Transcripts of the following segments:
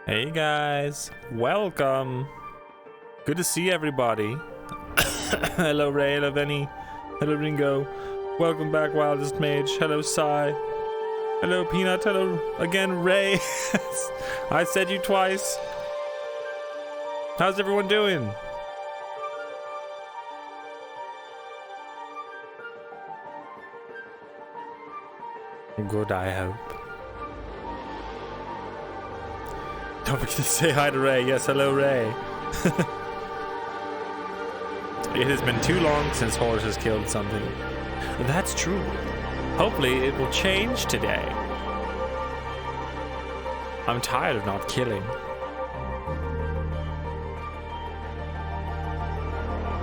Hey guys, welcome. Good to see everybody. Hello Ray, hello Benny, hello Ringo. Welcome back, Wildest Mage. Hello Sai. Hello Peanut, hello again Ray. I said you twice. How's everyone doing? Good, I hope. Don't forget to say hi to Ray. Yes, hello Ray. It has been too long since Horus has killed something. That's true. Hopefully it will change today. I'm tired of not killing.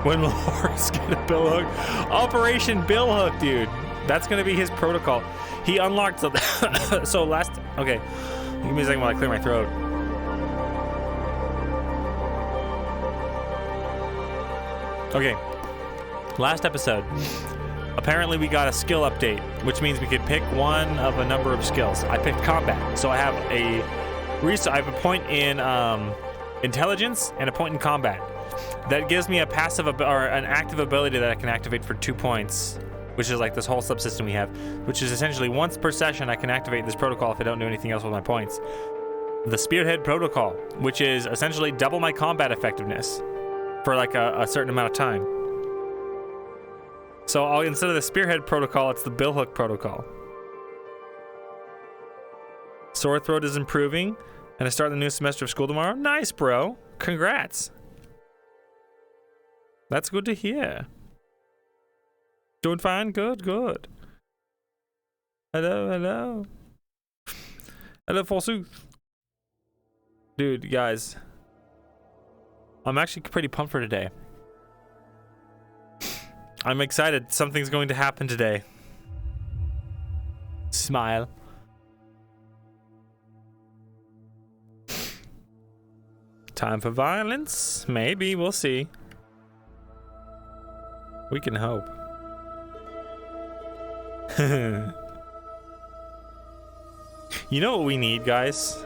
When will Horus get a billhook? Operation Billhook, dude. That's gonna be his protocol. He unlocked the so last. Okay, give me a second while I clear my throat. Okay, last episode. Apparently we got a skill update, which means we could pick one of a number of skills. I picked combat, so I have a point in intelligence and a point in combat. That gives me a passive or an active ability that I can activate for 2 points, which is like this whole subsystem we have, which is essentially once per session I can activate this protocol if I don't do anything else with my points. The Spearhead Protocol, which is essentially double my combat effectiveness for like a certain amount of time. So instead of the Spearhead Protocol, it's the Billhook Protocol. Sore throat is improving, and I start the new semester of school tomorrow. Nice, bro. Congrats. That's good to hear. Doing fine? Good, good. Hello, hello. Hello, forsooth. Dude, guys. I'm actually pretty pumped for today. I'm excited. Something's going to happen today. Smile. Time for violence? Maybe. We'll see. We can hope. You know what we need, guys?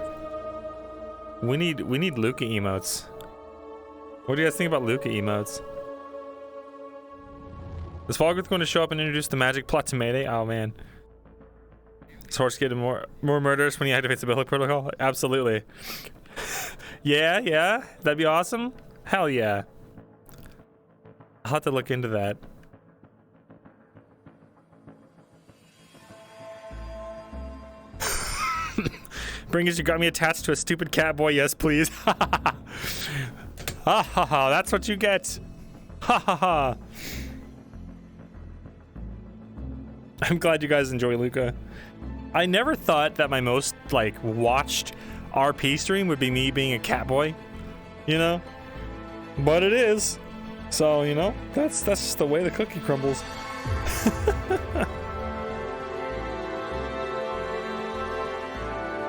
We need Luca emotes. What do you guys think about Luca emotes? Is Falgarth going to show up and introduce the magic plot to Mayday? Oh man. Is Horus getting more murders when he activates the Billhook Protocol? Absolutely. Yeah, that'd be awesome. Hell yeah. I'll have to look into that. Bringers, you got me attached to a stupid cat boy. Yes, please. Ha ha ha. That's what you get. Ha ha ha. I'm glad you guys enjoy Luca. I never thought that my most watched RP stream would be me being a cat boy, you know? But it is. So, you know, that's just the way the cookie crumbles.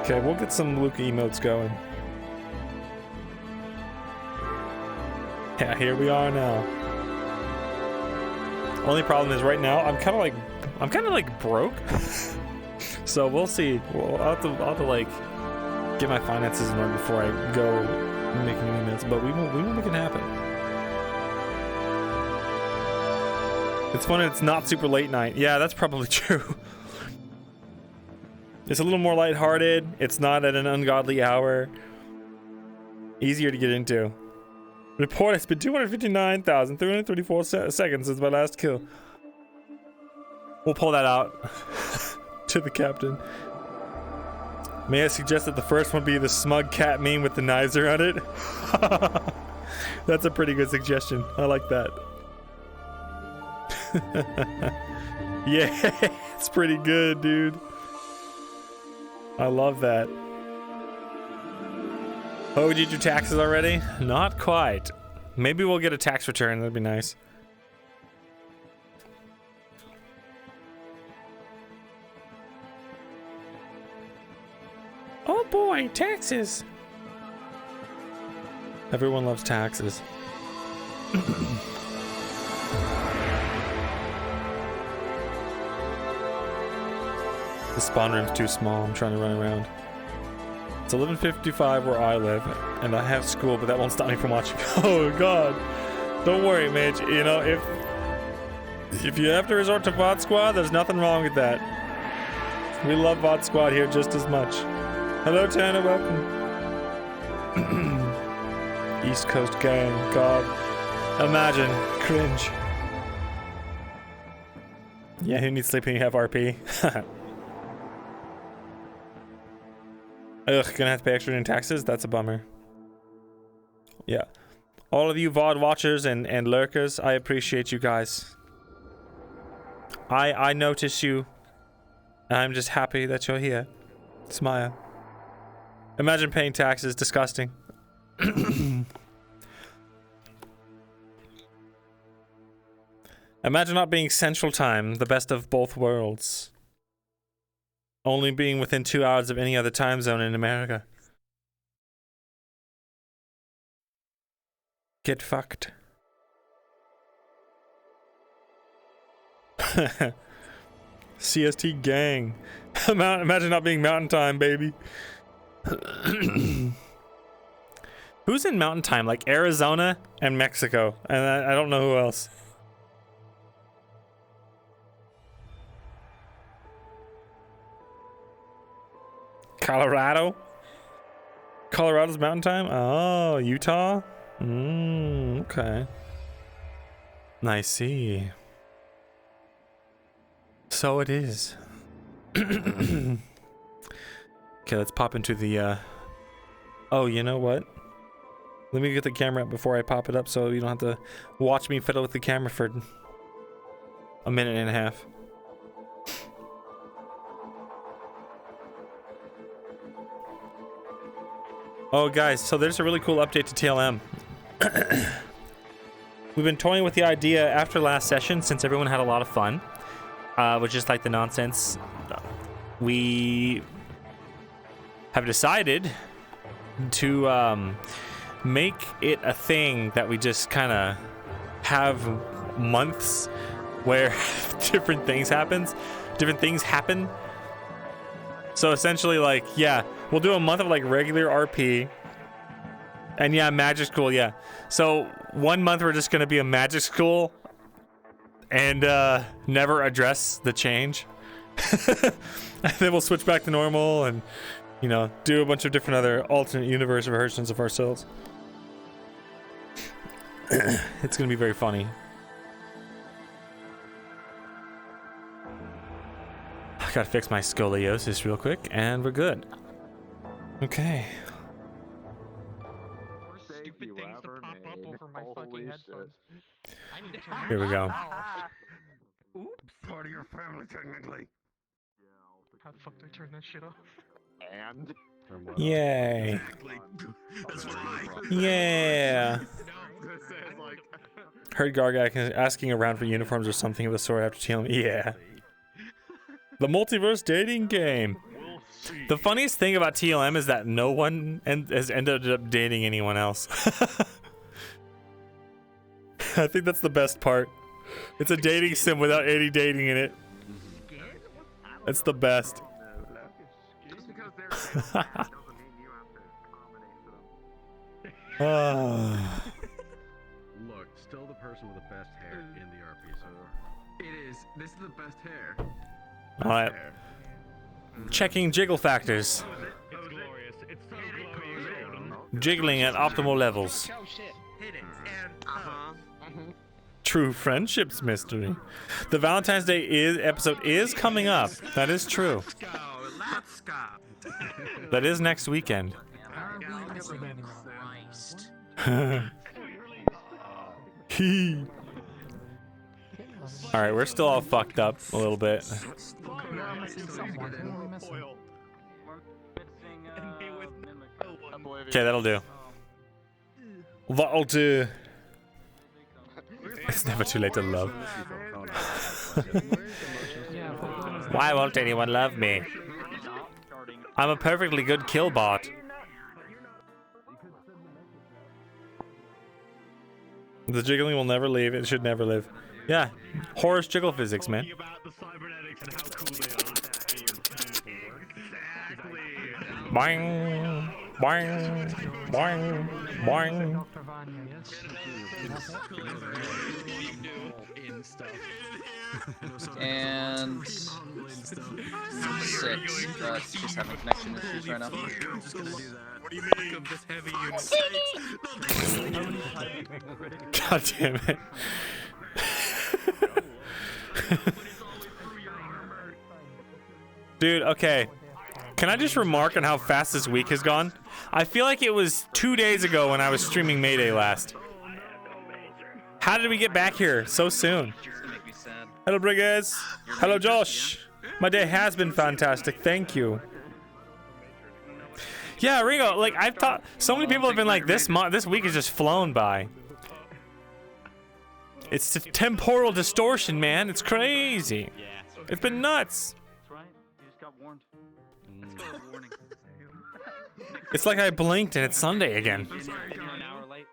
Okay, we'll get some Luca emotes going. Yeah, here we are now. Only problem is right now I'm kind of like broke. So we'll see. I'll have to get my finances in order before I go making emotes. But we will make it happen. It's fun and it's not super late night. Yeah, that's probably true. It's a little more lighthearted. It's not at an ungodly hour. Easier to get into. Report, it's been 259,334 seconds since my last kill. We'll pull that out to the captain. May I suggest that the first one be the smug cat meme with the Nizer on it? That's a pretty good suggestion. I like that. Yeah, it's pretty good, dude. I love that. Oh, we did your taxes already? Not quite. Maybe we'll get a tax return. That'd be nice. Oh boy, taxes. Everyone loves taxes. The spawn room's too small. I'm trying to run around. It's 11:55 where I live, and I have school, but that won't stop me from watching. Oh god. Don't worry, Mitch. You know, if you have to resort to VOD Squad, there's nothing wrong with that. We love VOD Squad here just as much. Hello, Tana, welcome. East Coast gang, god. Imagine. Cringe. Yeah, who needs sleep when you have RP? Ugh, gonna have to pay extra in taxes? That's a bummer. Yeah. All of you VOD watchers and lurkers, I appreciate you guys. I notice you. I'm just happy that you're here. Smile. Imagine paying taxes. Disgusting. Imagine not being Central Time, the best of both worlds. Only being within 2 hours of any other time zone in America. Get fucked. CST gang. Imagine not being Mountain Time, baby. Who's in Mountain Time? Like Arizona and Mexico. And I don't know who else. Colorado? Colorado's Mountain Time? Oh, Utah? Okay. I see. So it is. Okay, let's pop into the, Oh, you know what? Let me get the camera up before I pop it up so you don't have to watch me fiddle with the camera for a minute and a half. Oh guys, so there's a really cool update to TLM. We've been toying with the idea after last session, since everyone had a lot of fun, with just like the nonsense. We have decided to make it a thing that we just kind of have months where different things happen. So essentially, like, yeah, we'll do a month of like regular RP, and yeah, magic school, yeah. So 1 month we're just gonna be a magic school and never address the change. And then we'll switch back to normal and, you know, do a bunch of different other alternate universe versions of ourselves. It's gonna be very funny. I gotta fix my scoliosis real quick, and we're good. Okay. Stupid things to pop up over my fucking headphones. I need to turn Here we go. Oops. Part of your family, technically. How the fuck do I turn that shit off? And? Yay. Exactly. That's why. Yeah. No. Heard Gargak asking around for uniforms or something of the sort after TLM. Yeah. The multiverse dating game. The funniest thing about TLM is that no one has ended up dating anyone else. I think that's the best part. It's a dating sim without any dating in it. It's the best. Just because they're doesn't mean you have to accommodate them. Look, still the person with the best hair in the RP server. It is. This is the best hair. Alright. Checking jiggle factors. It's glorious. It's so glorious. Jiggling at optimal levels. Oh shit. Hit it and True friendships mystery. The Valentine's Day episode is coming up. That is true. go. Let's go. That is next weekend. Hee. All right, we're still all fucked up a little bit. Okay, that'll do. That'll do. It's never too late to love. Why won't anyone love me? I'm a perfectly good kill bot. The jiggling will never leave. It should never live. Yeah, Horace jiggle physics, man. About the cybernetics and how cool they are. Exactly. Boing, boing, boing, boing. Dr. Vanya, yes. And 6. Just having connection issues right now. What do you make of this heavy God damn it. Dude, okay. Can I just remark on how fast this week has gone? I feel like it was 2 days ago when I was streaming Mayday last. How did we get back here so soon? Hello, Briggers. Hello, Josh. My day has been fantastic. Thank you. Yeah, Ringo, like I've thought so many people have been like this week has just flown by. It's the temporal distortion, man. It's crazy. It's been nuts. That's right. You just got warned. Let's go with warning. It's like I blinked and it's Sunday again. You're an hour late.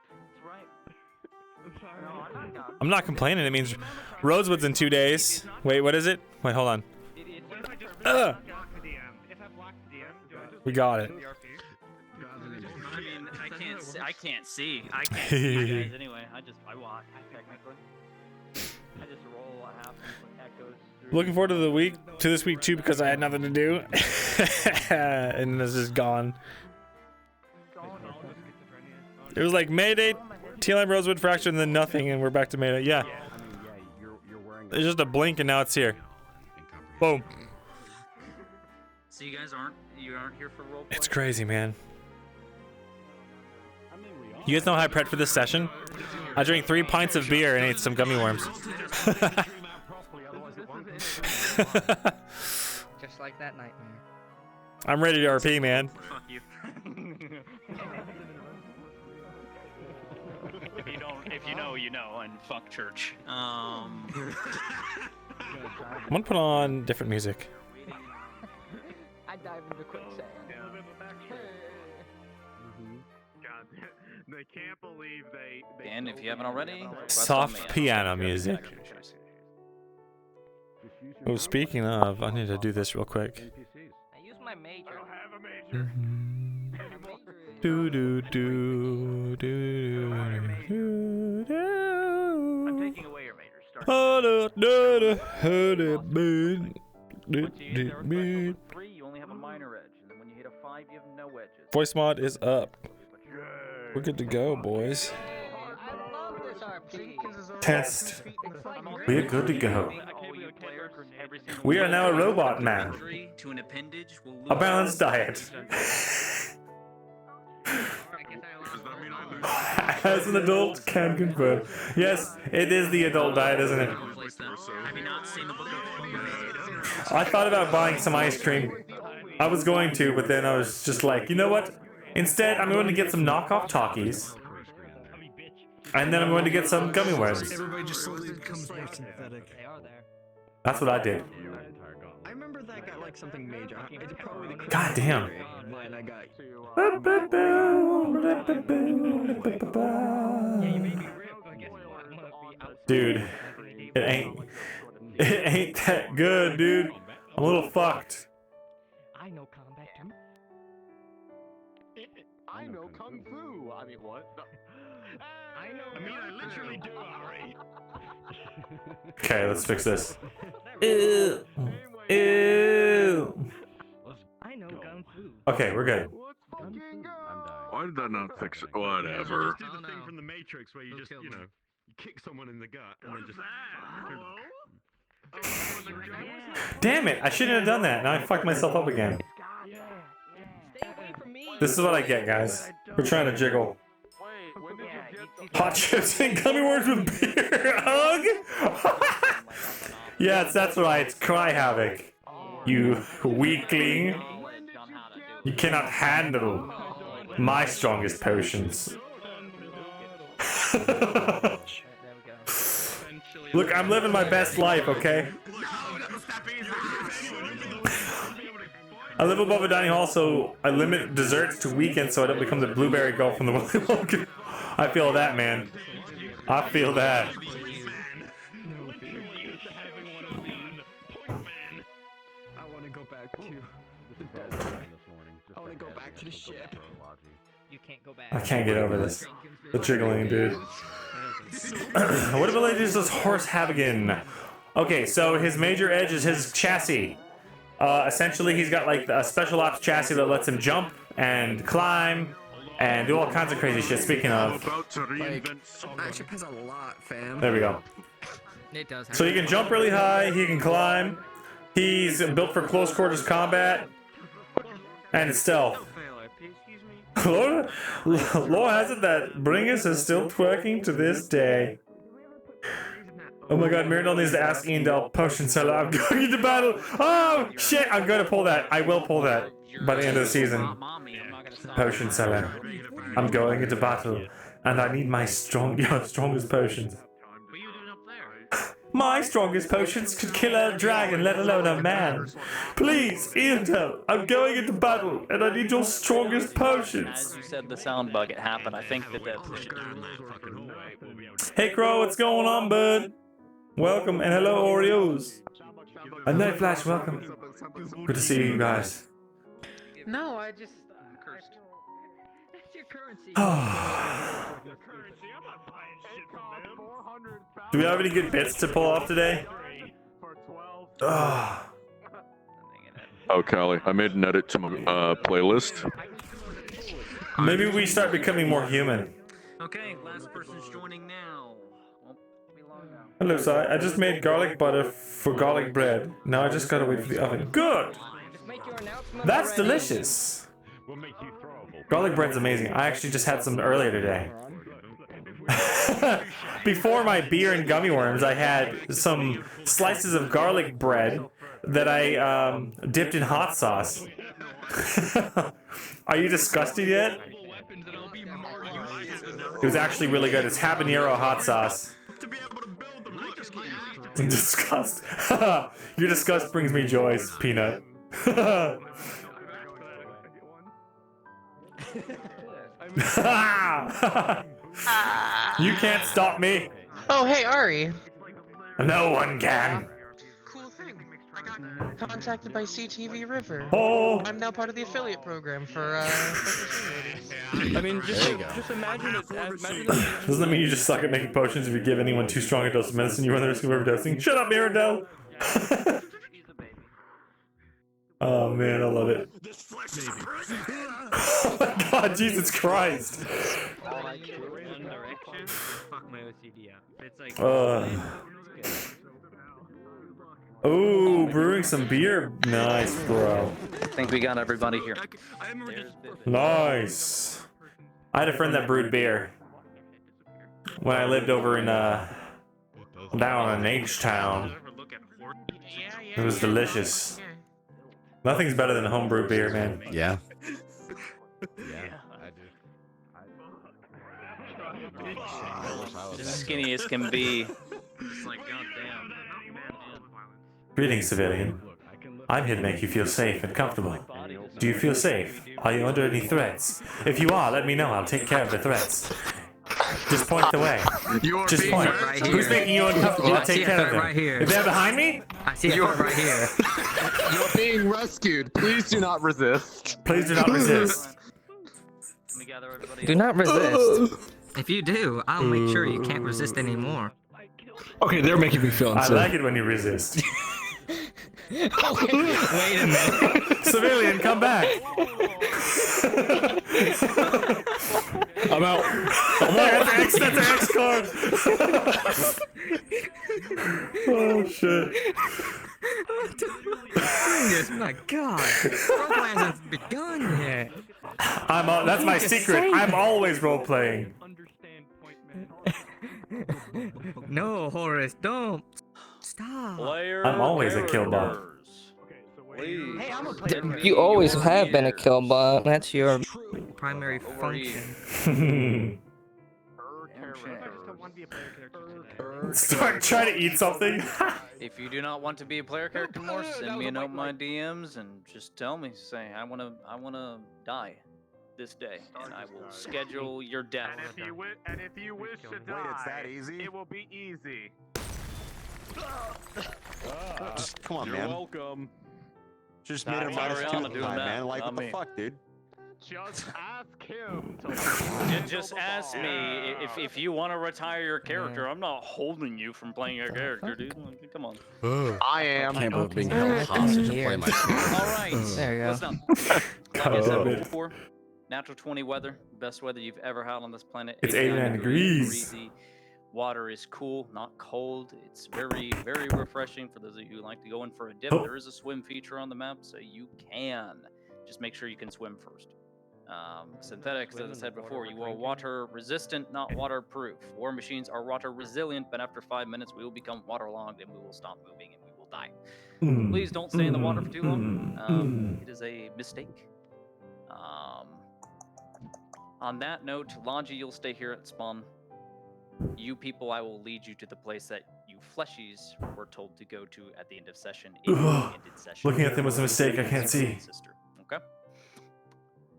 That's right. I'm not complaining. It means Rosewood's in 2 days. Wait, what is it? Wait, hold on. We got it. I mean, I can't see. I can't see you guys anyway. I walk technically. I just roll what happens when echoes through. Looking forward to this week too because I had nothing to do. And this is gone. It was like Mayday, TLM Rosewood Fracture, and then nothing, and we're back to Mayday. Yeah. You're wearing It's just a blink and now it's here. Boom. So you guys aren't here for roleplay? It's crazy, man. You guys know how I prepped for this session? I drank 3 pints of beer and ate some gummy worms. Just like that nightmare. I'm ready to RP, man. Fuck you. If you know, you know, and fuck church. I'm gonna put on different music. I dive into quicksand. God, they can't believe they And if you haven't already, Soft piano music. Oh, speaking of, I need to do this real quick. I use my major. Do do do do do do. I'm taking away your major. Start. Once Once you hit the request over 3, you only have a minor edge, and then when you hit a 5, you have no edges. Voice mod is up. We're good to go, boys. I love this RP. Test. We're good to go. All you players, every single We are now a robot man. injury to an appendage will lose A balanced diet. As an adult, can confirm. Yes, it is the adult diet, isn't it? replace them. Have you not seen the book of I thought about buying some ice cream. I was going to, but then I was just like, you know what? Instead, I'm going to get some knockoff Talkies. And then I'm going to get some gummy worms. Everybody just slowly becomes more synthetic. They are there. That's what I did. I remember that got like something major. It's probably the God damn. Mine I got. Dude, it ain't that good, dude. I'm a little fucked. I know combat too. I know kung fu. I mean, what? I literally do already. Okay, let's fix this. Ew. Ew. Okay, we're good. Let's fucking go. I'm dying. Why did that not fix it? Whatever. Just do the thing from the Matrix where you just, you know, you kick someone in the gut and then just. Damn it! I shouldn't have done that. Now I fucked myself up again. Stay away from me. This is what I get, guys. We're trying to jiggle. Wait, when did you get Hot chips and gummy worms with beer. Hug. Yes, that's right. It's Cry Havoc. You weakling. You cannot handle my strongest potions. Look, I'm living my best life, okay? I live above a dining hall, so I limit desserts to weekends so I don't become the blueberry girl from the Willy Wonka. I feel that, man. I feel that. I want to go back to. I want to go back to the ship. You can't go back. I can't get over this. The jiggling, dude. What abilities does Horse have again? Okay, so his major edge is his chassis. Essentially, he's got like a special ops chassis that lets him jump and climb and do all kinds of crazy shit. Speaking of, about to Like, reinvent that ship has a lot, fam. there we go. It does. So he can jump really high, he can climb, he's built for close quarters combat, and stealth. Lord has it that Bringus is still twerking to this day. Oh my god, Mirandel needs to ask Iandel potion seller. I'm going into battle. Oh shit, I'm going to pull that. I will pull that by the end of the season. Potion seller. I'm going into battle, and I need my strongest potions. What are you doing up there? My strongest potions could kill a dragon, let alone a man. Please, Iandel, I'm going into battle, and I need your strongest As potions. you said, the sound bug, it happened. I think that that's. Hey Crow, what's going on, bud? Welcome, and hello, Oreos. A Night Flash, welcome. Good to see you guys. No, I just. That's your currency. Do we have any good bits to pull off today? Oh, Callie, I made an edit to my playlist. Maybe we start becoming more human. Okay, last person's joining now. Won't be long now. Hello, Si. I just made garlic butter for garlic bread. Now I just gotta wait for the oven. Good! Just make your announcement. That's already. delicious. Will make you throwable. Garlic bread's amazing. I actually just had some earlier today. Before my beer and gummy worms, I had some slices of garlic bread that I dipped in hot sauce. Are you disgusted yet? It was actually really good. It's habanero hot sauce. Disgust. Your disgust brings me joy, Peanut. You can't stop me. Oh, hey, Ari. No one can. Cool thing. I got contacted by CTV River. Oh, I'm now part of the affiliate program for I mean, just imagine it. doesn't that mean you just suck at making potions if you give anyone too strong a dose of medicine? You run the risk of overdosing. Shut up, Mirandel. Oh man, I love it. Oh my God, Jesus Christ. Ooh, brewing some beer. Nice, bro. I think we got everybody here. Nice. I had a friend that brewed beer when I lived over in down in H-Town. It was delicious. Nothing's better than homebrew beer, man. Yeah. Just skinny as can be. It's like, goddamn. Greetings, civilian. I'm here to make you feel safe and comfortable. Do you feel safe? Are you under any threats? If you are, let me know. I'll take care of the threats. Just point the way. Just point. right Who's here. making you uncomfortable? I'll take care of them. right here. If they're behind me, I see it right here. You're being rescued. Please do not resist. please do not resist. Let me gather everybody. Do not resist. If you do, I'll make sure you can't resist anymore. Okay, they're making me feel I unsafe. like it when you resist. Wait a minute. Civilian, come back. I'm out. That's an X card. Oh shit. Oh my god. Roleplay hasn't begun yet. That's my secret. I'm always role playing. No, Horace, don't. Stop. I'm always a kill bot. Hey, I'm a player. You always have been a kill bot. That's your primary function. Start trying to eat something. If you do not want to be a player character more, send me a note in my DMs and just tell me. Say I wanna die this day, and I will schedule your death. And if you wish to die, Wait, it's that easy? it will be easy. Just, come on, You're man. welcome. Just Nah, made a sorry, minus I'm 2 not doing time, that. man. Like, Not what the me. fuck, dude? Just ask him to Just ask me if you want to retire your character. I'm not holding you from playing your character, dude. Like, come on. I am. Can't believe being held held hostage to here. play my All right. There you go. Let's not. Like I said before, natural 20 weather, best weather you've ever had on this planet. It's 89 degrees. Breezy. Water is cool, not cold. It's very, very refreshing for those of you who like to go in for a dip. Oh. There is a swim feature on the map, so you can. Just make sure you can swim first. Synthetics, as I said before, you are water resistant, not waterproof. War machines are water resilient, but after 5 minutes, we will become waterlogged and we will stop moving and we will die. Please don't stay in the water for too long. It is a mistake. On that note, Longy, you'll stay here at spawn. You people, I will lead you to the place that you fleshies were told to go to at the end of session. Looking at them was a mistake. I can't see. Sister. Okay.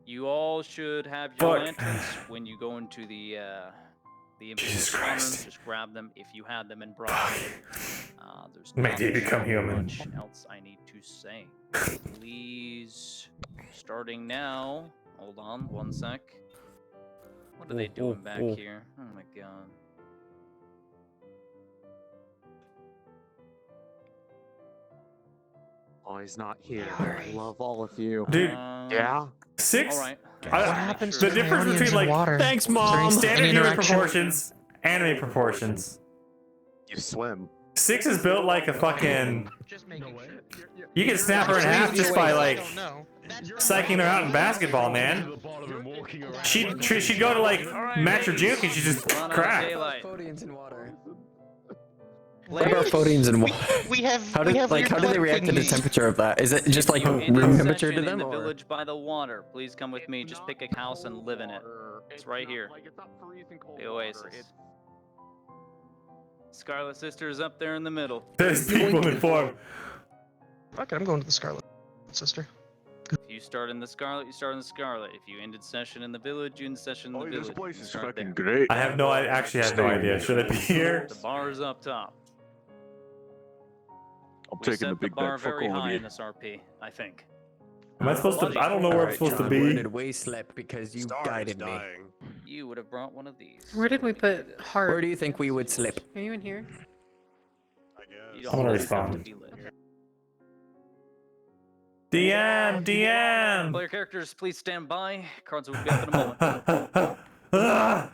You all should have your Fuck. lanterns when you go into the Jesus spawn room. Christ. Just grab them if you had them in brought. There's Mayday not become human. much else I need to say. Please, starting now. Hold on, one sec. What are they doing back here? Oh my god. Oh, he's not here. I love all of you. Dude, Yeah? 6? All right. What happens the to difference aliens between in like water? thanks Is there mom, any standard human interaction? proportions, anime proportions. You swim. 6 is built like a fucking. Just making sure. You can snap her in half just by like No. psyching her out in basketball, man. She'd go to like match her juke and she just Run out of crack. daylight. Phodians in water. What about phodians and water? We have. How do they react to the temperature of that? Is it just like In room the temperature to section them? in the Or? village by the water. Please come with me. Just pick a house and live in it. It's right here. The oasis. Scarlet Sister is up there in the middle. There's people in form. Fuck it, I'm going to the Scarlet Sister. If you start in the Scarlet, you start in the Scarlet. If you ended session in the village, you end session in the Oh, village. this place You is start fucking there. great. I actually have no idea. Should I be here? The bar is up top. I'm We taking set the big bar bet. Fuck very all of high you. in this RP, I think. Am I supposed to? I don't know where I'm supposed to Where be. did we slip? Because you guided me. You would have brought one of these. Where did we put heart? Where do you think we would slip? Are you in here? You I'm gonna have respond. to be lit. DM. Player characters, please stand by. Cards will be up in a moment.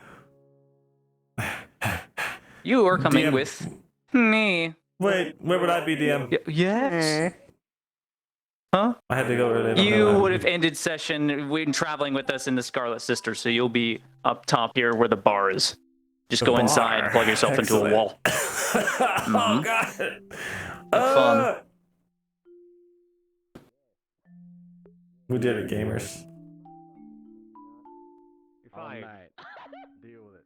You are coming DM. with me. Wait, where would I be, DM? Yes. Huh? I had to go early. You would have ended session when traveling with us in the Scarlet Sister, so you'll be up top here where the bar is. Just The go bar. inside, plug yourself into a Excellent. wall. Oh god. Have fun. We did it, gamers. You're fired. Deal with it.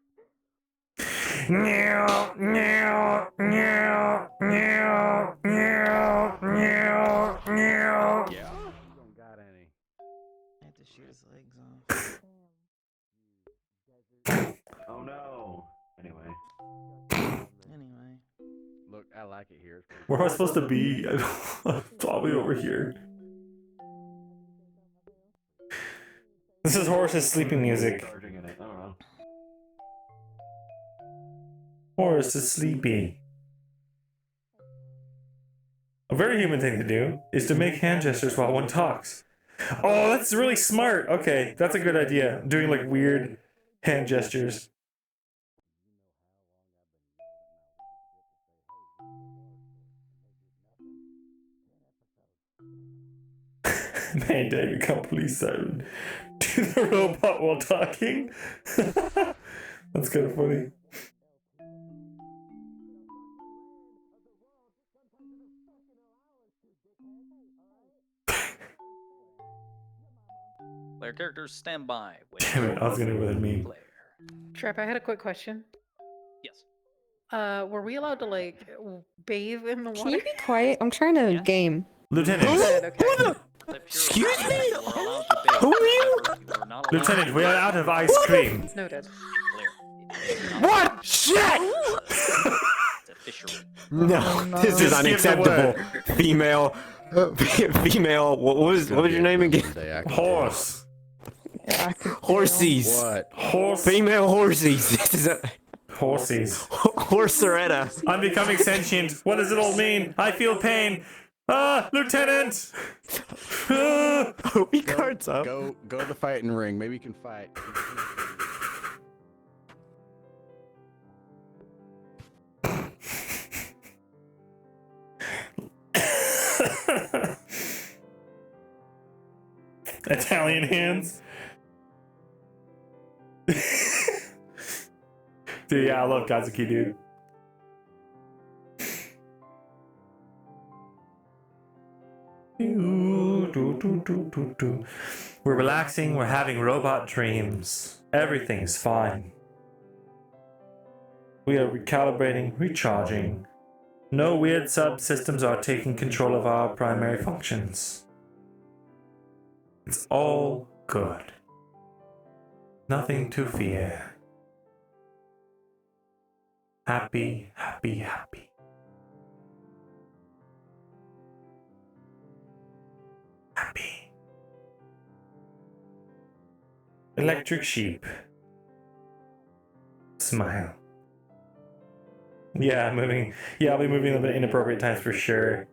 Yeah. Don't got any. I had to shoot his legs off. Oh no. Anyway. Anyway. Look, I like it here. Where am I supposed to be? Probably over here. This is Horace's sleeping music. Charging in it. I don't know. Horace is sleepy. very human thing to do is to make hand gestures while one talks. Oh, that's really smart. Okay, that's a good idea. Doing like weird hand gestures. Mayday, become police siren. Do the robot while talking? That's kind of funny. Player characters stand by. Damn it, I was gonna go with a meme. Player. Trip, I had a quick question. Yes. Were we allowed to like bathe in the water? Can you be quiet? I'm trying to game. Lieutenant. Good, okay. Excuse me? You are allowed to bathe. Who are you? However, you are not allowed Lieutenant, to we are out of ice cream. Noted. Clear. What? Shit! It's a fishery. No, this is Just give the unacceptable. Female. Female. What was your name again? Horse. Yeah, Horsies. What? Horse. Female horsies. This is a Horsies. horseretta. I'm becoming sentient. What does it all mean? I feel pain. Ah, Lieutenant! Ah. We cards up. Go to the fighting ring. Maybe you can fight. Italian hands. Dude, yeah, I love Kazuki, dude. We're relaxing, we're having robot dreams. Everything's fine. We are recalibrating, recharging. No weird subsystems are taking control of our primary functions. It's all good. Nothing to fear. Happy, happy, happy. Happy. Electric sheep. Smile. Yeah, moving. Yeah, I'll be moving a bit inappropriate times for sure.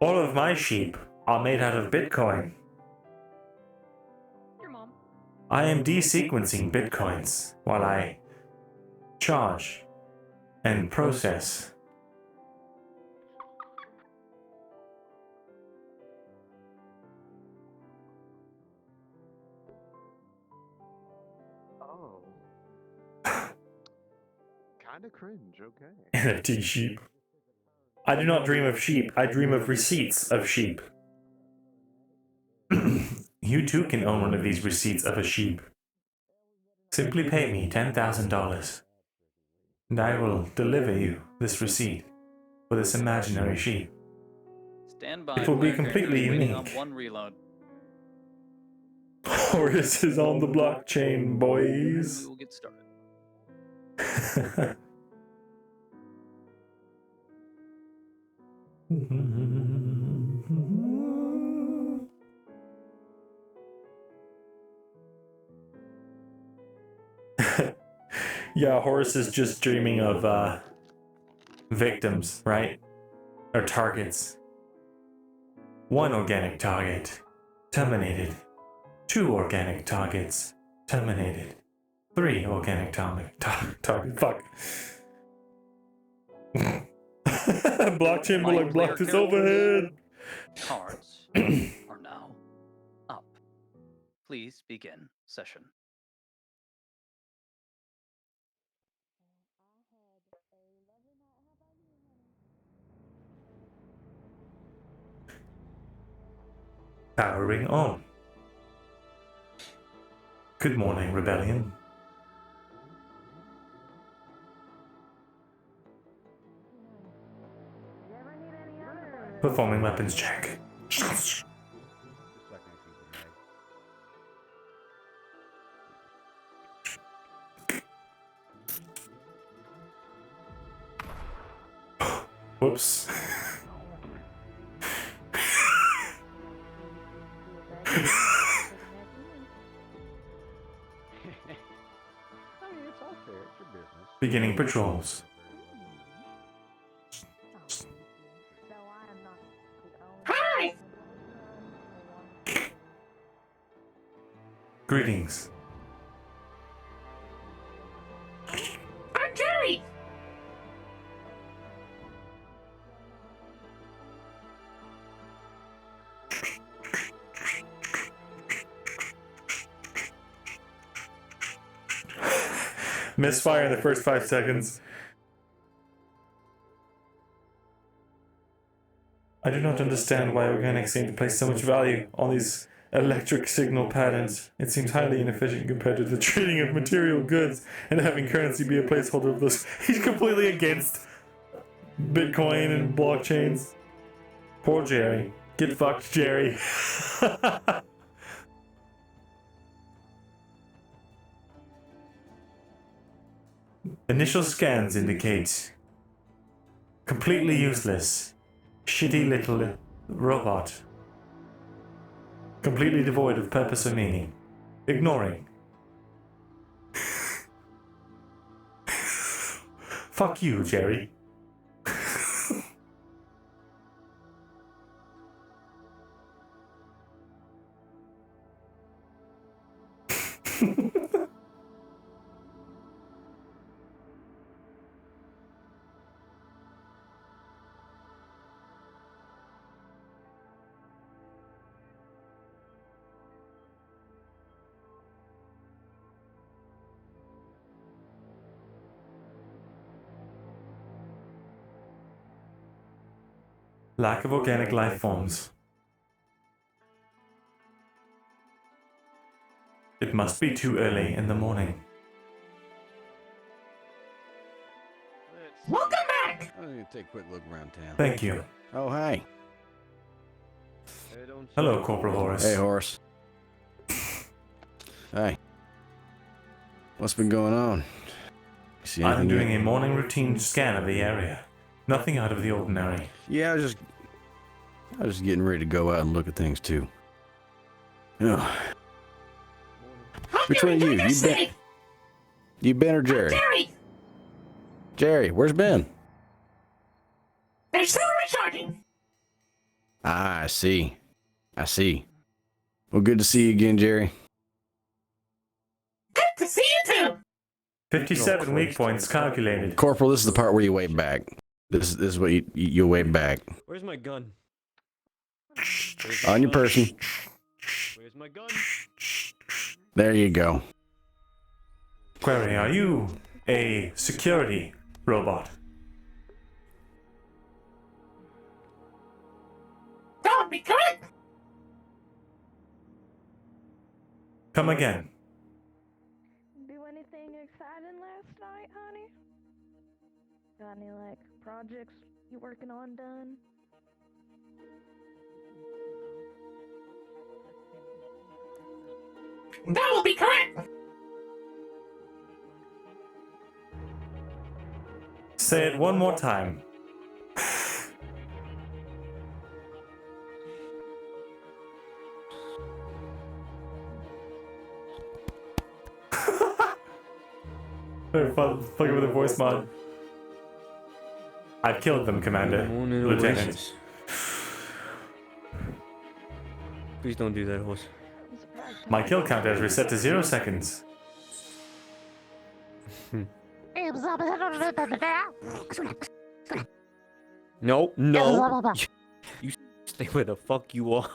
All of my sheep are made out of Bitcoin. Your mom. I am desequencing Bitcoins while I charge and process. Oh. Kinda cringe, okay. NFT sheep. I do not dream of sheep, I dream of receipts of sheep. You too can own one of these receipts of a sheep. Simply pay me $10,000, and I will deliver you this receipt for this imaginary sheep. Stand by. It will be player completely characters waiting on unique. one reload. Horus is on the blockchain, boys. We will get started. Yeah, Horus is just dreaming of victims, right? Or targets. One organic target, terminated. 2 organic targets, terminated. 3 organic target, fuck. Blockchain will like block this overhead. Cards are now up. Please begin session. Powering on. Good morning, Rebellion. Performing weapons check. Whoops. Beginning patrols. Hi! Greetings. I'm Jerry! Misfire in the first 5 seconds. I do not understand why organics seem to place so much value on these electric signal patterns. It seems highly inefficient compared to the trading of material goods and having currency be a placeholder of those. He's completely against Bitcoin and blockchains. Poor Jerry. Get fucked, Jerry. Initial scans indicate completely useless, shitty little robot. Completely devoid of purpose or meaning. Ignoring. Fuck you, Jerry. Lack of organic life forms. It must be too early in the morning. Welcome back! I'm gonna take a quick look around town. Thank you. Oh, hi. Hello, Corporal Horace. Hey, Horace. Hi. What's been going on? See I'm anything doing new? a morning routine scan of the area. Nothing out of the ordinary. Yeah, I was just getting ready to go out and look at things too. Oh. Which one of you? You Ben or Jerry? Jerry! Jerry, where's Ben? They're still recharging! Ah, I see. I see. Well, good to see you again, Jerry. Good to see you too! 57 weak points calculated. Corporal, this is the part where you wave back. This is what you wave back. Where's my gun? On your person. Where's my gun? There you go. Query, are you a security robot? That would be correct! Come again. Do anything exciting last night, honey? Got any, like, projects you working on done? That will be correct! Say it one more time. Fucking with a voice mod. I've killed them, Commander. Lieutenant. Please don't do that, horse. My kill counter is reset to 0 seconds. No, no. You stay where the fuck you are.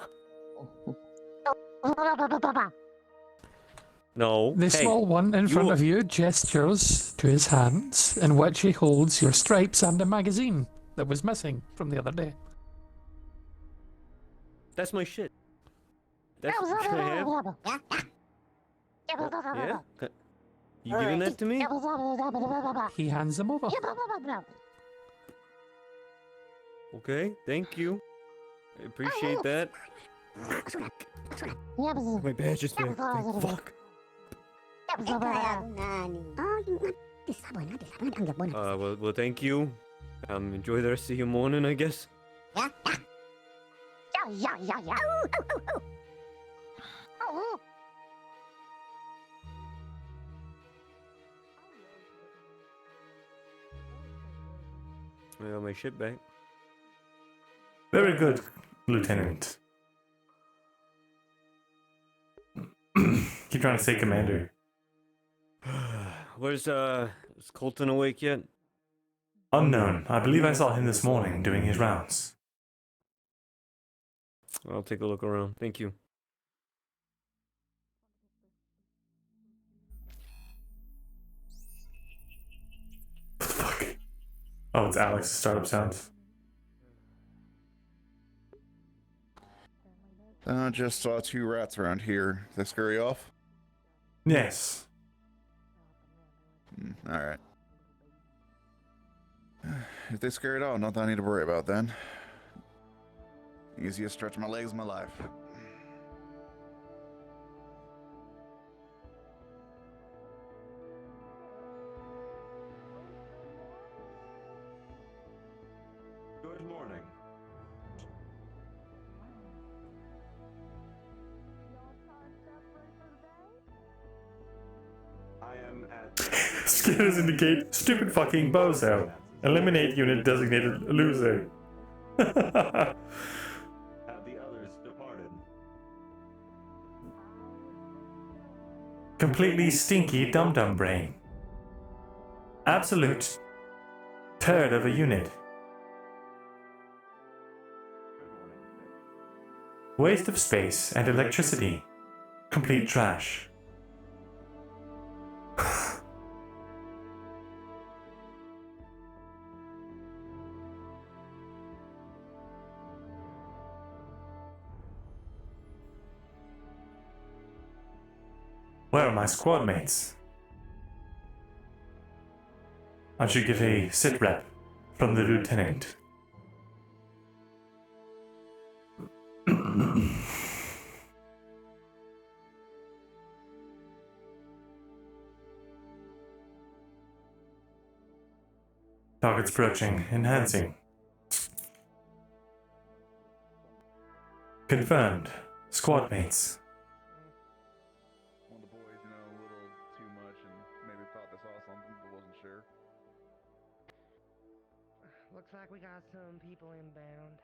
No. The small one in front of you gestures to his hands, in which he holds your stripes and a magazine that was missing from the other day. That's my shit. That's what I have. Yeah? You giving that to me? He hands them over. Okay, thank you. I appreciate that. My badge is there. Fuck. Well, thank you. Enjoy the rest of your morning, I guess. I got my shit back. Very good, Lieutenant. Keep trying to say Commander. Is Colton awake yet? Unknown. I believe I saw him this morning doing his rounds. I'll take a look around. Thank you. Fuck. Oh, it's Alex's startup sounds. Just saw 2 rats around here. They scare you off? Yes. Alright. If they scare it out, nothing I need to worry about then. Easiest stretch of my legs in my life. Good morning. I am at. Skitters indicate stupid fucking bozo. Eliminate unit designated loser. Have the others departed? Completely stinky dum-dum brain. Absolute turd of a unit. Waste of space and electricity. Complete trash. Where are my squad mates? I should get a sit rep from the lieutenant. Targets approaching, enhancing. Confirmed. Squad mates. One of the boys, a little too much and maybe thought they saw something but wasn't sure. Looks like we got some people inbound.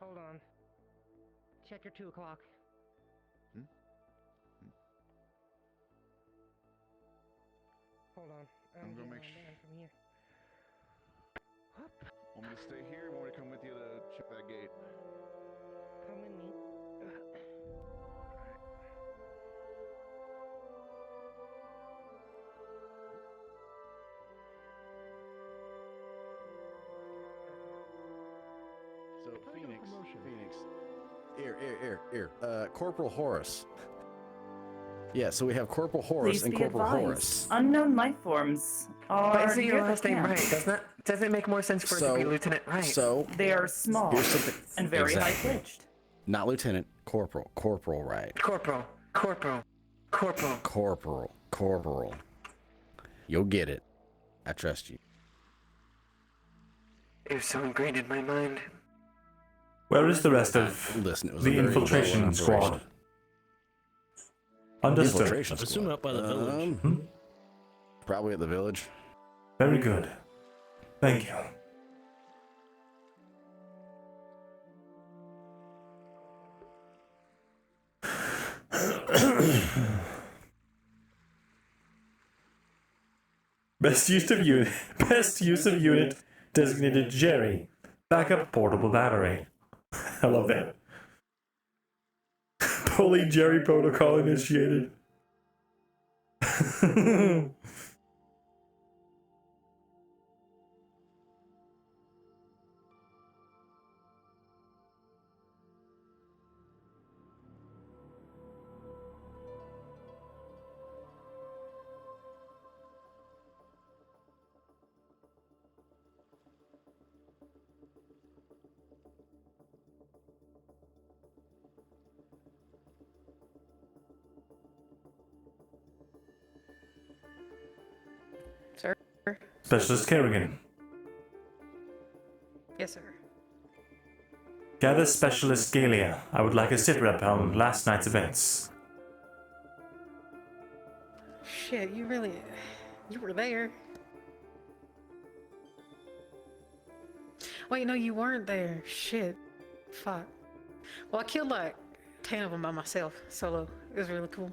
Hold on. Check your 2 o'clock. Hold on. I'm gonna make sure. From here. Want me to stay here or want me to come with you to check that gate? Come with me. So Phoenix. Here. Corporal Horace. Yeah, so we have Corporal Horace Please and be Corporal advised, Horace. Unknown life forms are But isn't your near the last name camp. right? Doesn't it make more sense for it to be Lieutenant Wright? So They are small here's something. and very Exactly. high-pitched. Not Lieutenant, Corporal. Corporal Wright. Corporal. You'll get it. I trust you. You're so ingrained in my mind. Where is the rest of Listen, it was a the very infiltration well-run squad? operation. Understood. Infiltration squad. Assume up by the village. Probably at the village. Very good. Thank you. Best use of unit designated Jerry. Backup portable battery. I love that. Fully Jerry protocol initiated. Sir? Specialist Kerrigan. Yes, sir. Gather Specialist Galia. I would like a sit rep on last night's events. Shit, you were there. Wait, no, you weren't there. Shit. Fuck. Well, I killed like 10 of them by myself, solo. It was really cool.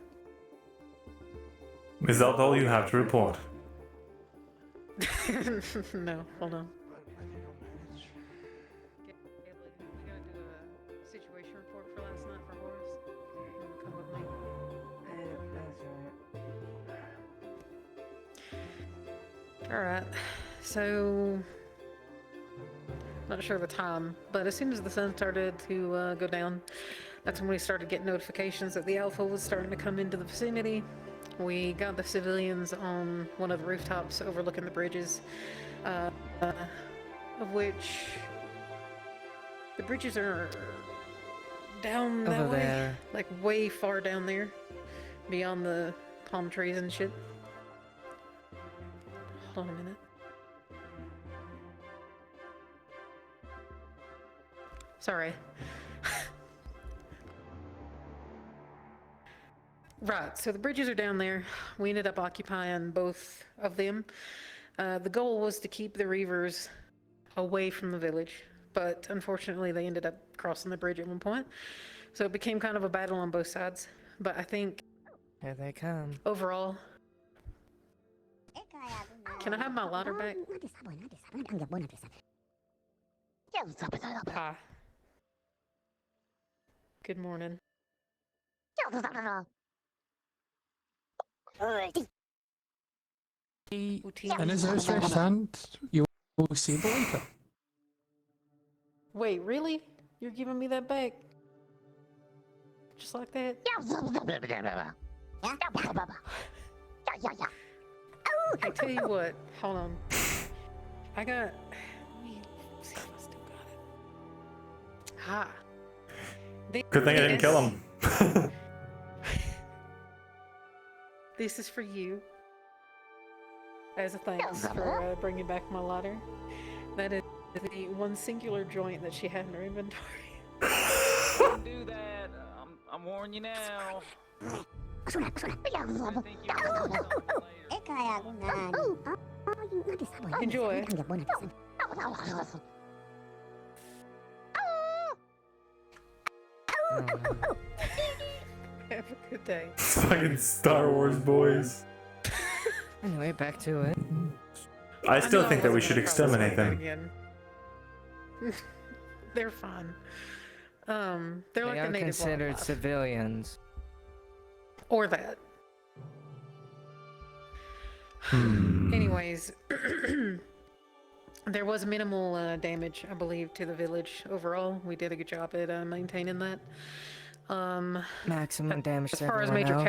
Is that all you have to report? No, hold on. We gotta do a situation report for last night for Horace. You wanna come with me? That's right. Alright, so... Not sure of the time, but as soon as the sun started to go down, that's when we started getting notifications that the Alpha was starting to come into the vicinity. We got the civilians on one of the rooftops overlooking the bridges, of which the bridges are down that Over way, there. like way far down there, beyond the palm trees and shit. Hold on a minute. Sorry. Right, so the bridges are down there. We ended up occupying both of them. The goal was to keep the Reavers away from the village, but unfortunately they ended up crossing the bridge at one point. So it became kind of a battle on both sides. But I think... Here they come. Overall... Can I have my ladder back? Hi. Good morning. In his outstretched hand, you will see the later. Wait, really? You're giving me that back? Just like that? I tell you what, hold on. I got... Let me see if I still got it. Ha. Good thing I didn't kill him. This is for you. As a thanks for bringing back my ladder. That is the one singular joint that she had in her inventory. Don't do that. I'm warning you now. Enjoy. Have a good day. Fucking Star Wars boys. Anyway, back to it. I still think that we should exterminate them. Again. They're fun. They're They like are the native considered wildlife. civilians. Or that. Anyways, there was minimal damage, I believe, to the village overall. We did a good job at maintaining that. Maximum damage As to far as everyone major else.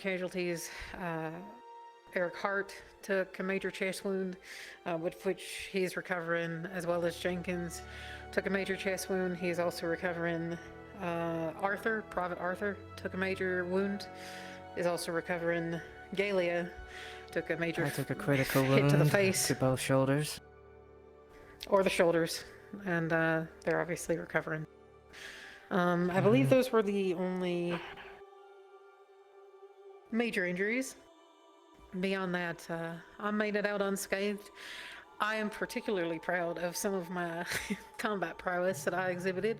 casualties, Eric Hart took a major chest wound, with which he's recovering, as well as Jenkins took a major chest wound. He is also recovering. Private Arthur, took a major wound, is also recovering. Galia took a major I took a critical hit wound to the face. to both shoulders. Or the shoulders, and they're obviously recovering. I believe those were the only major injuries. Beyond that, I made it out unscathed. I am particularly proud of some of my combat prowess that I exhibited,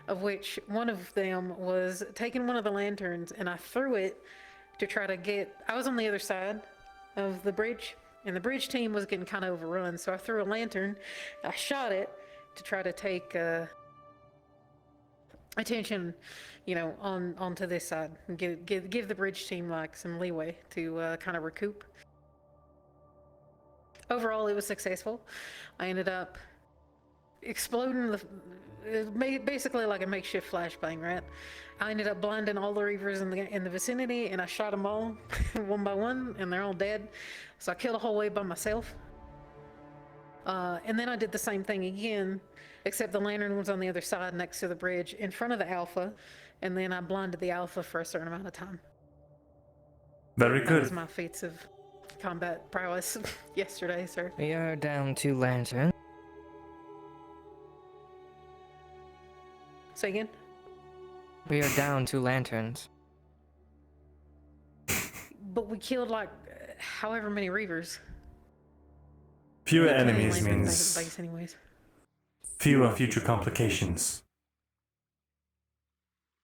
of which one of them was taking one of the lanterns and I threw it to try to get... I was on the other side of the bridge, and the bridge team was getting kind of overrun, so I threw a lantern, I shot it to try to take attention, onto this side, and give the bridge team like some leeway to kind of recoup. Overall, it was successful. I ended up exploding basically like a makeshift flashbang, right? I ended up blinding all the Reavers in the vicinity, and I shot them all one by one, and they're all dead. So I killed a whole wave by myself. And then I did the same thing again, except the lantern was on the other side next to the bridge in front of the Alpha, and then I blinded the Alpha for a certain amount of time. Very That good. was my feats of combat prowess yesterday, sir. We are down 2 lanterns. Say again? We are down 2 lanterns. But we killed like however many Reavers. Fewer Yeah, enemies anyways, means base anyways. fewer future complications.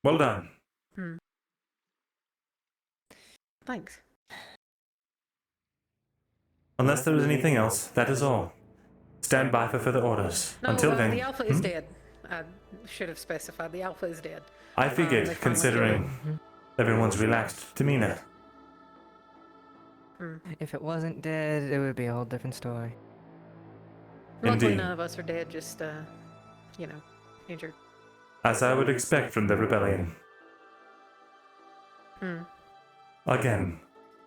Well done. Hmm. Thanks. Unless there is anything else, that is all. Stand by for further orders. No, Until then, the Alpha is dead. I should have specified. The Alpha is dead. I figured, they finally considering everyone's relaxed demeanor. If it wasn't dead, it would be a whole different story. Luckily, Indeed. none of us are dead. Just, you know, injured. As I would expect from the rebellion. Hmm. Again,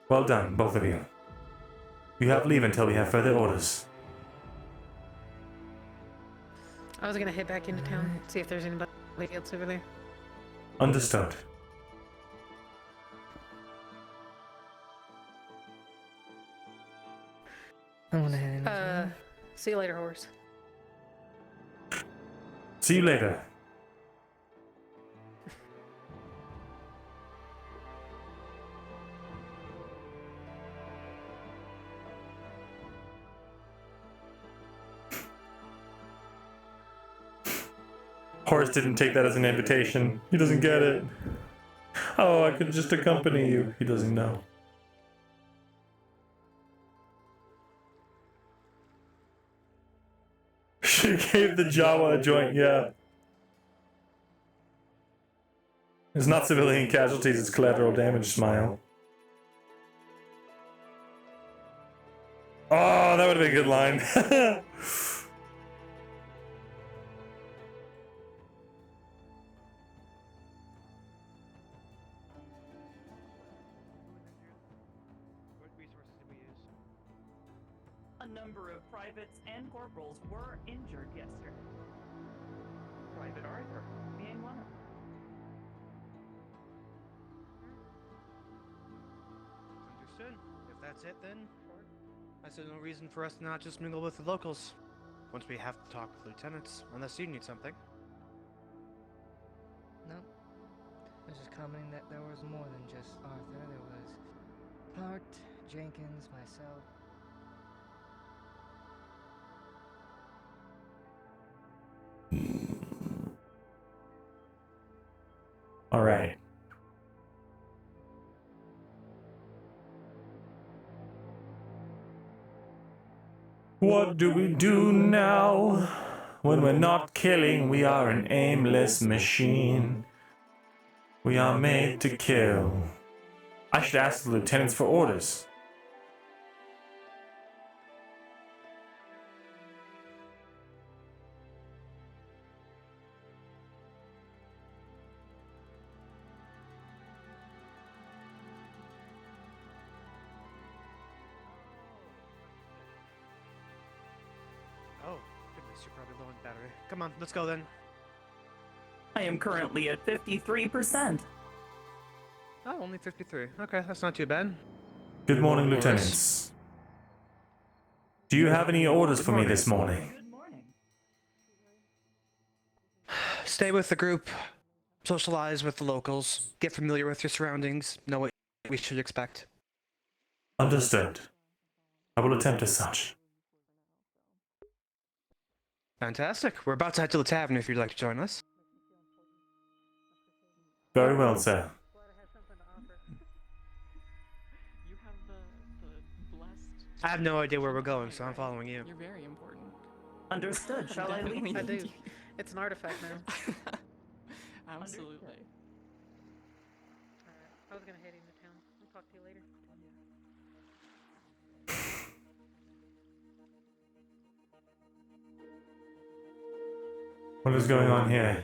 well done, both of you. You have leave until we have further orders. I was gonna head back into town, see if there's anybody else over there. Understood. I wanna head in. See you later, horse. See you later. Horace didn't take that as an invitation. He doesn't get it. Oh, I could just accompany you. He doesn't know. She gave the Jawa a joint, yeah. It's not civilian casualties, it's collateral damage, smile. Oh, that would have been a good line. A number of privates and corporals were injured yesterday. Private Arthur being one of them. Understood. If that's it, then I see no reason for us to not just mingle with the locals. Once we have to talk with lieutenants, unless you need something. No. I was just commenting that there was more than just Arthur. There was Hart, Jenkins, myself. All right. What do we do now? When we're not killing, we are an aimless machine. We are made to kill. I should ask the lieutenants for orders. Oh, goodness, you're probably low on battery. Come on, let's go then. I am currently at 53%. Oh, only 53. Okay, that's not too bad. Good morning, lieutenants. Do you have any orders for me this morning? Stay with the group, socialize with the locals, get familiar with your surroundings, know what we should expect. Understood. I will attempt as such. Fantastic. We're about to head to the tavern if you'd like to join us. Very well, sir. You have the blessed. I have no idea where we're going, so I'm following you. You're very important. Understood. Shall I lead? I do. It's an artifact now. Absolutely. Alright, I was gonna head into town. I'll talk to you later. What is going on here?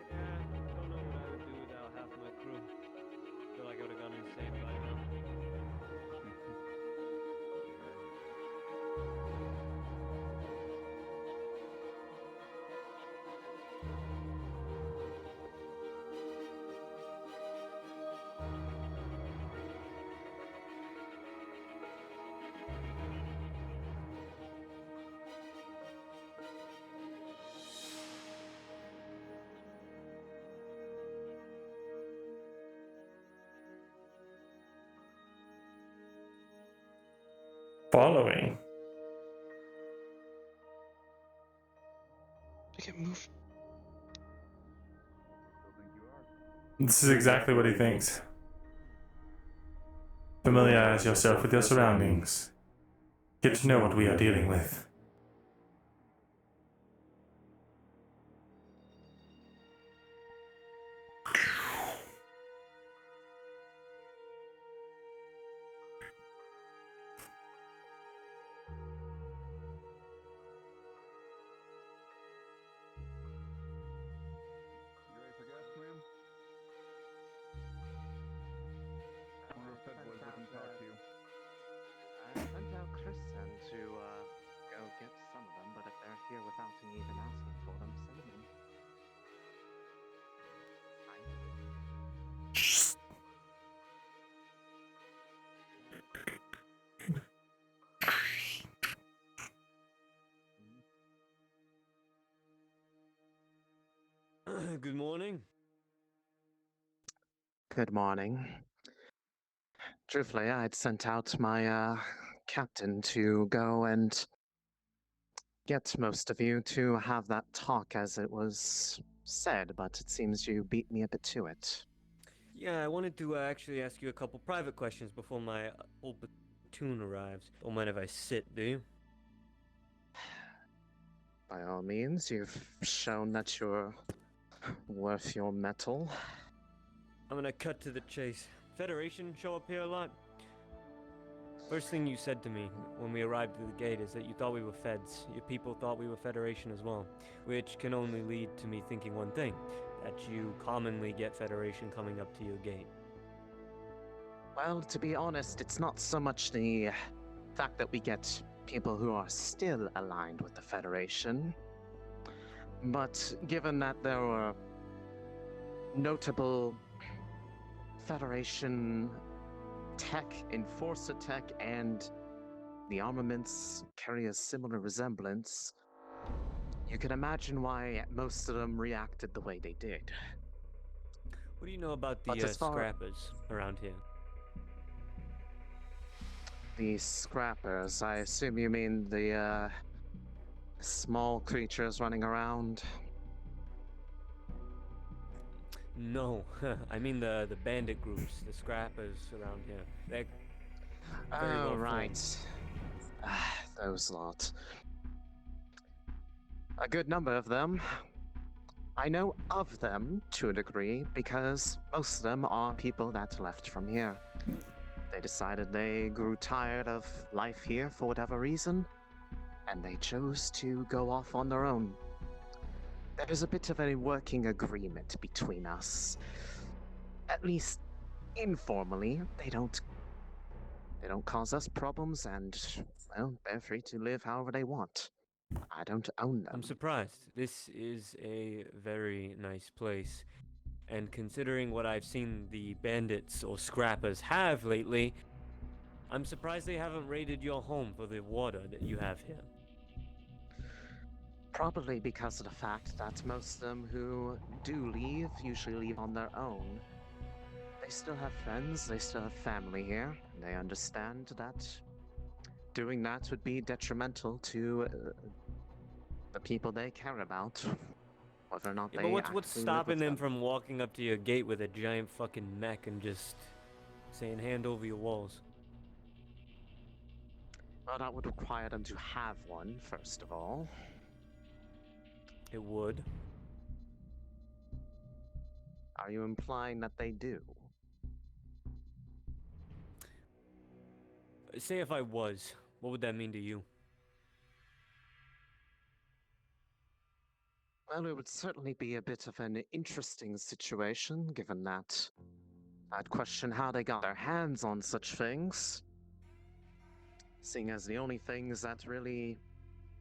Don't know what I would do without half my crew. Feel like I would have gone insane by now. following. I can move. This is exactly what he thinks. Familiarize yourself with your surroundings. Get to know what we are dealing with. I sent out Kristen to go get some of them, but if they're here without me even asking for them, send them in. Good morning. Good morning. Truthfully, I'd sent out my captain to go and get most of you to have that talk as it was said, but it seems you beat me a bit to it. Yeah, I wanted to actually ask you a couple private questions before my old platoon arrives. Don't mind if I sit, do you? By all means, you've shown that you're worth your mettle. I'm gonna cut to the chase. Federation show up here a lot? First thing you said to me when we arrived at the gate is that you thought we were feds. Your people thought we were Federation as well, which can only lead to me thinking one thing, that you commonly get Federation coming up to your gate. Well, to be honest, it's not so much the fact that we get people who are still aligned with the Federation, but given that there were notable Federation tech, Enforcer tech, and the armaments carry a similar resemblance, you can imagine why most of them reacted the way they did. What do you know about But the as far- scrappers around here? The scrappers, I assume you mean the small creatures running around? No, I mean the bandit groups, the scrappers around here. They're very well Oh, formed. right. Those lot. A good number of them. I know of them to a degree because most of them are people that left from here. They decided they grew tired of life here for whatever reason, and they chose to go off on their own. There's a bit of a working agreement between us. At least informally, they don't cause us problems, and well, they're free to live however they want. I don't own them. I'm surprised. This is a very nice place. And considering what I've seen the bandits or scrappers have lately, I'm surprised they haven't raided your home for the water that you have here. Probably because of the fact that most of them who do leave usually leave on their own. They still have friends, they still have family here, and they understand that doing that would be detrimental to the people they care about, whether or not Yeah, they but what's actually live stopping with them from walking up to your gate with a giant fucking mech and just saying hand over your walls? Well, that would require them to have one, first of all. It would. Are you implying that they do? Say if I was, what would that mean to you? Well, it would certainly be a bit of an interesting situation, given that I'd question how they got their hands on such things. Seeing as the only things that really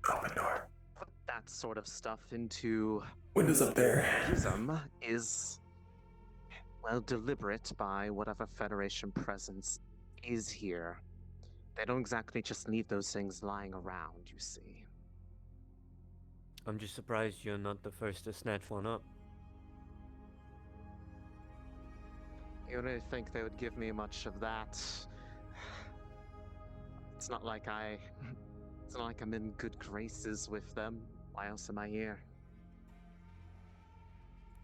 put that sort of stuff into Windows up there. them is, well, deliberate by whatever Federation presence is here. They don't exactly just leave those things lying around, you see. I'm just surprised you're not the first to snatch one up. You really think they would give me much of that It's not like it's not like I'm in good graces with them. Why else am I here?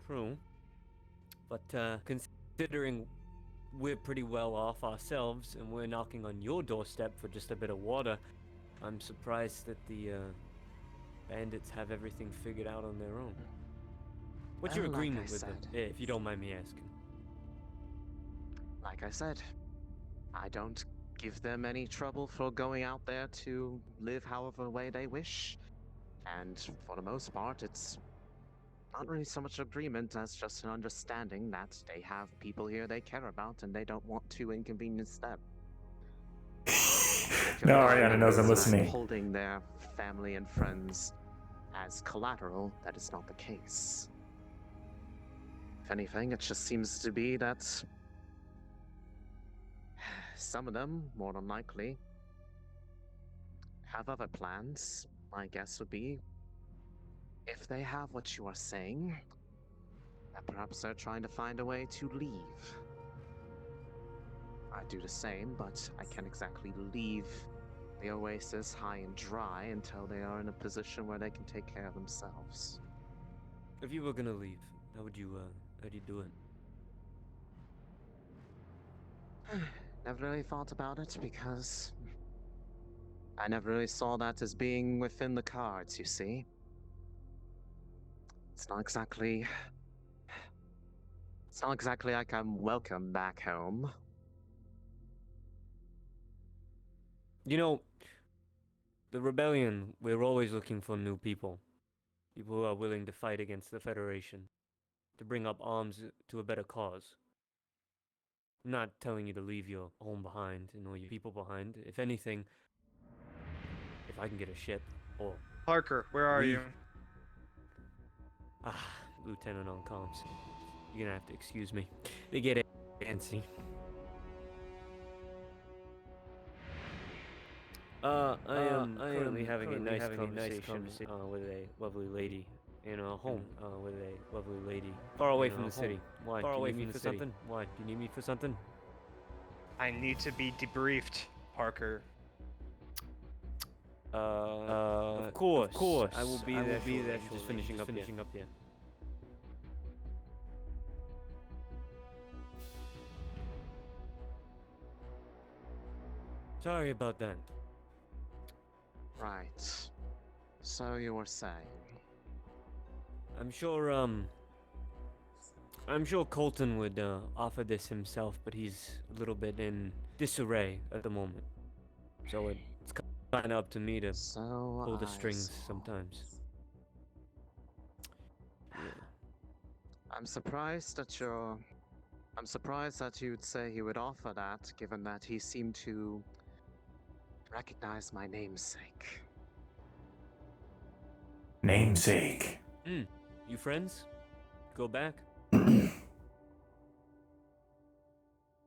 True. But considering we're pretty well off ourselves and we're knocking on your doorstep for just a bit of water, I'm surprised that the bandits have everything figured out on their own. What's your Well, like agreement I with them, said. if you don't mind me asking? Like I said, I don't give them any trouble for going out there to live however way they wish. And for the most part, it's not really so much agreement as just an understanding that they have people here they care about and they don't want to inconvenience them. No, Ariana knows I'm That listening. holding their family and friends as collateral, that is not the case. If anything, it just seems to be that some of them, more than likely, have other plans. My guess would be, if they have what you are saying, that perhaps they're trying to find a way to leave. I do the same, but I can't exactly leave the oasis high and dry until they are in a position where they can take care of themselves. If you were gonna leave, how would you do it? Never really thought about it because I never really saw that as being within the cards, you see. It's not exactly like I'm welcome back home. You know, the rebellion, we're always looking for new people. People who are willing to fight against the Federation, to bring up arms to a better cause. I'm not telling you to leave your home behind and all your people behind. If anything, if I can get a ship, or Parker, where are leave. you? Lieutenant on comms. You're gonna have to excuse me. They get antsy. I am currently having a nice conversation with a lovely lady in a home with a lovely lady far away from the city. Why? Far away from me for something? Why? Do you need me for something? I need to be debriefed, Parker. Of course. I will be there. Just finishing up here. Sorry about that. Right. So you were saying? I'm sure Colton would offer this himself, but he's a little bit in disarray at the moment. So it's kind of up to me to pull the strings sometimes. Yeah. I'm surprised that you'd say he would offer that, given that he seemed to recognize my namesake. Namesake. You friends? Go back?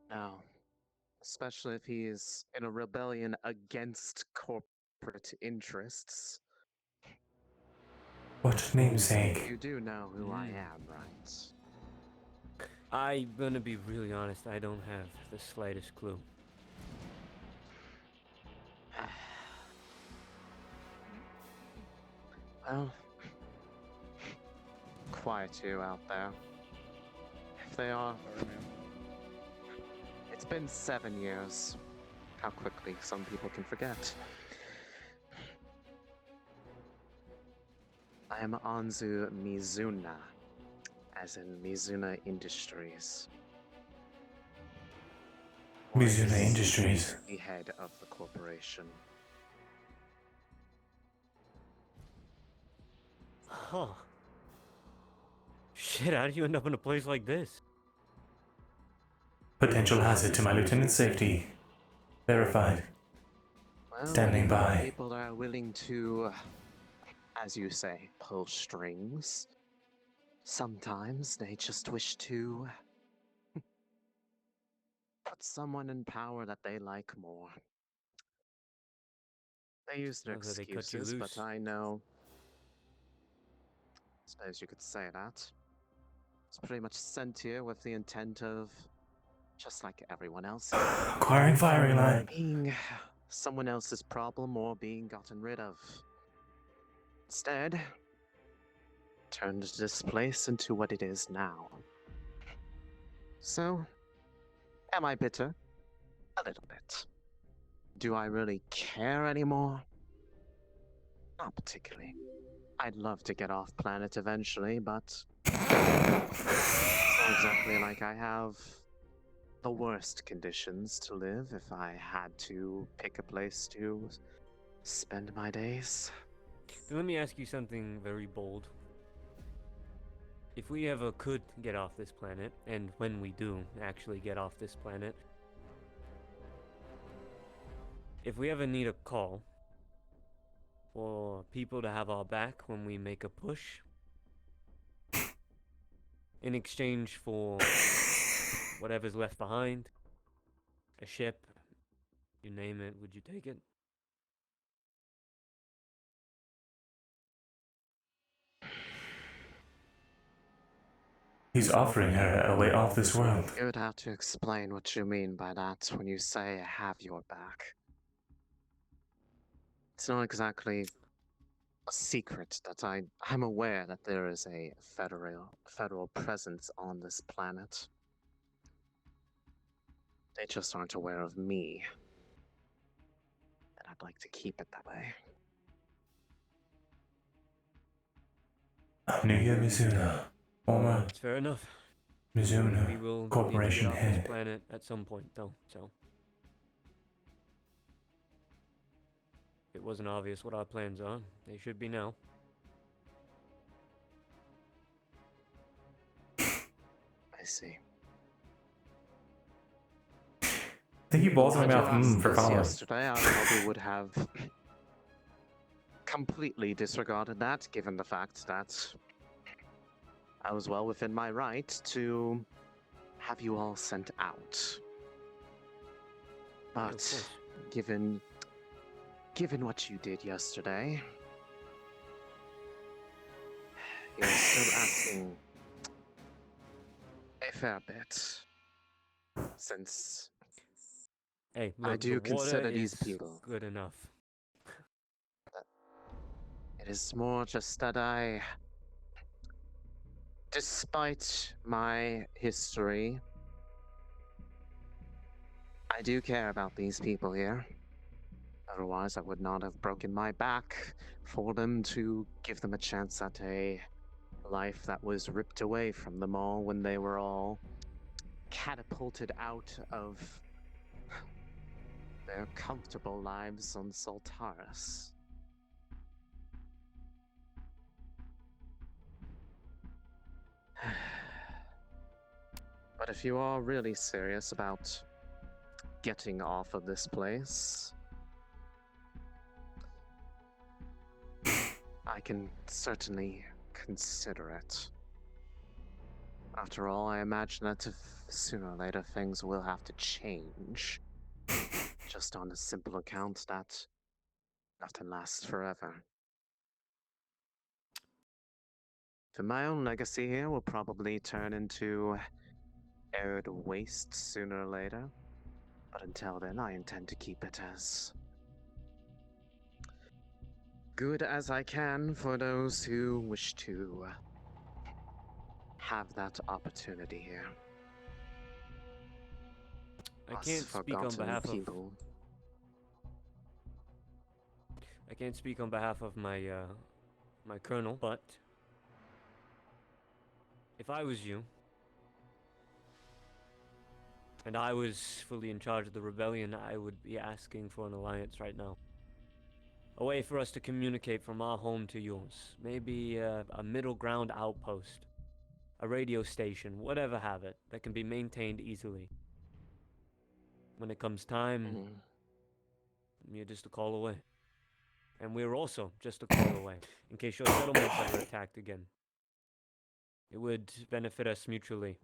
No. Especially if he is in a rebellion against corporate interests. What namesake? You do know who I am, right? I'm gonna be really honest, I don't have the slightest clue. Well, quiet you out there. If they are... It's been 7 years. How quickly some people can forget. I am Anzu Mizuna, as in Mizuna Industries. Mizuna Industries. The head of the corporation. Huh. Shit, how did you end up in a place like this? Potential hazard to my lieutenant's safety. Verified. Well, Standing by. People that are willing to, as you say, pull strings. Sometimes they just wish to put someone in power that they like more. They use their Sounds like they cut you excuses, loose. but I know. I suppose you could say that. It's pretty much sent here with the intent of, just like everyone else, Acquiring firing line. being someone else's problem or being gotten rid of. Instead, turned this place into what it is now. So, am I bitter? A little bit. Do I really care anymore? Not particularly. I'd love to get off planet eventually, but it's not exactly like I have the worst conditions to live if I had to pick a place to spend my days. Let me ask you something very bold. If we ever could get off this planet, and when we do actually get off this planet, if we ever need a call for people to have our back when we make a push, in exchange for whatever's left behind, a ship, you name it, would you take it? He's offering her a way off this world. You would have to explain what you mean by that when you say have your back. It's not exactly a secret that I'm aware that there is a federal presence on this planet. They just aren't aware of me. And I'd like to keep it that way. Amiga Mizuna. Former It's fair enough. Mizuna We will Corporation need to get off head. this planet at some point, though, so. It wasn't obvious what our plans are. They should be now. I see. I think you both went out for following. Yesterday, I probably would have completely disregarded that, given the fact that I was well within my right to have you all sent out. But given what you did yesterday, you're still asking a fair bit. Since hey, look, I do the water consider these is people good enough. It is more just that despite my history, I do care about these people here. Otherwise, I would not have broken my back for them to give them a chance at a life that was ripped away from them all when they were all catapulted out of their comfortable lives on Soltaris. But if you are really serious about getting off of this place, I can certainly consider it. After all, I imagine that sooner or later things will have to change. Just on a simple account that nothing lasts forever. For my own legacy here will probably turn into arid waste sooner or later. But until then, I intend to keep it as good as I can for those who wish to have that opportunity here. I can't speak on behalf of my my colonel, but if I was you and I was fully in charge of the rebellion, I would be asking for an alliance right now. A way for us to communicate from our home to yours. Maybe a middle ground outpost. A radio station, whatever have it, that can be maintained easily. When it comes time, you're just a call away. And we're also just a call away, in case your settlements ever attacked again. It would benefit us mutually,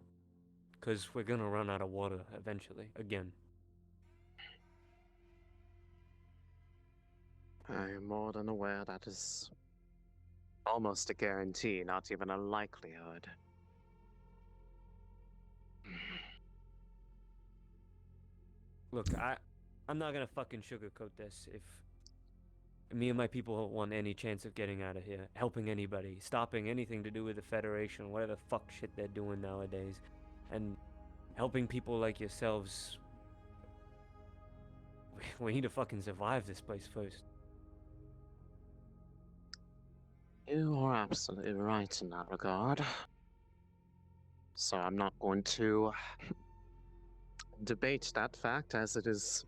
because we're gonna run out of water eventually, again. I am more than aware that is almost a guarantee, not even a likelihood. Look, I'm not gonna fucking sugarcoat this. If me and my people want any chance of getting out of here, helping anybody, stopping anything to do with the Federation, whatever the fuck shit they're doing nowadays, and helping people like yourselves, we need to fucking survive this place first. You are absolutely right in that regard. So I'm not going to debate that fact, as it is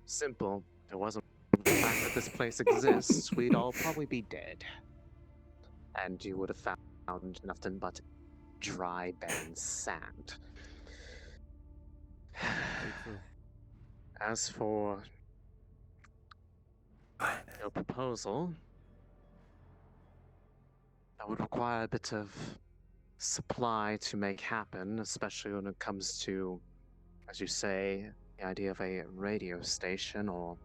simple. If it wasn't for the fact that this place exists, we'd all probably be dead. And you would have found nothing but dry, barren sand. As for your proposal, that would require a bit of supply to make happen, especially when it comes to, as you say, the idea of a radio station or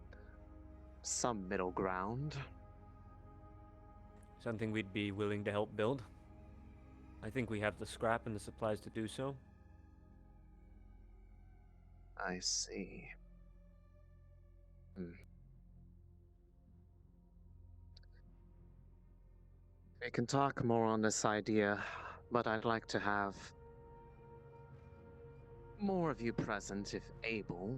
some middle ground. Something we'd be willing to help build. I think we have the scrap and the supplies to do so. I see. We can talk more on this idea, but I'd like to have more of you present if able,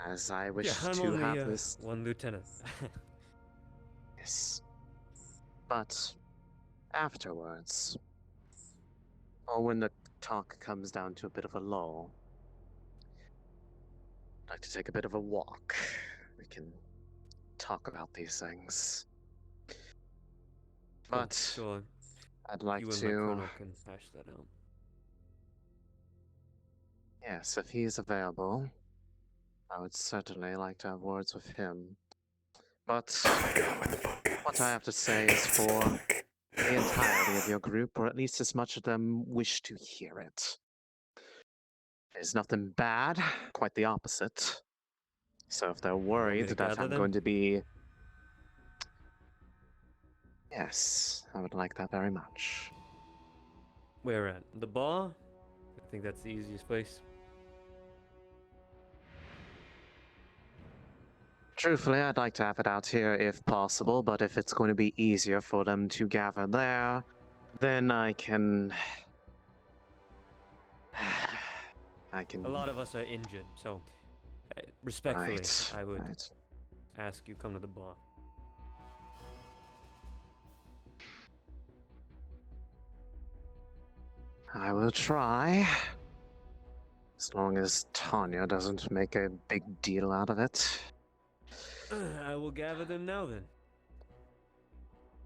as I wish Yeah, I'm to only, have this. one lieutenant. Yes. But afterwards, or when the talk comes down to a bit of a lull, I'd like to take a bit of a walk. We can talk about these things. But sure. I'd like You and to. my colonel can hash that out. Yes, if he's available, I would certainly like to have words with him. But what I have to say is for the entirety of your group, or at least as much of them wish to hear it. There's nothing bad, quite the opposite. So if they're worried to that gather I'm them? going to be... Yes, I would like that very much. Where at? The bar? I think that's the easiest place. Truthfully, I'd like to have it out here if possible, but if it's going to be easier for them to gather there, then I can... I can... A lot of us are injured, so respectfully, Right, I would right. ask you come to the bar. I will try. As long as Tanya doesn't make a big deal out of it. I will gather them now then.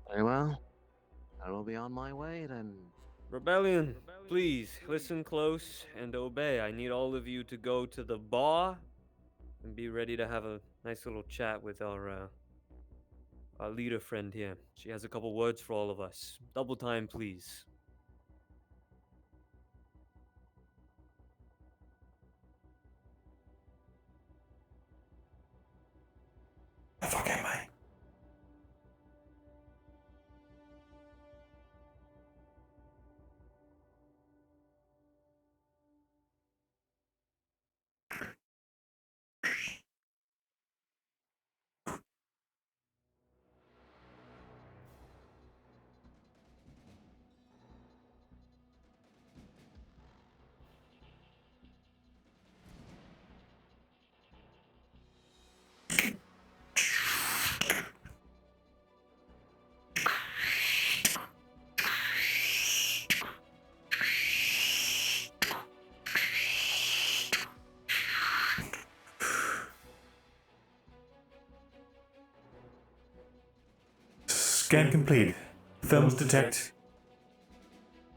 Very well. I will be on my way then. Rebellion, please listen close and obey. I need all of you to go to the bar and be ready to have a nice little chat with our leader friend here. She has a couple words for all of us. Double time, please. The fuck am I? Scan complete. Thermals detect.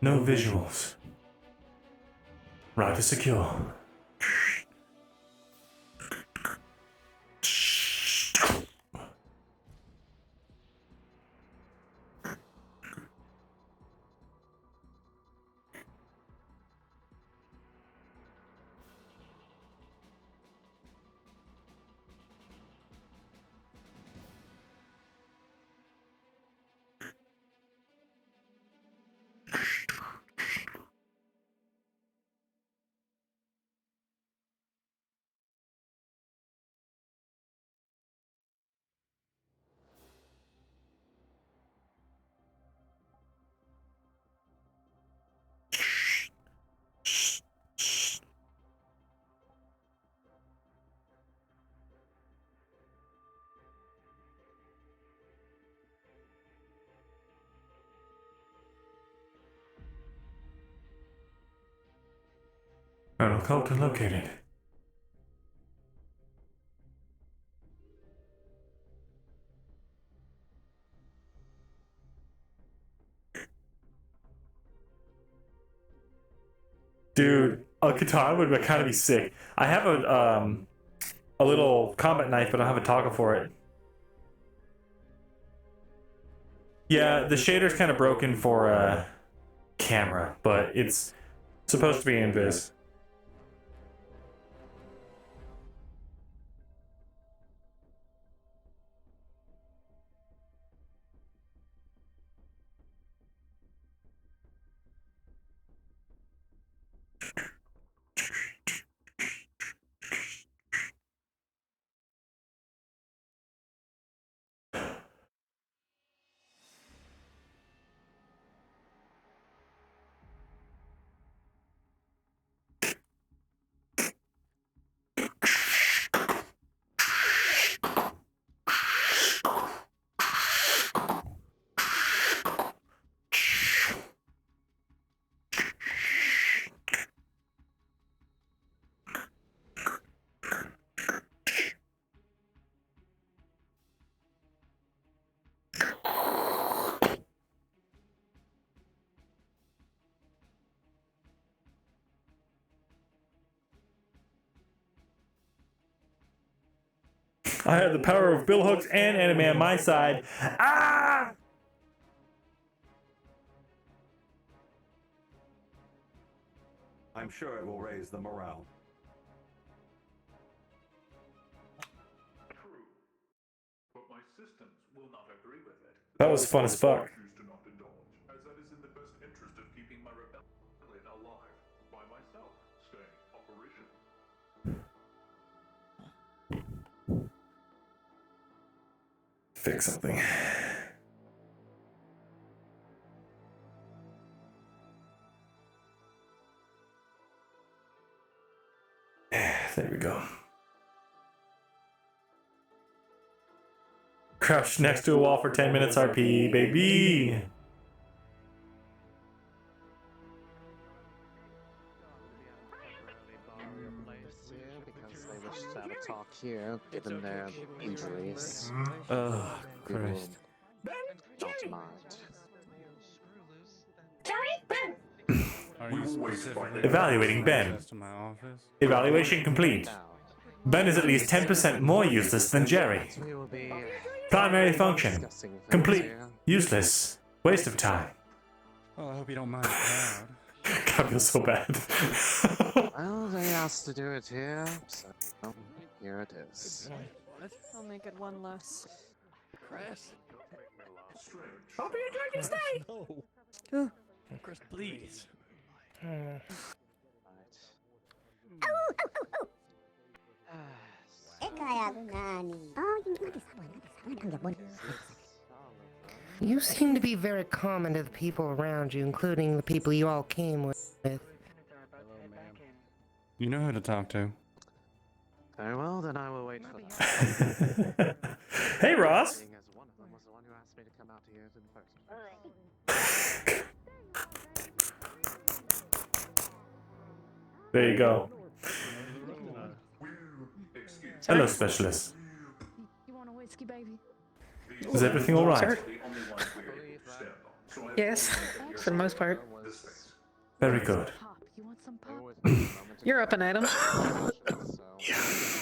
No visuals. Route is secure. An occult located. Dude, a katana would kind of be sick. I have a little combat knife, but I don't have a toggle for it. Yeah, the shader's kind of broken for camera, but it's supposed to be invis. I have the power of bill hooks and anime on my side. Ah! I'm sure it will raise the morale. True, but my systems will not agree with it. That was fun as fuck. Choose to not indulge, as that is in the best interest of keeping my rebellion alive by myself, staying operational. Fix something. There we go. Crouch next to a wall for 10 minutes RP, baby. Because they wish to have a talk here, given their injuries. Oh, Christ. Don't mind. Evaluating Ben. Evaluation complete. Ben is at least 10% more useless than Jerry. Primary function. Complete. Useless. Waste of time. Well, I hope you don't mind the crowd. I feel so bad. Well, they asked to do it here, so here it is. I'll make it one less. Chris. Hope you enjoyed your stay. Oh. Chris, please. You seem to be very common to the people around you, including the people you all came with. You know who to talk to. Very well, then I will wait for that. Hey, Ross. Seeing as one of them was the one who asked me to come out here in person. There you go. Hello, specialist. You want a whiskey, baby? Is everything all right? Yes, for the most part. Very good. You want some pop? You're up and at 'em. A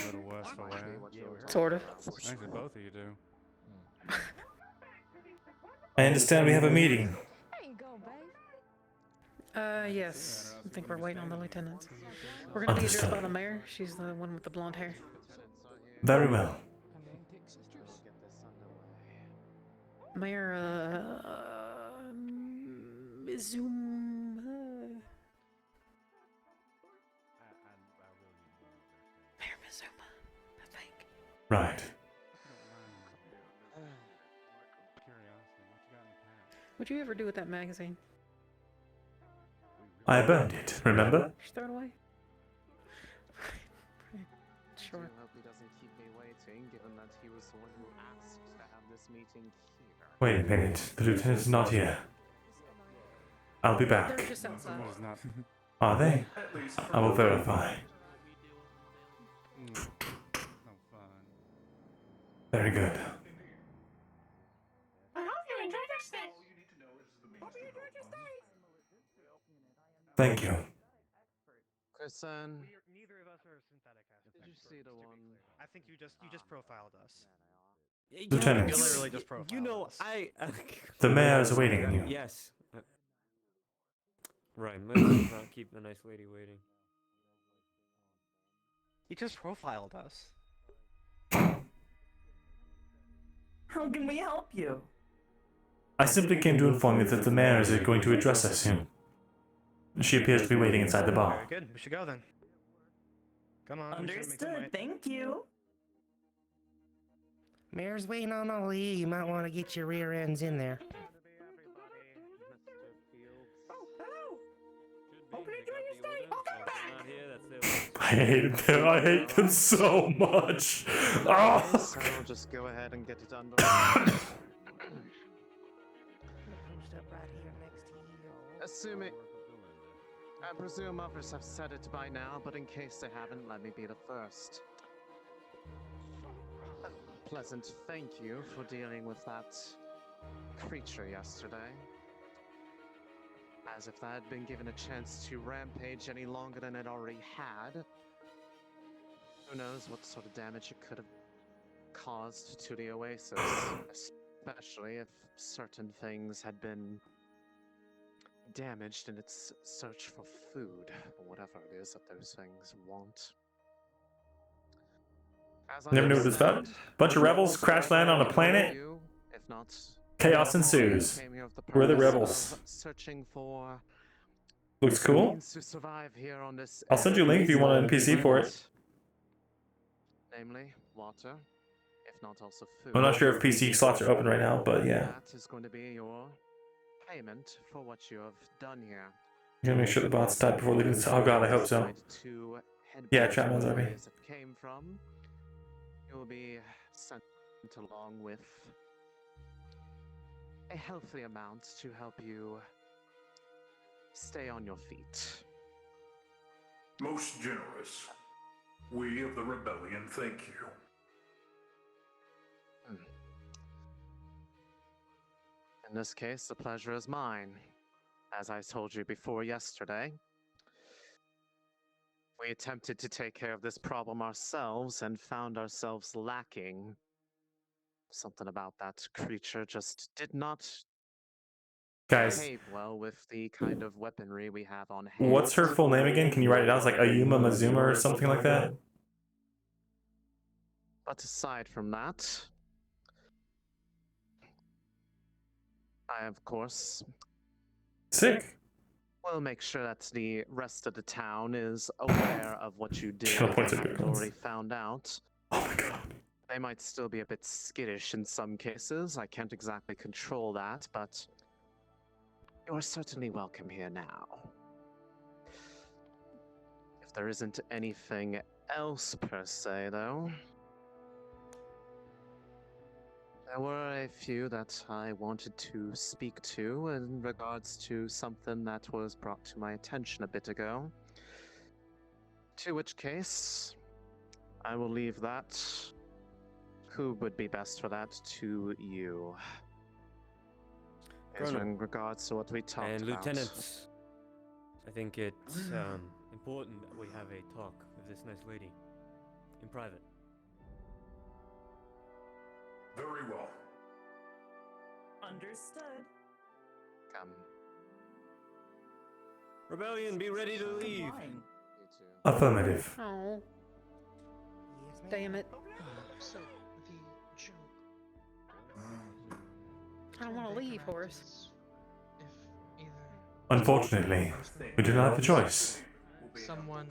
little worse for wear. Sort of. Actually, both of you do. I understand we have a meeting. Yes. I think we're waiting on the lieutenants. We're gonna need your help on the mayor. She's the one with the blonde hair. Very well. Mayor, Zoom. Mayor Mizuma, I think. Right. What'd you ever do with that magazine? I burned it, remember? Just throw it away? Sure. I hope he doesn't keep me waiting, given that he was the one who asked to have this meeting here. Wait a minute. The lieutenant's not here. I'll be back. They're just outside. It's not. Are they? I will verify. Very good. I hope you enjoyed your stay. Hope you enjoyed your stay. Thank you. Kristen, Neither of us are synthetic aspects. did you see the one? I think you just profiled us. Lieutenant. You literally just profiled You know, us. The mayor is awaiting you. Yes. Right, let's not keep the nice lady waiting. He just profiled us. How can we help you? I simply came to inform you that the mayor is going to address us soon. She appears to be waiting inside the bar. Very good. We should go then. Come on. we should make some Understood. way. Thank you. Mayor's waiting on all of you. You might want to get your rear ends in there. Oh, hello. Hope you enjoy your stay. Welcome back. I hate them so much. Oh. So I'll just go ahead and get it done. Assuming, I presume others have said it by now, but in case they haven't, let me be the first. A pleasant thank you for dealing with that creature yesterday. As if that had been given a chance to rampage any longer than it already had. Who knows what sort of damage it could have caused to the Oasis, especially if certain things had been damaged in its search for food, or whatever it is that those things want. Never knew what it was about. Bunch of rebels crash land on a planet. If not, Chaos ensues. We're the rebels. Searching for Looks cool. means to survive here on this. I'll send you a link if you want an NPC for it. Namely, water, if not also food. I'm not sure if PC slots are open right now, but yeah. That is going to be your payment for what you have done here. I'm gonna make sure the bot's typed before leaving. Oh god, I hope so. Yeah, chat mode's RB. It came from. You will be sent along with a healthy amount to help you stay on your feet. Most generous. We of the rebellion thank you. In this case, the pleasure is mine. As I told you before yesterday, we attempted to take care of this problem ourselves and found ourselves lacking. Something about that creature just did not Guys. behave well with the kind of weaponry we have on hand. What's her full name again? Can you write it down? It's like Ayuma Mazuma or something like that? But aside from that, I, of course, sick. We'll make sure that the rest of the town is aware of what you did. Kill points They at haven't good ones. already found out. Oh my god. They might still be a bit skittish in some cases. I can't exactly control that, but you are certainly welcome here now. If there isn't anything else per se, though, there were a few that I wanted to speak to in regards to something that was brought to my attention a bit ago. To which case, I will leave that. Who would be best for that? To you. Is Colonel. in regards to what we talked And about. lieutenants, I think it's important that we have a talk with this nice lady in private. Very well. Understood. Come. Rebellion, be ready to leave. Affirmative. Oh. Damn it. So, the joke. I don't want to leave, Horace. If either Unfortunately, we do not have a choice. someone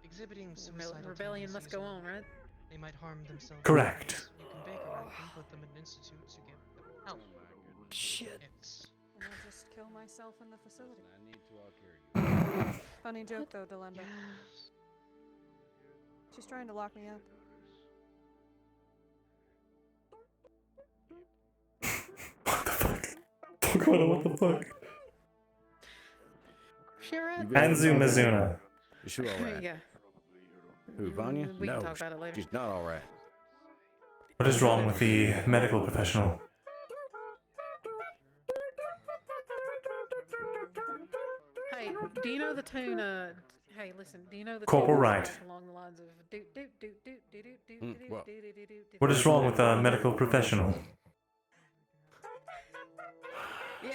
exhibiting suicidal Rebellion must go on, right? they might harm themselves. Correct. You can bake around them, put them in institutes, you give them help. Shit. It's And I'll just kill myself in the facility. I need to all carry you. Funny joke though, Delenda. She's trying to lock me up. What the fuck? share at? Anzu Mizuna. Is she all right? Yeah. Who, Vanya? We can No, talk about it later. she's not all right. What is wrong with the medical professional? Hey, do you know the tune? Hey, listen. Do you know the Corporal tune Wright. that goes along the lines of do do do do do do do do what? do do do do? What is wrong with a medical professional? Yeah.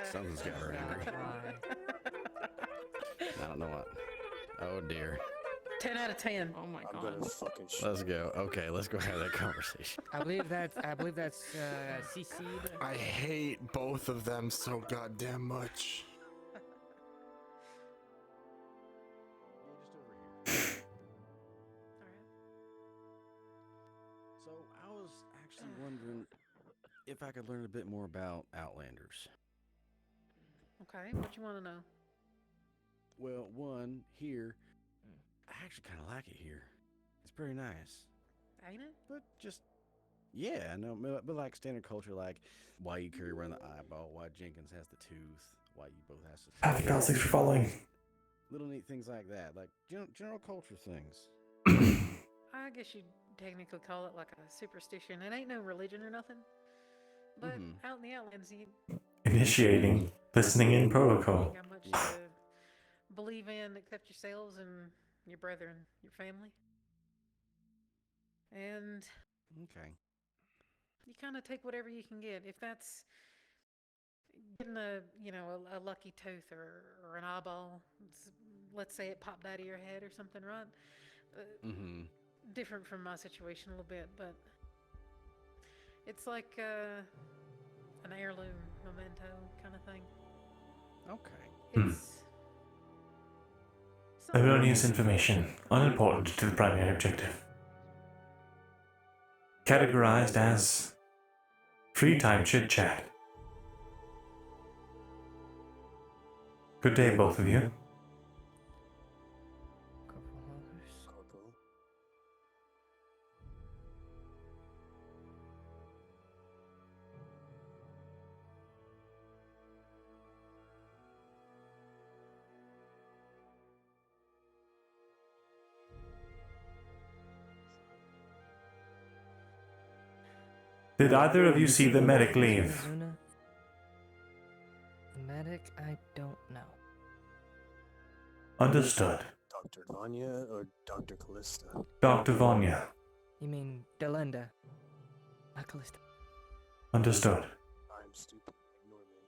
Something's got her angry. I don't know what. Oh dear. 10 out of 10. Oh my god. Let's go. Okay, let's go have that conversation. I believe that's CC'd. I hate both of them so goddamn much. So I was actually wondering if I could learn a bit more about Outlanders. Okay, what you want to know? Well, one, here, I actually kind of like it here. It's pretty nice. Ain't it? But just, yeah, I know, but like standard culture, like why you carry around the eyeball, why Jenkins has the tooth, why you both has to. Happy God, thanks for following. Little neat things like that, like general culture things. I guess you'd technically call it like a superstition. It ain't no religion or nothing. But out in the Outlands, you Initiating listening in protocol. got much to believe in except yourselves and your brethren, your family. And Okay. you kind of take whatever you can get. If that's getting a lucky tooth or an eyeball, let's say it popped out of your head or something, right? Different from my situation a little bit, but it's like an heirloom memento kind of thing. Okay. It's Erroneous information, unimportant to the primary objective. Categorized as free time chit chat. Good day, both of you. Did either of you see the medic leave? The medic, I don't know. Understood. Dr. Vanya or Dr. Callista? Dr. Vanya. You mean Delinda? Not Callista. Understood. I'm stupid. Ignore me.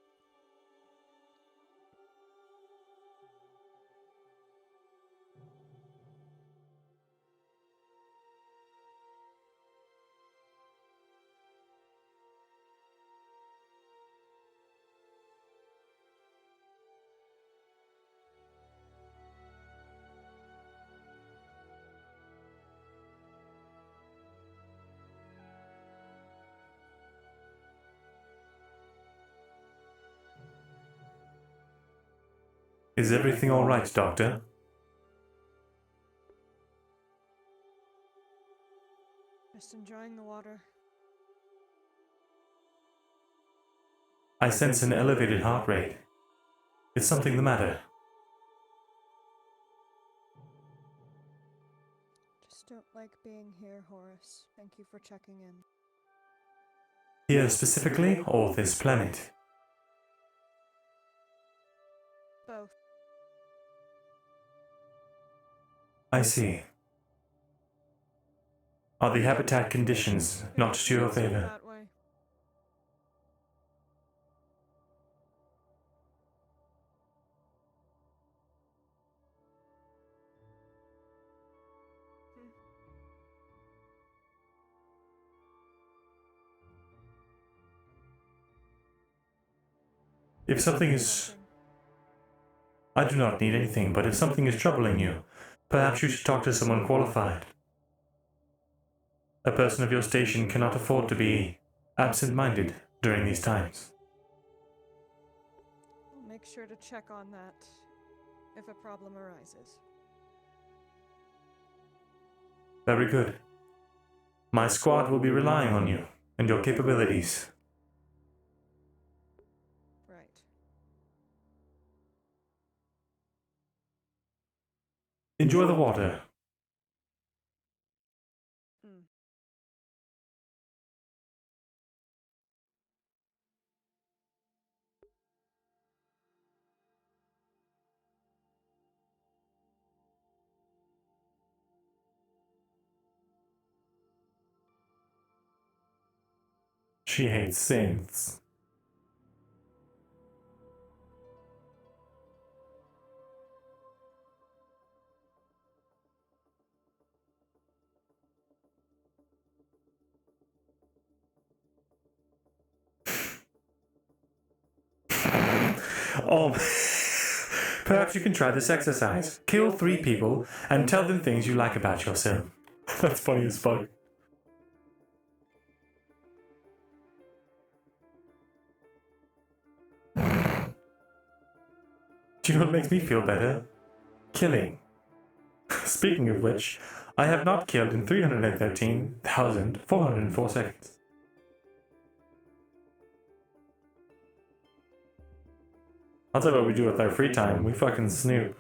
Is everything all right, Doctor? Just enjoying the water. I sense an elevated heart rate. Is something the matter? Just don't like being here, Horace. Thank you for checking in. Here specifically, or this planet? Both. I see. Are the habitat conditions not to your favor? That way. If something is... I do not need anything, but if something is troubling you, perhaps you should talk to someone qualified. A person of your station cannot afford to be absent-minded during these times. I'll make sure to check on that if a problem arises. Very good. My squad will be relying on you and your capabilities. Right. Enjoy the water. Hmm. She hates synths. Oh, perhaps you can try this exercise. Kill 3 people and tell them things you like about yourself. That's funny as fuck. Do you know what makes me feel better? Killing. Speaking of which, I have not killed in 313,404 seconds. I'll tell you what we do with our free time. We fucking snoop.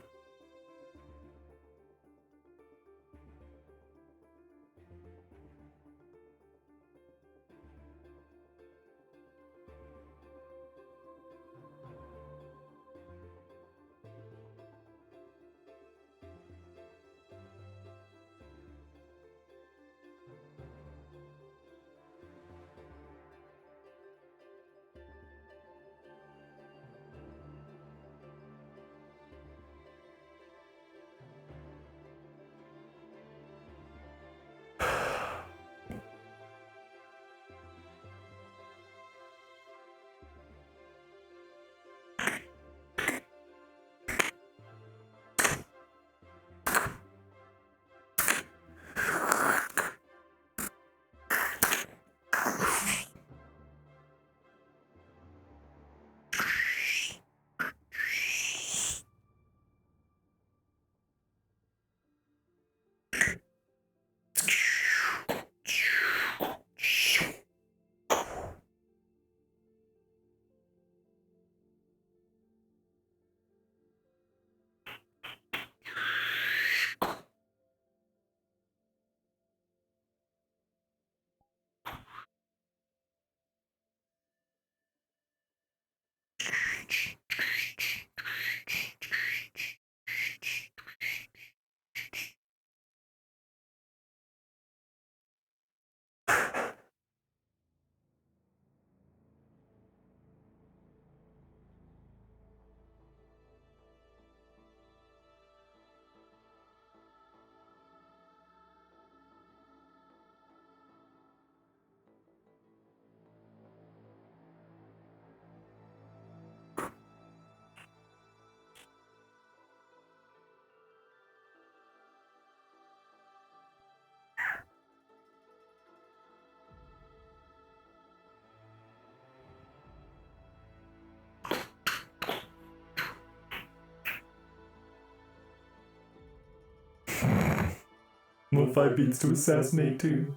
More 5 beats to assassinate too.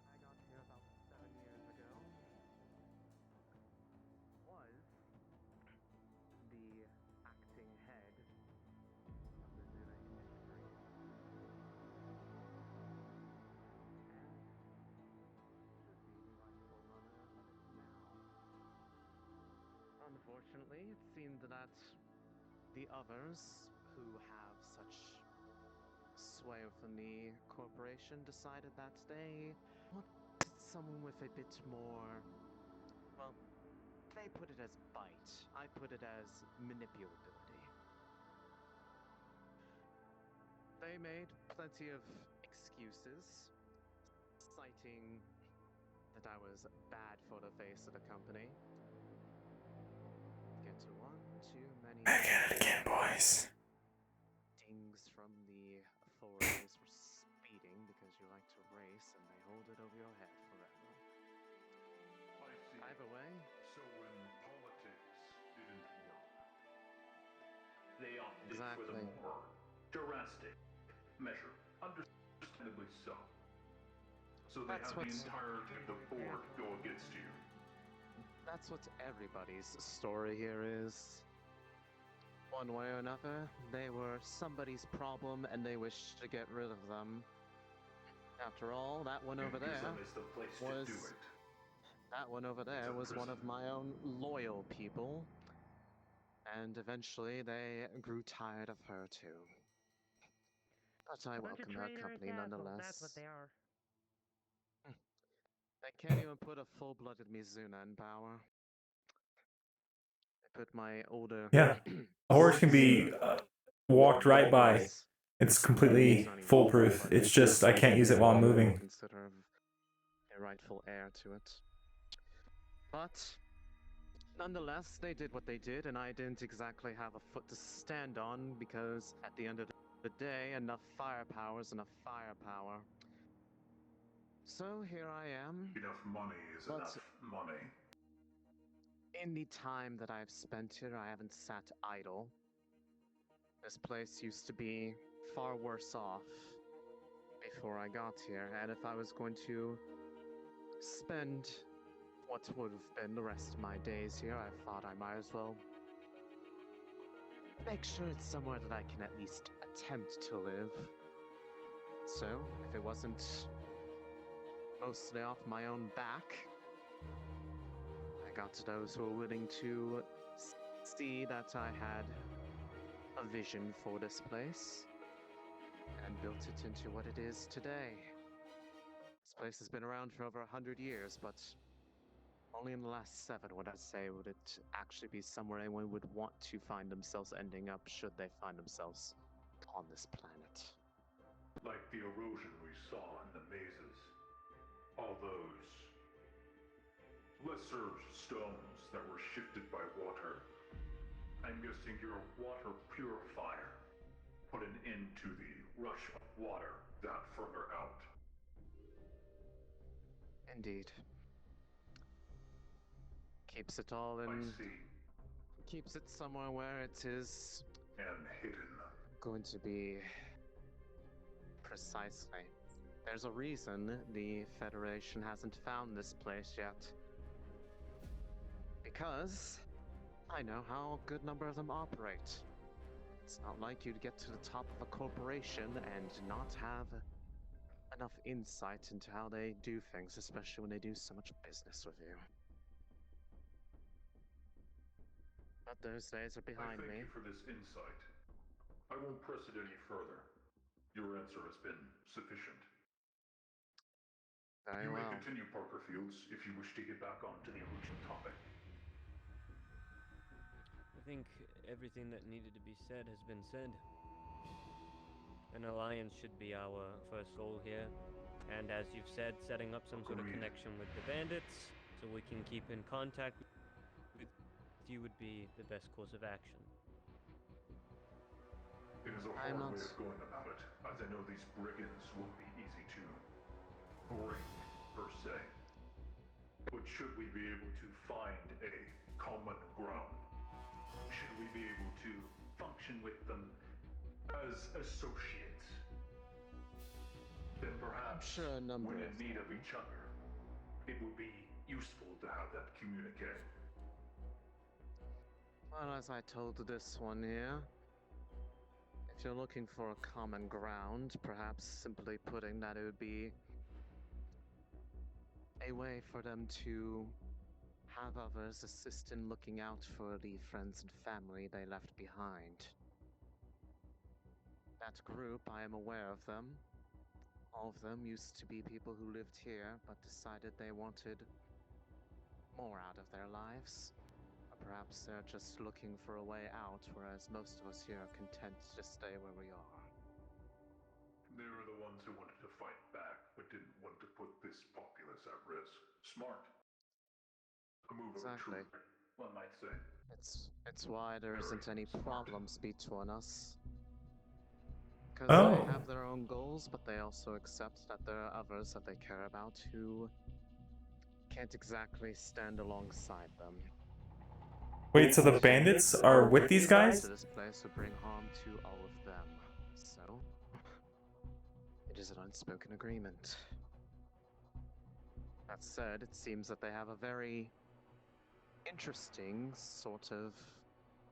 I got here about 7 years ago. Was the acting head of the Zurich industry. And should be the rightful runner of it now. Unfortunately, it seemed that the others who have such sway within the corporation decided that they want someone with a bit more. Well, they put it as bite. I put it as manipulability. They made plenty of excuses, citing that I was bad for the face of the company. Get to one too many. Back at it again, boys. Dings from the authorities for speeding because you like to race and they hold it over your head forever. I see. Either way. So when politics didn't work, they opted for Exactly. the more drastic measure. Understandably so. So they That's have the what's- entirety of the board go against you. That's what everybody's story here is. One way or another, they were somebody's problem and they wished to get rid of them. After all, that one over there Prison is the place was... to do it. That one over there was one of my own loyal people. And eventually they grew tired of her too. But I Bunch of welcome her traitor company castles, nonetheless. that's what they are. They can't even put a full-blooded Mizuna in power. They put my older... Yeah. A horse can be walked right by. It's completely foolproof. It's just I can't use it while I'm moving. Consider a rightful heir to it. But nonetheless, they did what they did, and I didn't exactly have a foot to stand on because at the end of the day, enough firepower is enough firepower. So here I am. Enough money is enough money. In the time that I've spent here, I haven't sat idle. This place used to be far worse off before I got here, and if I was going to spend what would have been the rest of my days here, I thought I might as well make sure it's somewhere that I can at least attempt to live. So, if it wasn't mostly off my own back, I got to those who were willing to see that I had a vision for this place and built it into what it is today. This place has been around for over 100 years, but only in the last 7 would I say would it actually be somewhere anyone would want to find themselves ending up should they find themselves on this planet. Like the erosion we saw in the mazes. All those lesser stones that were shifted by water. I'm guessing your water purifier put an end to the rush of water that further out. Indeed. Keeps it all in... I see. Keeps it somewhere where it is... And hidden. Going to be... Precisely. There's a reason the Federation hasn't found this place yet. Because I know how a good number of them operate. It's not like you'd get to the top of a corporation and not have enough insight into how they do things, especially when they do so much business with you. But those days are behind I thank me. you for this insight. I won't press it any further. Your answer has been sufficient. Very You may well. continue, Parker Fields, if you wish to get back onto the original topic. I think everything that needed to be said has been said. An alliance should be our first goal here, and as you've said, setting up some sort of connection with the bandits so we can keep in contact with you would be the best course of action. It is a hard way of going about it, as I know these brigands won't be easy to bring, per se. But should we be able to find a common ground? Should we be able to function with them as associates? Then perhaps, sure a number when of in need of each other, it would be useful to have that communique. Well, as I told this one here, if you're looking for a common ground, perhaps simply putting that it would be a way for them to have others assist in looking out for the friends and family they left behind. That group, I am aware of them. All of them used to be people who lived here, but decided they wanted more out of their lives. Or perhaps they're just looking for a way out, whereas most of us here are content to stay where we are. They were the ones who wanted to fight back, but didn't want to put this populace at risk. Smart. A move of a Exactly. trooper, one might say. It's why there isn't any problems between us. Because Oh. they have their own goals, but they also accept that there are others that they care about who can't exactly stand alongside them. Wait, so the bandits are with these guys? So this place would bring harm to all of them. So, it is an unspoken agreement. That said, it seems that they have a very interesting sort of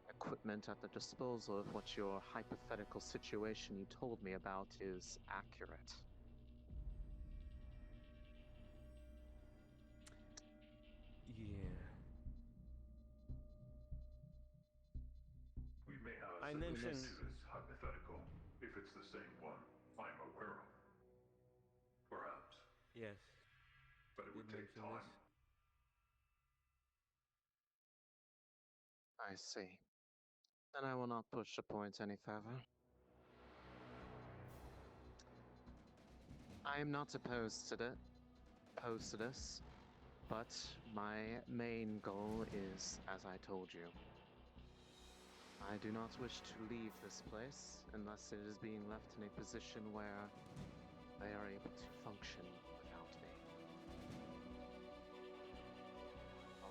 equipment at the disposal if what your hypothetical situation you told me about is accurate. Yeah. We may have a I solution mentioned- to this hypothetical, if it's the same one I'm aware of. Perhaps. Yes. But it would Did take mention time. this. I see. Then I will not push the point any further. I am not opposed to this, but my main goal is, as I told you, I do not wish to leave this place unless it is being left in a position where they are able to function without me.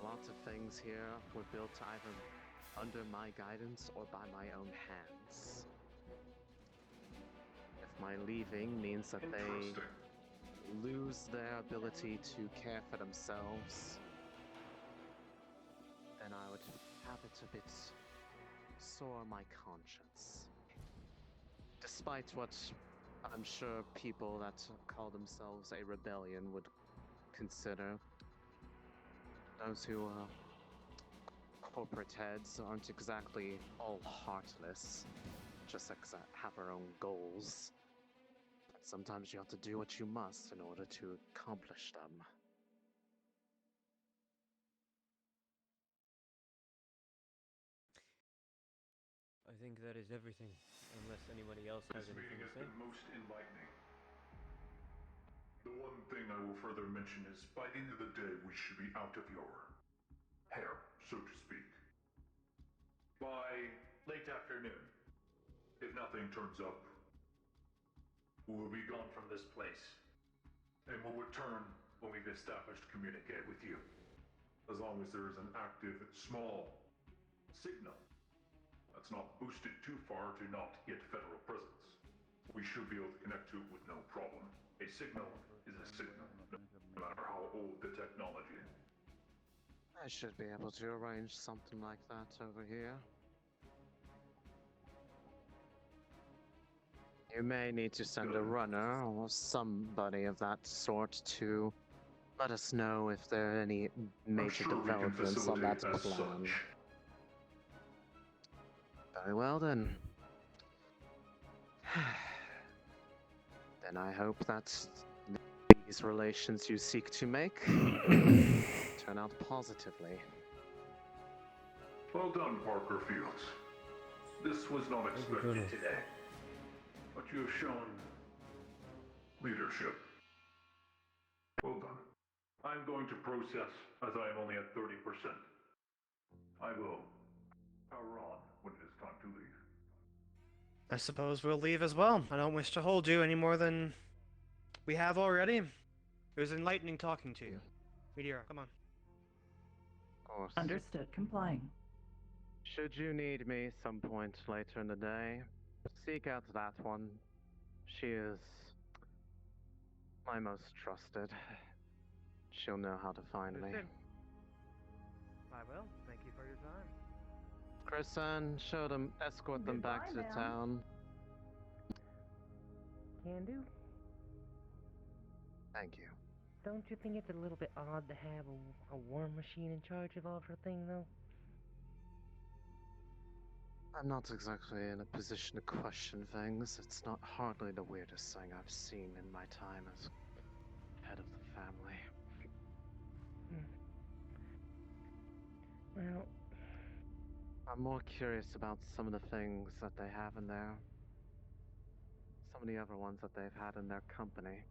A lot of things here were built either under my guidance or by my own hands. If my leaving means that they lose their ability to care for themselves, then I would have it a bit sore on my conscience. Despite what I'm sure people that call themselves a rebellion would consider, those who are corporate heads aren't exactly all heartless, just have their own goals. And sometimes you have to do what you must in order to accomplish them. I think that is everything, unless anybody else has This anything meeting to has say. been most enlightening. The one thing I will further mention is, by the end of the day, we should be out of your hair, so to speak. By late afternoon, if nothing turns up, we will be gone from this place. And we'll return when we've established communicate with you. As long as there is an active, small signal that's not boosted too far to not get federal presence, we should be able to connect to it with no problem. A signal is a signal, no matter how old the technology. I should be able to arrange something like that over here. You may need to send a runner or somebody of that sort to let us know if there are any major developments on that plan. Very well then. Then I hope that these relations you seek to make turn out positively. Well done, Parker Fields. This was not expected today, but you have shown leadership. Well done. I'm going to process as I am only at 30%. I will power on when it is time to leave. I suppose we'll leave as well. I don't wish to hold you any more than we have already. It was enlightening talking to you. Meteora, come on. Of course. Understood. Complying. Should you need me some point later in the day, seek out that one. She is my most trusted. She'll know how to find me. Understood. I will. Thank you for your time. Chris-san, escort them back to the town. Can do. Thank you. Don't you think it's a little bit odd to have a war machine in charge of all her thing, though? I'm not exactly in a position to question things. It's not hardly the weirdest thing I've seen in my time as head of the family. Well, I'm more curious about some of the things that they have in there. Some of the other ones that they've had in their company.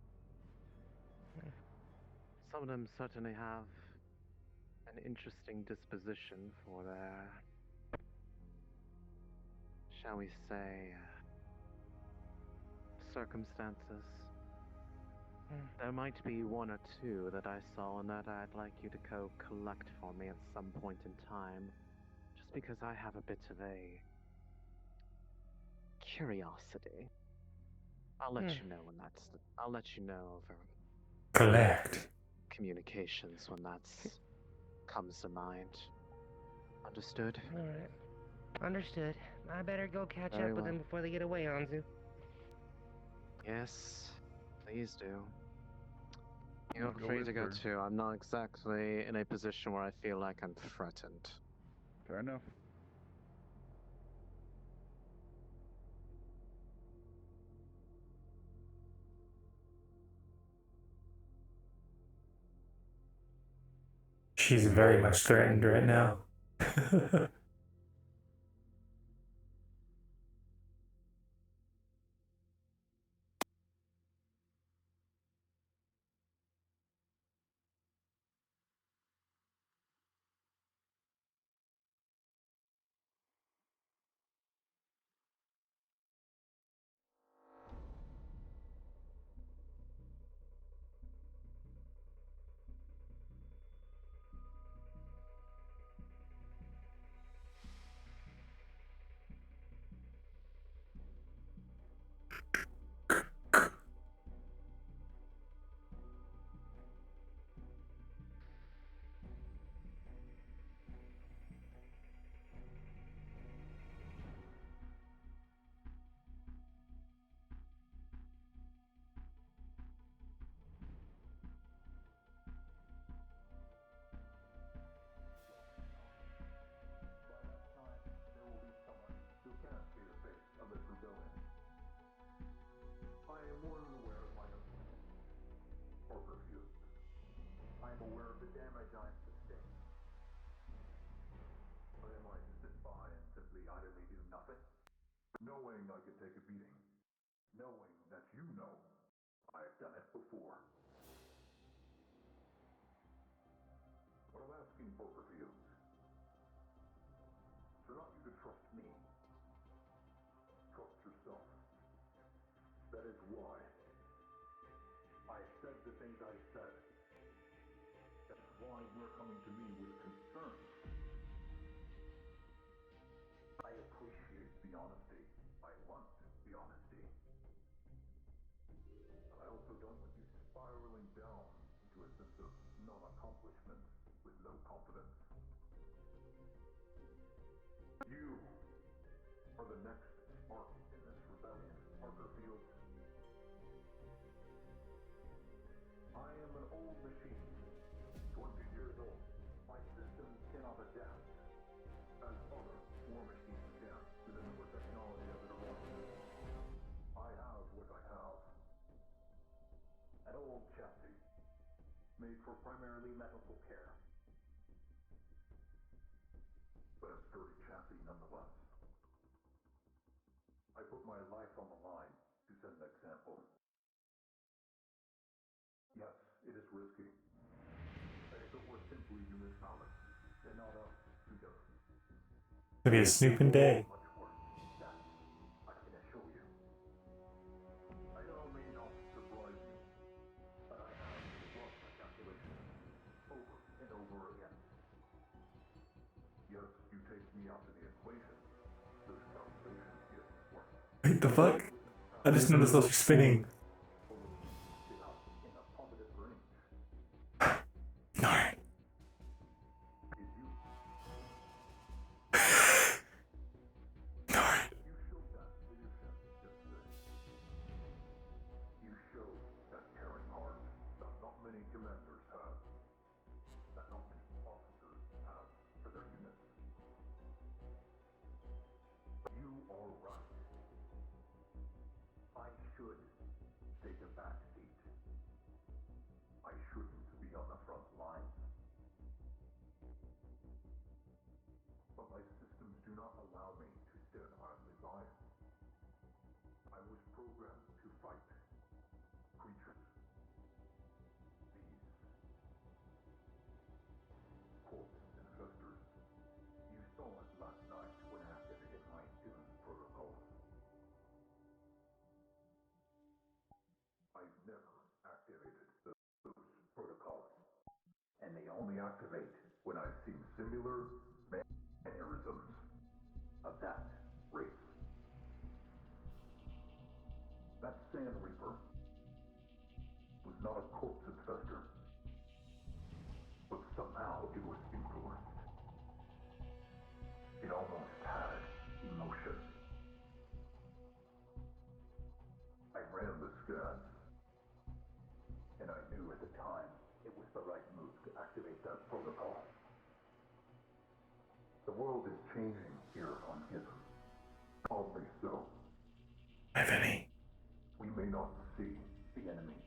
Some of them certainly have an interesting disposition for their, shall we say, circumstances. There might be one or two that I saw and that I'd like you to go collect for me at some point in time, just because I have a bit of a curiosity. I'll let you know when that's. I'll let you know over Collect. communications when that's comes to mind. Understood? alright. Understood. I better go catch Very up with well. them before they get away, Anzu. Yes, please do. I'll You're go free with to go her. too. I'm not exactly in a position where I feel like I'm threatened. Fair enough. She's very much threatened right now. Who can't see the face of this rebellion. I am more than aware of my own Corpse-Infesters. I am aware of the damage I have sustained. But am I to sit by and simply idly do nothing? Knowing I could take a beating. Knowing that you know I have done it before. What I'm asking Corpse-Infesters for not you to trust me. Trust yourself. That is why I said the things I said. That's why you're coming to me with concerns. I appreciate the honesty. I want the honesty. But I also don't want you spiraling down into a sense of non-accomplishment with no confidence. You are the next spark in this rebellion, Parker Fields. I am an old machine, 20 years old. My systems cannot adapt as other war machines can to the newer technology of the devices. I have what I have. An old chassis, made for primarily medical care. But a sturdy chassis nonetheless. I put my life on the line to set an example. Yes, it is risky. If it were simply unit balance, and not us together. It'll be a snooping day. Much worse. That I can assure you. I know it may not surprise you, but I have run my calculations over and over again. Yes, you take me out of the equation. Those calculations get worse. Wait, the fuck? I just noticed those are spinning. In a positive range. Alright. Alright. You showed that leadership yesterday. You showed that caring heart that not many commanders have. That not many officers have for their units. and they only activate when I've seen similar mannerisms of that race. That Sand Reaper was not a corpse-infester, but somehow it was influenced. It almost had emotion. I ran the scans, and I knew at the time it was the right move to activate that protocol. The world is changing here on Gizm. Oddly so. If any. We may not see the enemy.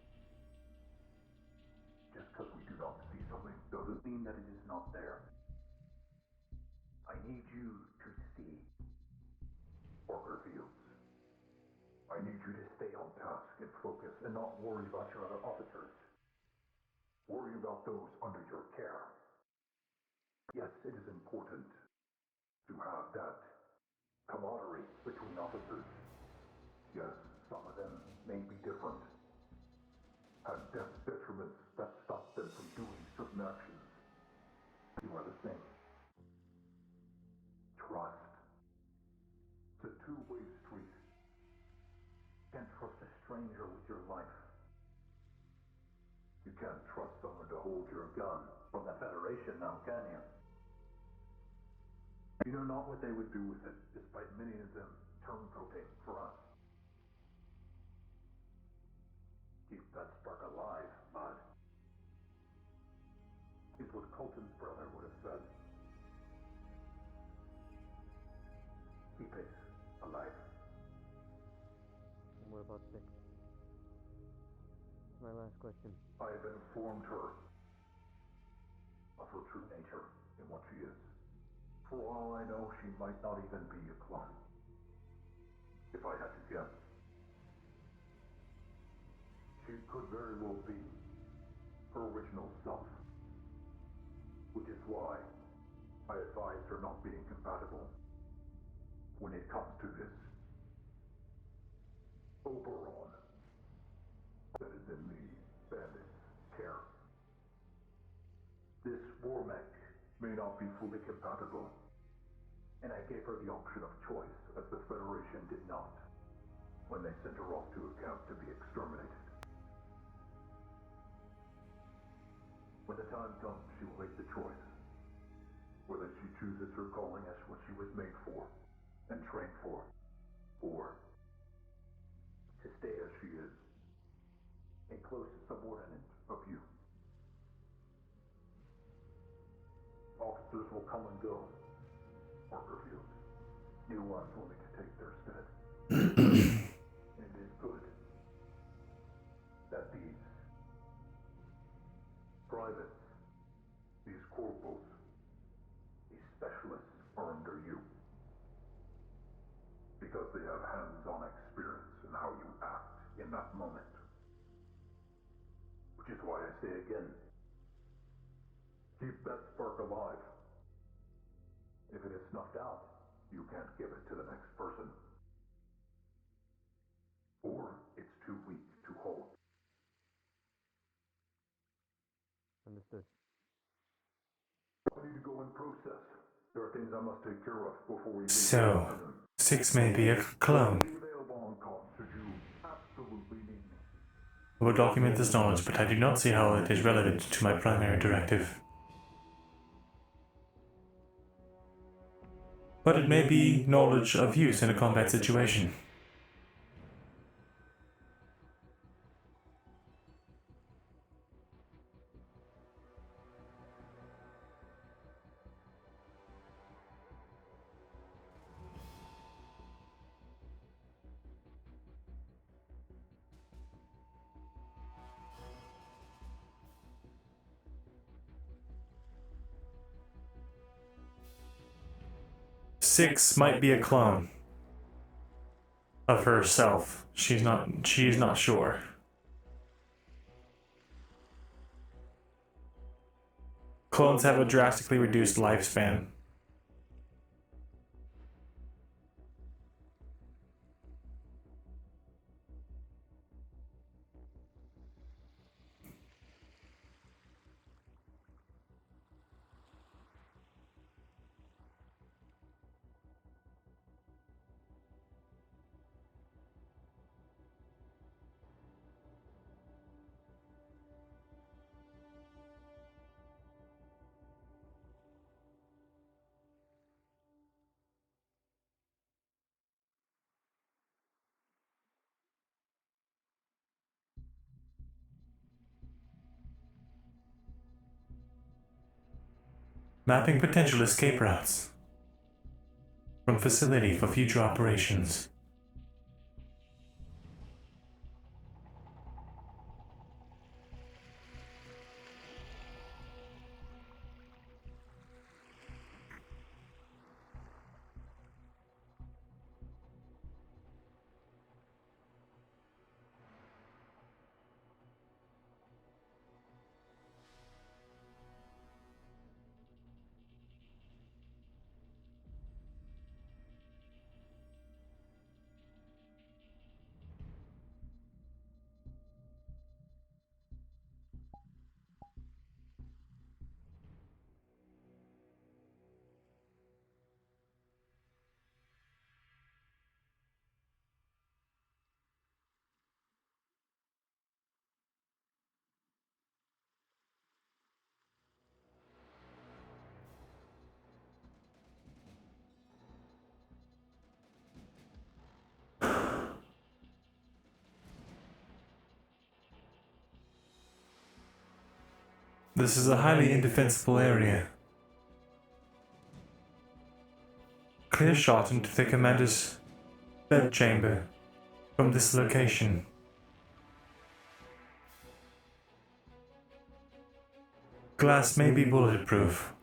Just because we do not see something doesn't mean that it is not there. I need you to see Orker Fields. I need you to stay on task and focus and not worry about your other officers. Worry about those under your care. Yes, it is important to have that camaraderie between officers. Yes, some of them may be different. Have death detriments that stop them from doing certain actions. You are the same. Trust. It's a two-way street. Can't trust a stranger with your life. You can't trust someone to hold your gun from the Federation now, can you? You know not what they would do with it, despite many of them turncoating for us. Keep that spark alive, bud. Is what Colton's brother would have said. Keep it alive. And what about 6? My last question. I have informed her of her true nature and what she is. For all I know, she might not even be a clone. If I had to guess, she could very well be her original self. Which is why I advised her not being compatible when it comes to this Oberon that is in the bandit's care. This war mech may not be fully compatible, and I gave her the option of choice, as the Federation did not when they sent her off to a camp to be exterminated. When the time comes, she will make the choice, whether she chooses her calling as what she was made for and trained for, or to stay as she is, a close subordinate of you. Officers will come and go, Orker Field. New ones will need to take their stead. And it is good that these privates, these corporals, these specialists are under you. Because they have hands-on experience in how you act in that moment. Which is why I say again, keep that spark alive. If it is snuffed out, you can't give it to the next person. Or it's too weak to hold. Understood. I need to go and process. There are things I must take care of before we leave. So, 6 may be a clone. Available on call should you absolutely need me. I will document this knowledge, but I do not see how it is relevant to my primary directive. But it may be knowledge of use in a combat situation. Six might be a clone of herself. She's not sure. Clones have a drastically reduced lifespan. Mapping potential escape routes from facility for future operations. This is a highly indefensible area. Clear shot into the commander's bed chamber from this location. Glass may be bulletproof.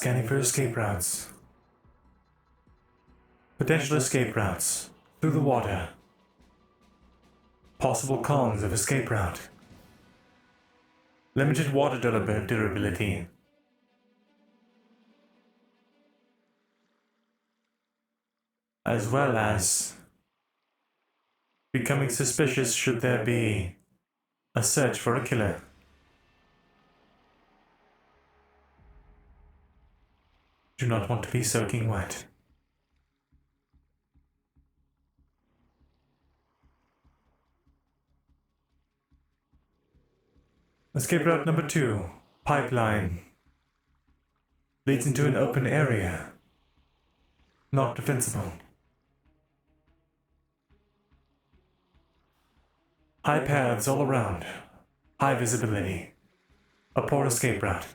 Scanning for escape routes. Potential escape routes through the water. Possible cons of escape route. Limited water durability. As well as becoming suspicious should there be a search for a killer. Do not want to be soaking wet. Escape route number 2, pipeline. Leads into an open area. Not defensible. High paths all around. High visibility. A poor escape route.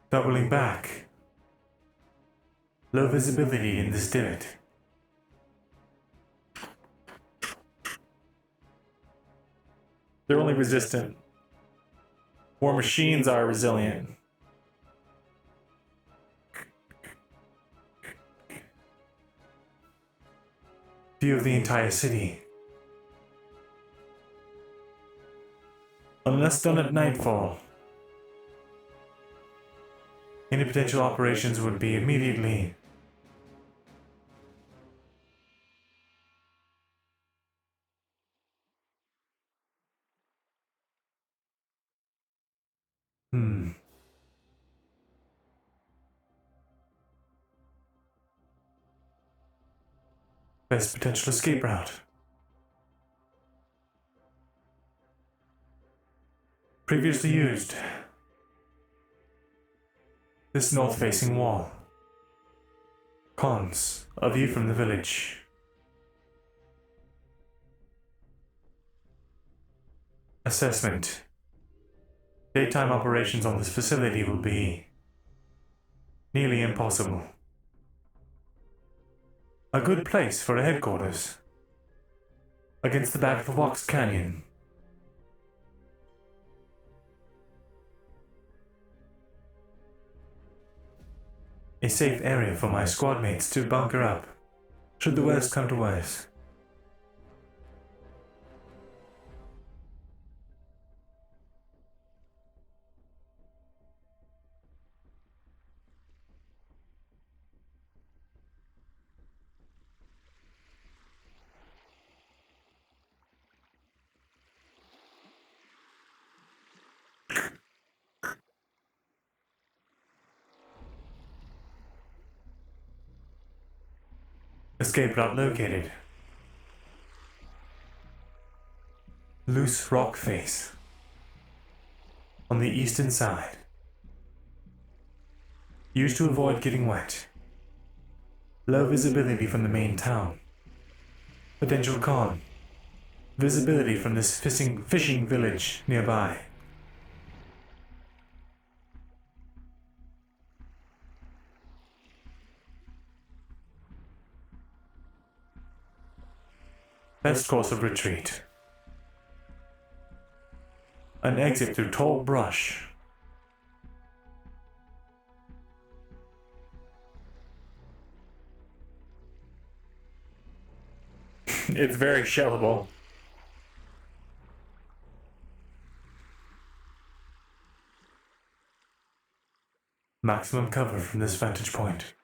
Doubling back. Low visibility in this divot. They're only resistant. War machines are resilient. View of the entire city. Unless done at nightfall, any potential operations would be immediately Best potential escape route. Previously used. This north-facing wall. Cons. A view from the village. Assessment. Daytime operations on this facility will be nearly impossible. A good place for a headquarters. Against the back of a box canyon. A safe area for my squad mates to bunker up, should the worst come to worst. Escape route located. Loose rock face. On the eastern side. Used to avoid getting wet. Low visibility from the main town. Potential con. Visibility from this fishing village nearby. Best course of retreat. An exit through tall brush. It's very shellable. Maximum cover from this vantage point.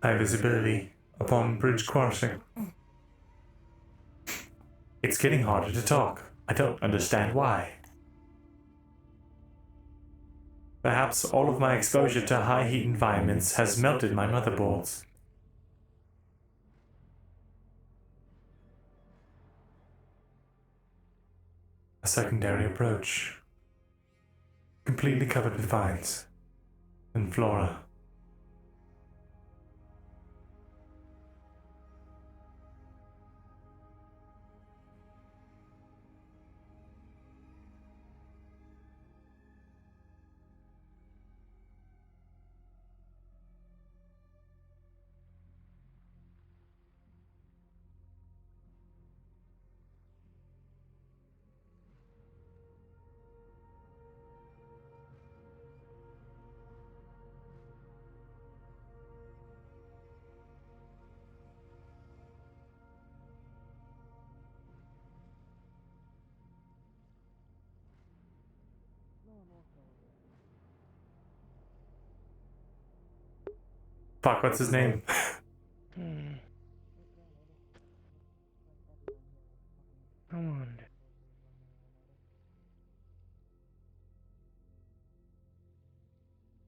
High visibility upon bridge crossing. It's getting harder to talk. I don't understand why. Perhaps all of my exposure to high heat environments has melted my motherboards. A secondary approach. Completely covered with vines and flora. Fuck, what's his name? Come on.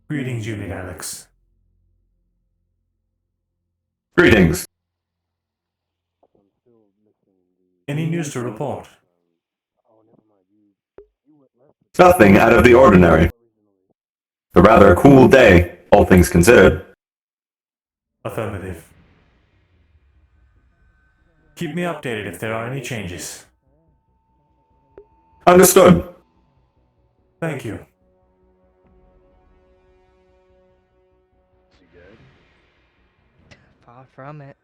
Greetings, Unit Alex. Greetings. Any news to report? Nothing out of the ordinary. A rather cool day, all things considered. Affirmative. Keep me updated if there are any changes. Understood. Thank you. Far from it.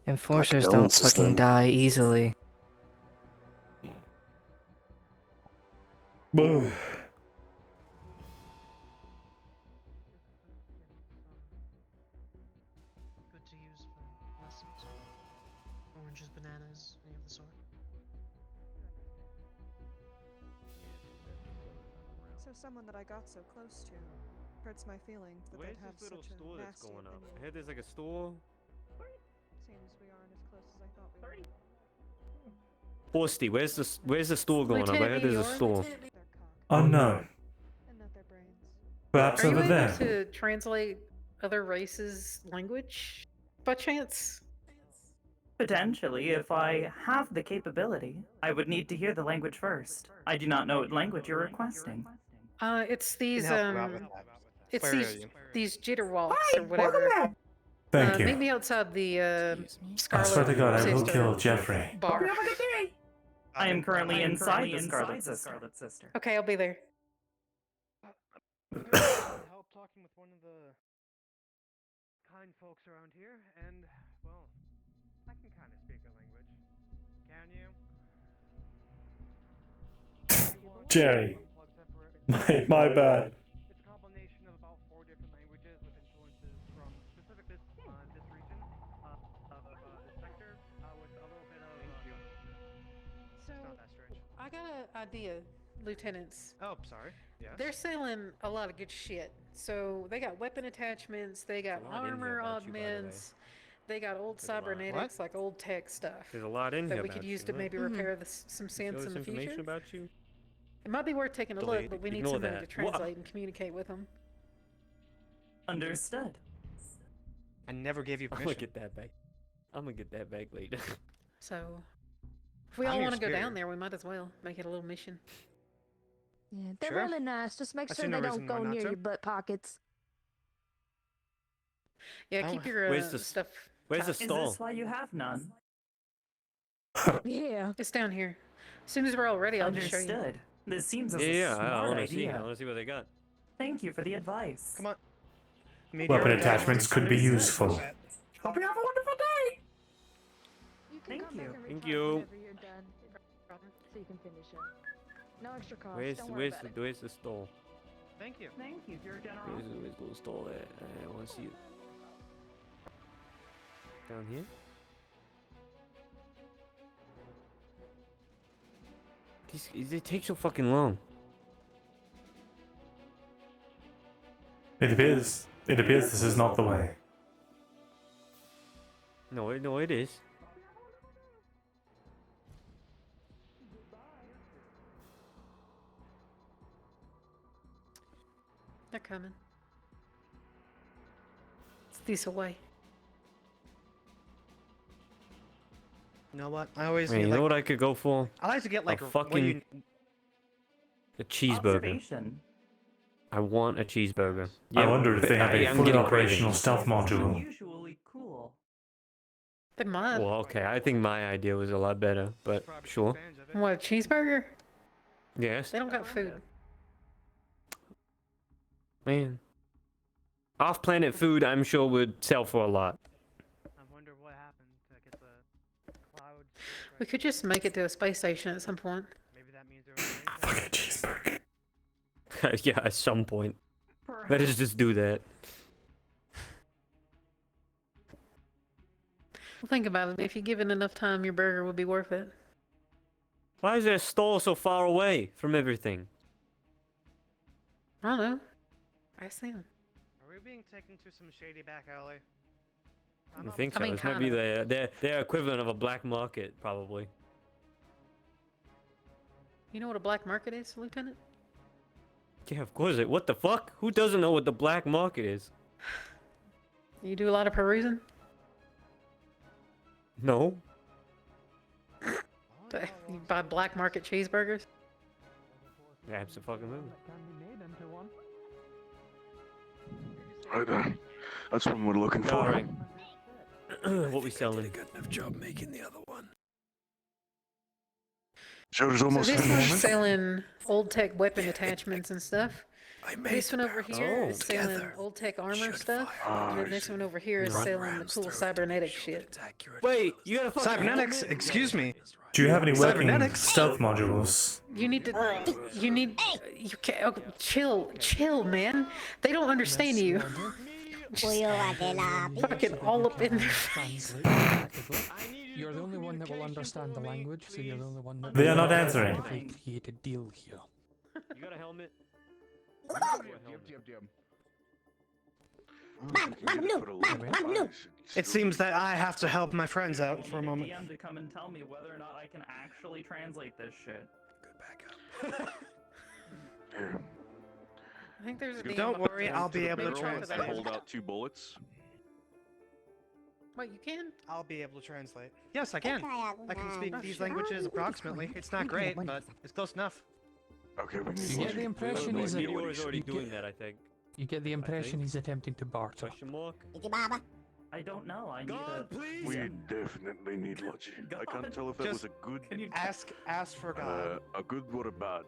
Enforcers don't fucking die easily. Good to use for lessons. Oranges, bananas, any of the sort. So someone that I got so close to hurts my feelings that Where's they'd have this little such a store that's nasty going up? opinion. I heard there's like a store. Seems we aren't as close as I thought we were. Horsty, where's the store going up? I heard there's a store. Unknown. Perhaps Are you over able there. to translate other races' language by chance? Potentially, if I have the capability, I would need to hear the language first. I do not know what language you're requesting. It's these help you out with that. it's Where are these you? these jitterwalks or whatever. Thank you. Meet me outside the I swear to God, I will Sister kill Jeffrey. bar. I am currently inside the Scarlet Sister. Okay, I'll be there. talking with one of the kind folks around here, and, well, I can kind of speak a language. Can you? Jerry. My bad. It's a combination of about 4 different languages with influences from specific this region, this sector, with a little bit of. So, it's not that strange. I got an idea, lieutenants. Oh, sorry. Yes. They're selling a lot of good shit. So they got weapon attachments, they got There's a lot in armor here about you, by the way. augments, they got old There's a lot. cybernetics, like old tech stuff. There's a lot in that here we could about use you, to huh? maybe repair some Show sense us in the information future. about you. It might be worth taking a Delete. look, but we need Ignore somebody that. to translate and communicate with them. Understood. I never gave you I'm permission. gonna get that back. I'm gonna get that back later. So, if we I'm all your want to go superior. down there, we might as well make it a little mission. Yeah, they're Sure. really nice. Just make I sure see no they reason don't why go not near to. your butt pockets. Yeah, Oh, keep your where's the stuff. Where's the Is stall? this why you have none? Yeah. It's down here. As soon as we're all ready, I'll just show you. Understood. This seems as Yeah, a I smart wanna see. I idea. wanna see what they got. Thank you for the advice. Come on. Weapon attachments could be useful. Hope you have a wonderful day. You can Thank come back you. and Thank retalk you. whenever you're done, so you can finish up. No extra cost. Don't worry about it. Where's the stall? Thank you. Thank you for your Where's generosity. the little stall at? I wanna see it. Down here. They take so fucking long. It appears this is not the way. No, it is. They're coming. It's this away. You know what? I always Man, need you like. know what I could go for? I like to get like a what fucking you. a cheeseburger. Observation. I want a cheeseburger. I wonder if they have a I'm fully getting operational cravings. stealth module. Usually cool. They might. Well, okay, I think my idea was a lot better, but sure. What, a cheeseburger? Yes. They don't got food. Man. Off-planet food, I'm sure would sell for a lot. I wonder what happened to get the cloud. We could just make it to a space station at some point. Maybe that means there was an Fucking cheeseburger. Yeah, at some point. Let us just do that. Well, think about it. If you give it enough time, your burger would be worth it. Why is that stall so far away from everything? I don't know. Ask them. Are we being taken to some shady back alley? I think so. I mean, This might be kinda. their equivalent of a black market, probably. You know what a black market is, Lieutenant? Yeah, of course. What the fuck? Who doesn't know what the black market is? You do a lot of perusing? No. You buy black market cheeseburgers? Absolutely. Right there. That's what we're looking for. Alright. What we selling? Good enough job making the other one. Show's So almost this one's finished. selling old tech weapon attachments and stuff. This one over here is selling together. old tech armor stuff. Oh, And then this one over here is Run selling the rounds cool through it. cybernetic shit. Wait, you gotta fucking Cybernetics, excuse me. Do you have any working Cybernetics? stealth modules? You need to. You can't. Oh, chill, man. They don't understand you. Fucking all up in their face. You're the only one that will understand the language, so you're the only one that. They are not will answering. create a deal here. You got a helmet? It seems that I have to help my friends out for a moment. DM to come and tell me whether or not I can actually translate this shit. I think there's a Don't worry, I'll be able to translate. Hold out 2 bullets. Wait, you can? I'll be able to translate. Yes, I can. I can speak these languages approximately. It's not great, but it's close enough. Okay, we You get the impression he's Meteor is already you doing get- that, I think. You get the impression he's attempting to barter. Question mark? I don't know. I need God, a. please! We definitely need logic. I can't tell if that was Just a good, Can you Ask for God. a good or a bad.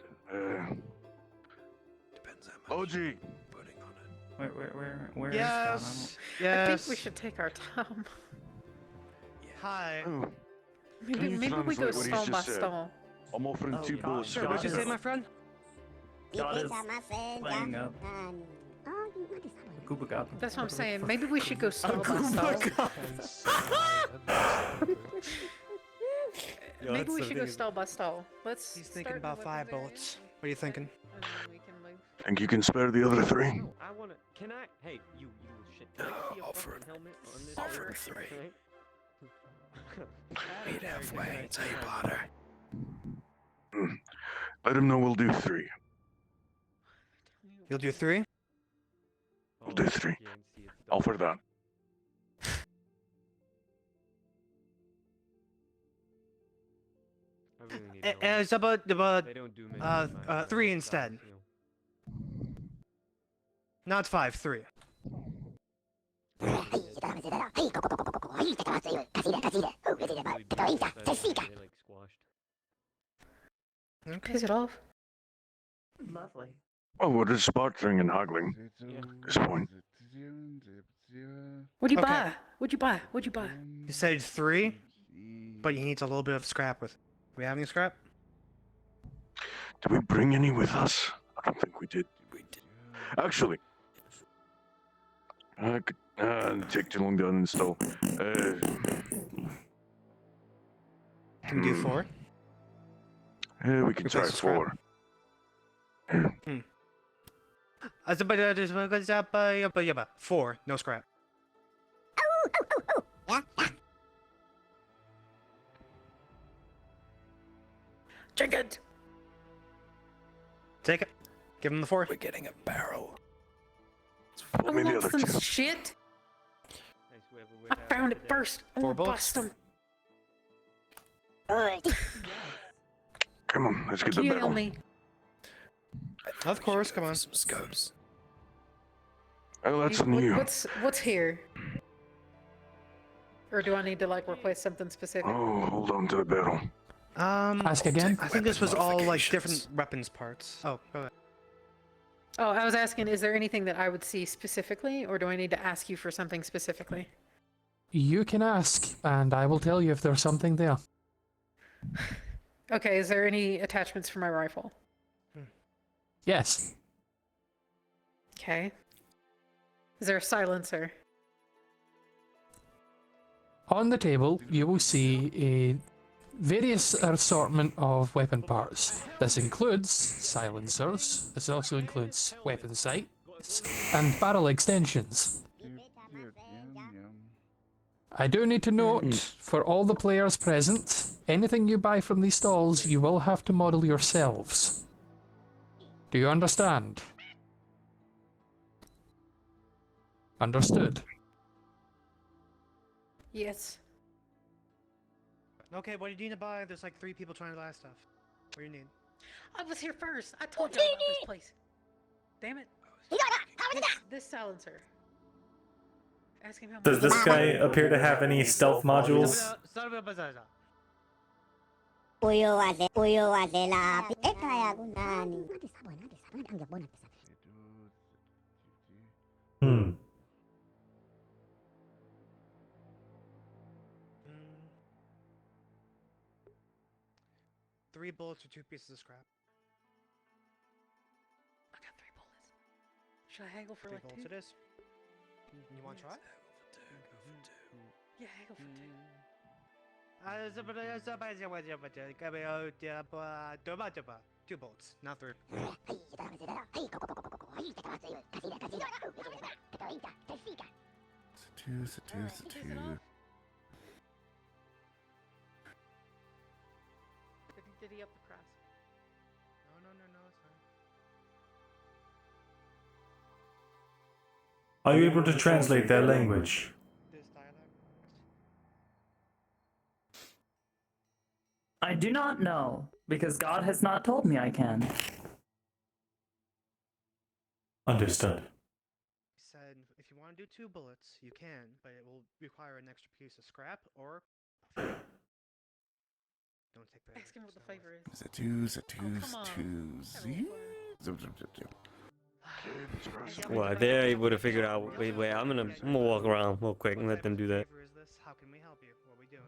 Depends how much OG, putting on it. Where is Yes. I Yes. think we should take our time. Hi. Oh, Maybe can you we go translate what he's stall by just said? stall. I'm offering 2 bullets. Sure, what'd you say, my friend? God is playing up. Koopa Gop. That's what I'm saying. Maybe we should go stall by stall. Maybe we should go stall by stall. Let's. He's thinking about 5 bullets. What are you thinking? And then we can move. Think you can spare the other 3? No, I wanna. Can I? Hey, you shit. Can I see a fucking helmet on this? Offer 3. Meet halfway, say Potter. Let him know we'll do 3. You'll do 3? We'll do 3. Offer that. It's about They don't do many 3 instead. Not 5, 3. Piss it off. Lovely. Oh, we're just sparring and haggling at this point. What'd you Okay. buy? What'd you buy? What'd you buy? You said 3, but he needs a little bit of scrap with. Do we have any scrap? Did we bring any with us? I don't think we did. Actually, I could take too long to uninstall. Can we do 4? We can try Replace the scrap. 4, no scrap. Jenkins! Take it. Give him the 4. We're getting a barrel. Follow me the other 2. Some shit. I found it first. I'm 4 gonna bullets. bust him. Come on, let's get Can the you barrel. help me? Of course, come on. Some scopes. Oh, that's on you. What's here? Or do I need to like replace something specific? Oh, hold on to the barrel. Ask again. I think this was all like different weapons parts. Oh, go ahead. Oh, I was asking, is there anything that I would see specifically, or do I need to ask you for something specifically? You can ask, and I will tell you if there's something there. Okay, is there any attachments for my rifle? Yes. Okay. Is there a silencer? On the table, you will see a various assortment of weapon parts. This includes silencers. This also includes weapon sights and barrel extensions. I do need to note, for all the players present, anything you buy from these stalls, you will have to model yourselves. Do you understand? Understood. Yes. Okay, what do you need to buy? There's like 3 people trying to buy stuff. What do you need? I was here first. I told you about this place. Damn it. This silencer. Ask him how Does much. this guy appear to have any stealth modules? Hmm. 3 bullets or 2 pieces of scrap. I got 3 bullets. Should I haggle for 3 like 2? bullets it is. You want to try? Yeah, haggle for 2. 2 bullets, not 3. It's a 2. Did he up the price? No, it's fine. Are you able to translate their language? This dialect. I do not know, because God has not told me I can. Understood. He said if you want to do 2 bullets, you can, but it will require an extra piece of scrap or. Don't take that. Ask him what the flavor is. It's a 2. Oh, come on. Well, they're able to figure out. Wait, I'm gonna walk around real quick and let them do that. How can we help you? What are we doing?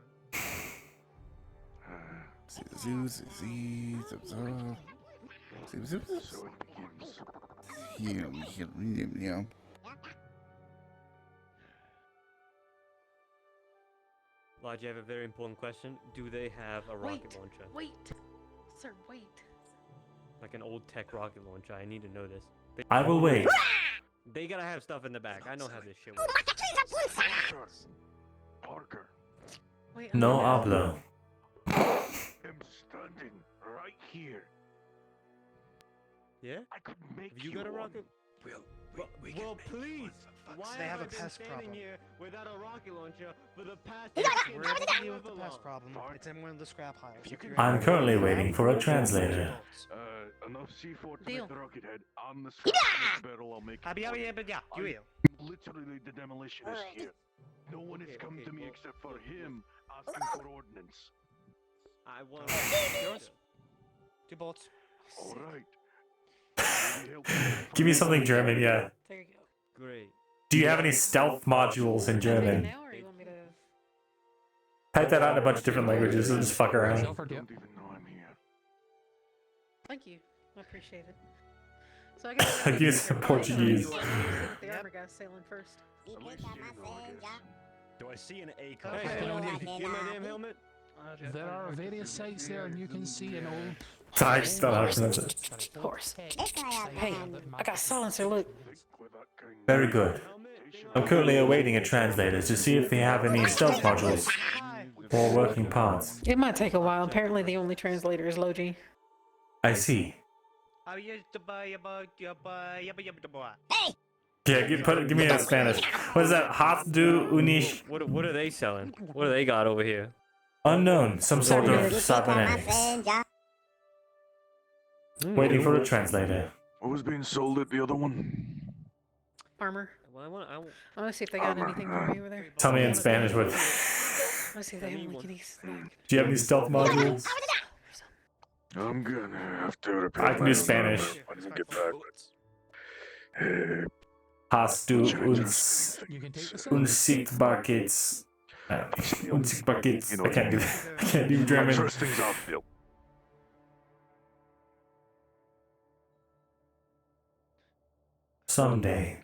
Yeah. Lodge, I have a very important question. Do they have a rocket launcher? Wait, sir, wait. Like an old tech rocket launcher. I need to know this. I will wait. They gotta have stuff in the back. I know how this shit works. Parker. Wait, No hablo. I'm standing right here. Yeah? I could make Have you got a one. rocket? Well, please. Why They have have a I been pest standing problem. here without a rocket launcher for the past? We're able to deal with the pest problem. It's in one of the scrap piles. If you're I'm able to currently grab waiting for a translator. Enough C4 to Deal. make the rocket head on the scrap barrel. I'll make it. Literally, the demolitionist here. No one has come to me except for him asking for ordnance. I want. Yours? 2 bolts. All right. Give me something German, yeah. There you go. Great. Do you have any stealth modules in German? Now, or you want me to? Type that out in a bunch of different languages and just fuck around. Thank you. I appreciate it. So I guess Give me some Portuguese. the armor guy's sailing first. Do I see an A Hey, get my damn helmet. There are various sites there, and you can see an old. I just don't know how to pronounce it. Horse. Hey, I got silencer. Look. Very good. I'm currently awaiting a translator to see if they have any stealth modules or working parts. It might take a while. Apparently, the only translator is Logi. I see. Hey. Yeah, give me a Spanish. What is that? Half do unish. What are they selling? What do they got over here? Unknown. Some sort of cybernetics. Waiting for a translator. What was being sold at the other one? Armor. Well, I want to see if they got anything for me over there. Tell me in Spanish what. I want to see if they have like any snack. Do you have any stealth modules? I'm gonna have to repair I can do Spanish. when we get back. Hast du uns unsichtbar geht's? Unsichtbar geht's. I can't do that. I can't do German. Trust things out, Bill. Someday.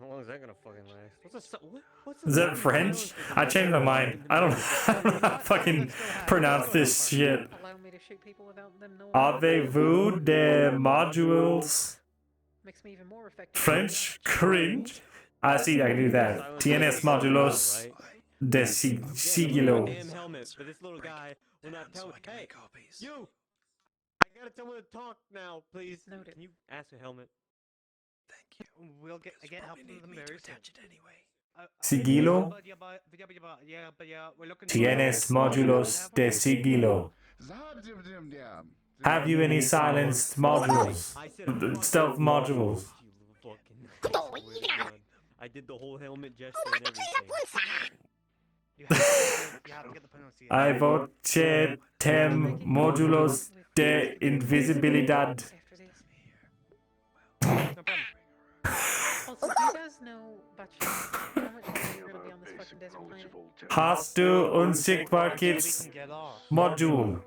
How long is that gonna fucking last? Is that French? I changed my mind. I don't know how to fucking pronounce this shit. Allow me to shoot people without them knowing. Avez-vous des modules? Makes me even more effective. French? Cringe? I see, I can do that. TNS modulos de sigilo. Damn helmet for this little guy. When I tell hey, you! I gotta tell him to talk now, please. Noted. Can you ask a helmet? We'll get help from them very soon. Sigilo? Tienes modulos de sigilo. Have you any silenced modules? Stealth modules? I did the whole helmet gesture and everything. You have to get the pronunciation. I voce tem modulos de invisibilidad. Also, do you guys know about how much longer you're gonna be on this fucking desert planet? Hast du unsichtbar geht's module?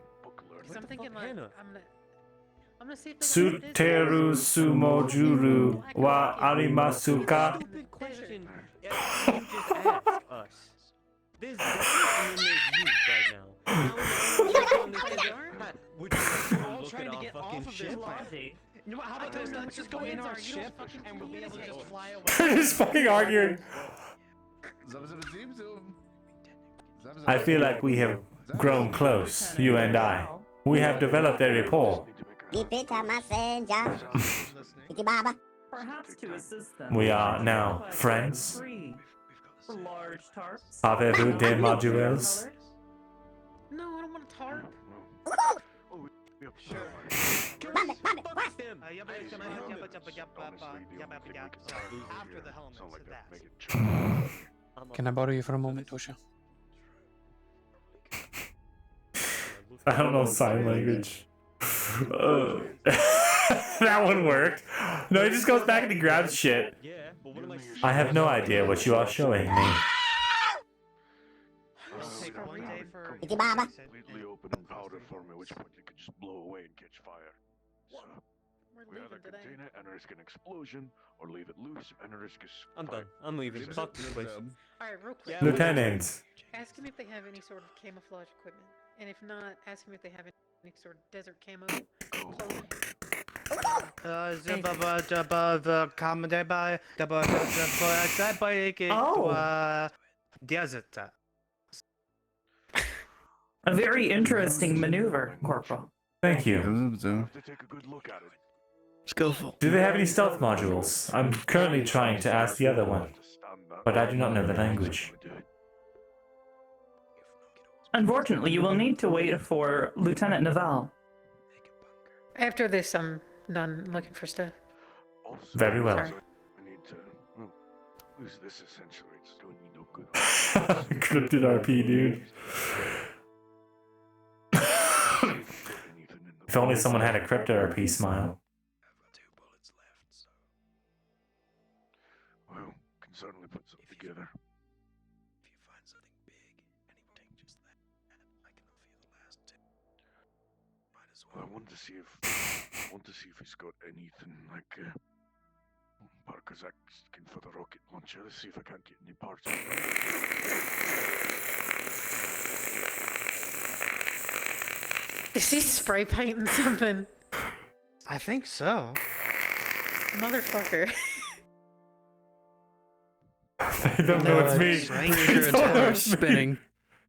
Because I'm thinking like, I'm gonna see if they Suteru sumojuru wa arimasuka? Stupid question. You just ask us. There's and then there's you right now. We're all trying to get off of this planet. You know, how about this? Let's just go in our ship and we'll be able to just fly away. They're just fucking arguing. I feel like we have grown close, you and I. We have developed a rapport. Perhaps to assist them. We are now friends. Free. Large tarps. Avez-vous des modules? No, I don't want a tarp. After the helmet, Can I borrow you for a moment, Tosha? I don't know sign language. That one worked. No, he just goes back and he grabs shit. I have no idea what you are showing me. Completely open and powder for me, at which point it could just blow away and catch fire. So, we either contain it and risk an explosion, or leave it loose and risk a I'm done. I'm leaving. Talk to the place. Alright, real quick. Lieutenant. Ask him if they have any sort of camouflage equipment. And if not, ask him if they have any sort of desert camo clothing. Desert. A very interesting maneuver, Corporal. Thank you. Skillful. Do they have any stealth modules? I'm currently trying to ask the other one, but I do not know the language. Unfortunately, you will need to wait for Lieutenant Naval. After this, I'm done looking for stuff. Very well. Sorry. I need to, well, lose this essentially. It's doing me no good. Encrypted RP, dude. If only someone had a crypto RP smile. Well, can certainly put something together. Well, I want to see if he's got anything like Parker's asking for the rocket launcher. Let's see if I can't get any parts. Is he spray painting something? I think so. Motherfucker. I don't know it's me. Your tower spinning.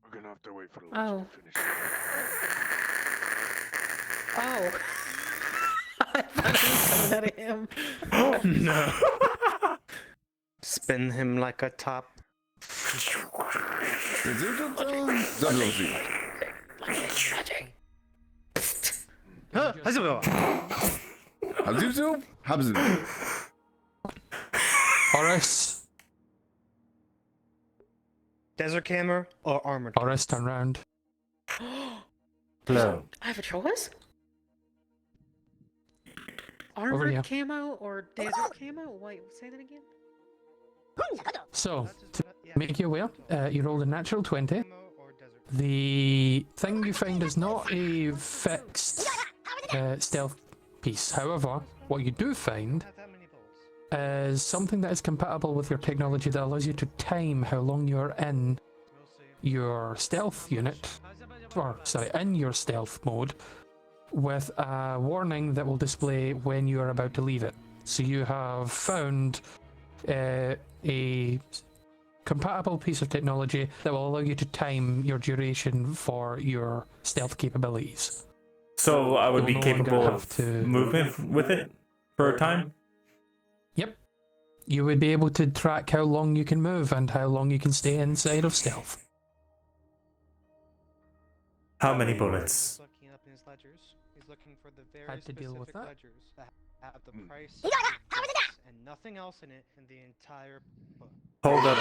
We're gonna have to wait for the Oh. Oh. I thought it was coming out of him. Oh no. Spin him like a top. Horace. Desert camera or armored? Horace, turn round. Hello. I have a choice? Over Armored here. camo or desert camo? Wait, say that again? So, to make you aware, you rolled a natural 20. The thing you find is not a fixed stealth piece. However, what you do find is something that is compatible with your technology that allows you to time how long you're in your stealth unit, or sorry, in your stealth mode, with a warning that will display when you are about to leave it. So you have found a compatible piece of technology that will allow you to time your duration for your stealth capabilities. So I would be You'll no longer capable have of to movement with it for a time? Yep. You would be able to track how long you can move and how long you can stay inside of stealth. How many bullets? Looking up in his ledgers. He's looking for the very Had to deal with specific that. ledgers that have the price of goods and nothing else in it in the entire book. Hold up.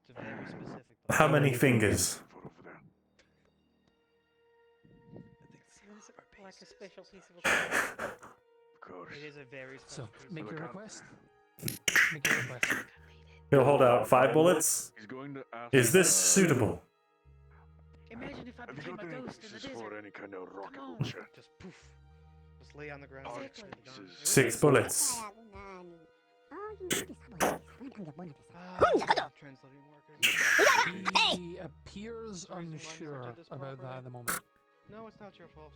It's a very specific book. How many fingers? Sounds like a special piece of equipment. It is a very So, special piece make of your equipment. request. Make your request. He'll hold out 5 bullets. He's going to ask, Is this suitable? Imagine if I have you became got a any ghost in the pieces for desert. any kind of rocket on. launcher? Just poof. Just lay on the ground. Exactly. 6 bullets. Translating workers. He appears unsure about that at the moment. No, it's not your fault.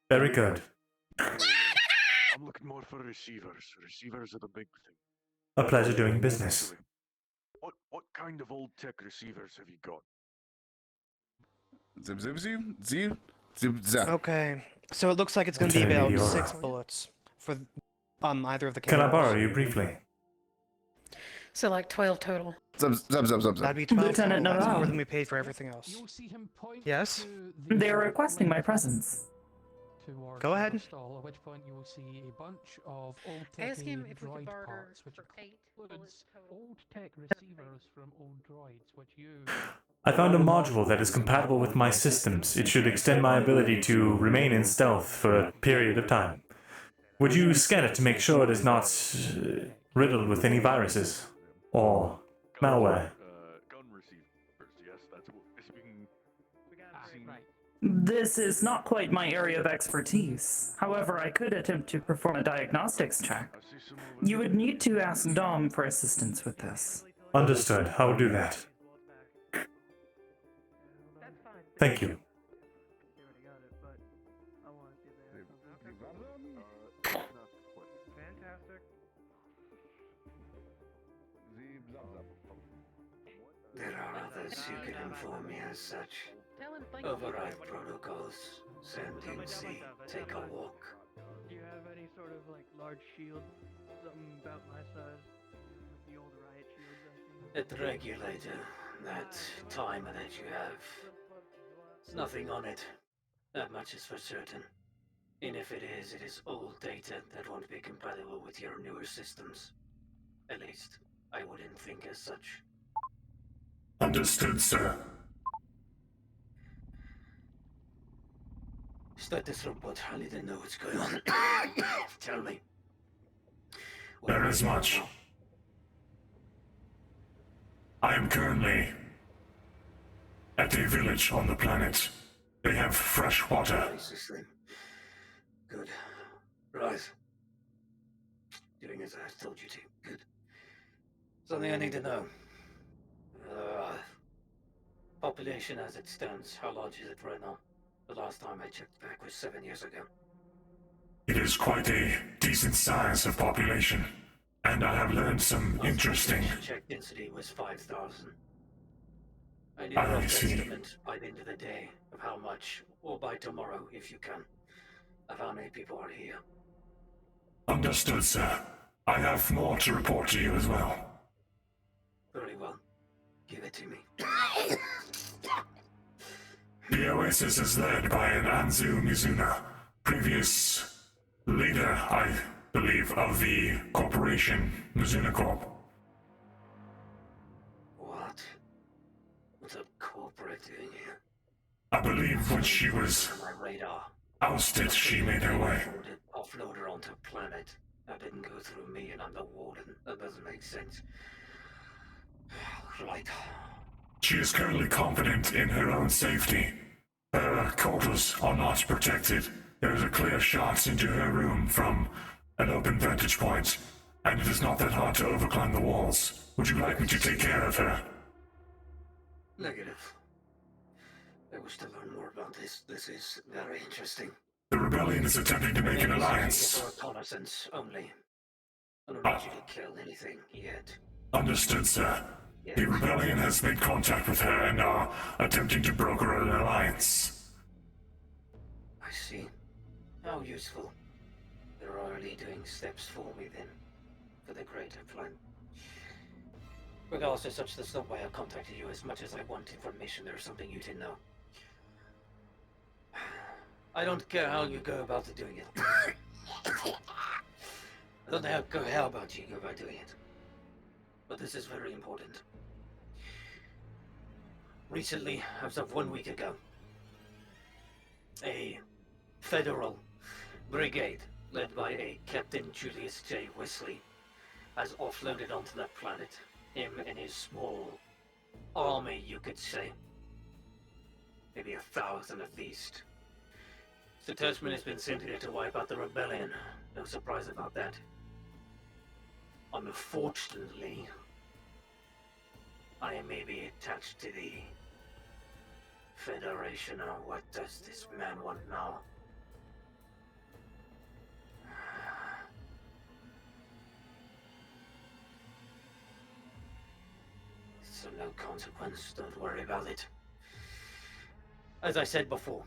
Very good. I'm looking more for receivers. Receivers are the big thing. A pleasure doing business. What kind of old tech receivers have you got? Okay, so it looks like it's going to be Lieutenant about Meteora. 6 bullets for either of the Can I cameras. borrow you briefly? So like 12 total. That'd be 12 Lieutenant total. That's Naval. more than we paid for everything else. You'll see him point Yes? to the They are requesting my presence. towards Go ahead. the stall, at which point you will see a bunch of old Ask him techy if we could droid barter parts, which for 8 includes bullets total. old tech receivers from old droids, which you... I found a module that is compatible with my systems. It should extend my ability to remain in stealth for a period of time. Would you scan it to make sure it is not riddled with any viruses or malware? Gun receivers, yes, that's what. If we can see. This is not quite my area of expertise. However, I could attempt to perform a diagnostics check. You would need to ask Dom for assistance with this. Understood. I will do that. Thank you. Fantastic. There are others who could inform me as such. Override protocols. Send in see. Take a walk. Do you have any sort of like large shield? Something about my size? The old riot shields I've seen. That regulator, that timer that you have. There's nothing on it. That much is for certain. And if it is old data that won't be compatible with your newer systems. At least, I wouldn't think as such. Understood, sir. Status report. I need to know what's going on. Tell me. There is much. I am currently at a village on the planet. They have fresh water. Good. Right. Doing as I told you to. Good. Something I need to know. Population as it stands, how large is it right now? The last time I checked back was 7 years ago. It is quite a decent size of population, and I have learned some interesting... Check density was 5,000. I need a rough estimate by the end of the day of how much, or by tomorrow if you can, of how many people are here. Understood, sir. I have more to report to you as well. Very well. Give it to me. The Oasis is led by an Anzu Mizuna, previous leader, I believe, of the corporation, Mizuna Corp. What? What's a corporate doing here? I believe when she was On my radar. ousted, she made her way. Offload her onto a planet. That didn't go through me and I'm the warden. That doesn't make sense. Right. She is currently confident in her own safety. Her quarters are not protected. There is a clear shot into her room from an open vantage point, and it is not that hard to overclimb the walls. Would you like me to take care of her? Negative. I wish to learn more about this. This is very interesting. The rebellion is attempting to make an alliance. For reconnaissance only. I don't need you to kill anything yet. Understood, sir. The rebellion has made contact with her and are attempting to broker an alliance. I see. How useful. They're already doing steps for me then, for the greater plan. Regardless of such, that's not why I contacted you. As much as I want information, there's something you didn't know. I don't care how you go about doing it. I don't care how about you go about doing it. But this is very important. Recently, as of 1 week ago, a federal brigade led by a Captain Julius J. Wesley has offloaded onto that planet. Him and his small army, you could say. Maybe 1,000 at least. The detachment has been sent here to wipe out the rebellion. No surprise about that. Unfortunately, I may be attached to the Federation. Now, what does this man want now? It's of no consequence. Don't worry about it. As I said before,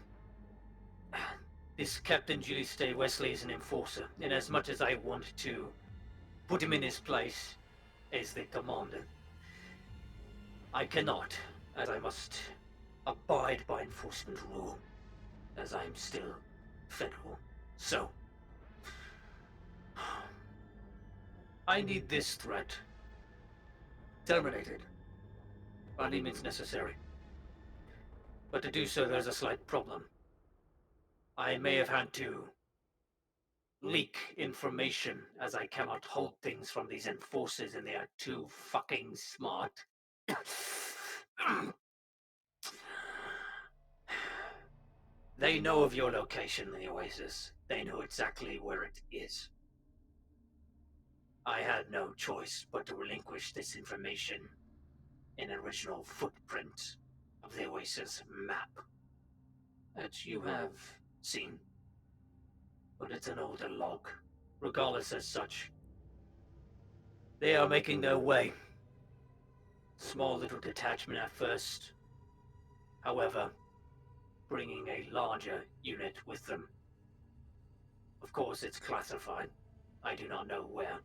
this Captain Julius J. Wesley is an enforcer, and as much as I want to put him in his place as the commander, I cannot, as I must abide by enforcement rule, as I'm still Federal. So, I need this threat terminated by any means necessary. But to do so, there's a slight problem. I may have had to leak information, as I cannot hold things from these enforcers and they are too fucking smart. They know of your location in the Oasis. They know exactly where it is. I had no choice but to relinquish this information, an original footprint of the Oasis map that you have seen. But it's an older log. Regardless as such, they are making their way. Small little detachment at first. However, bringing a larger unit with them. Of course, it's classified. I do not know where.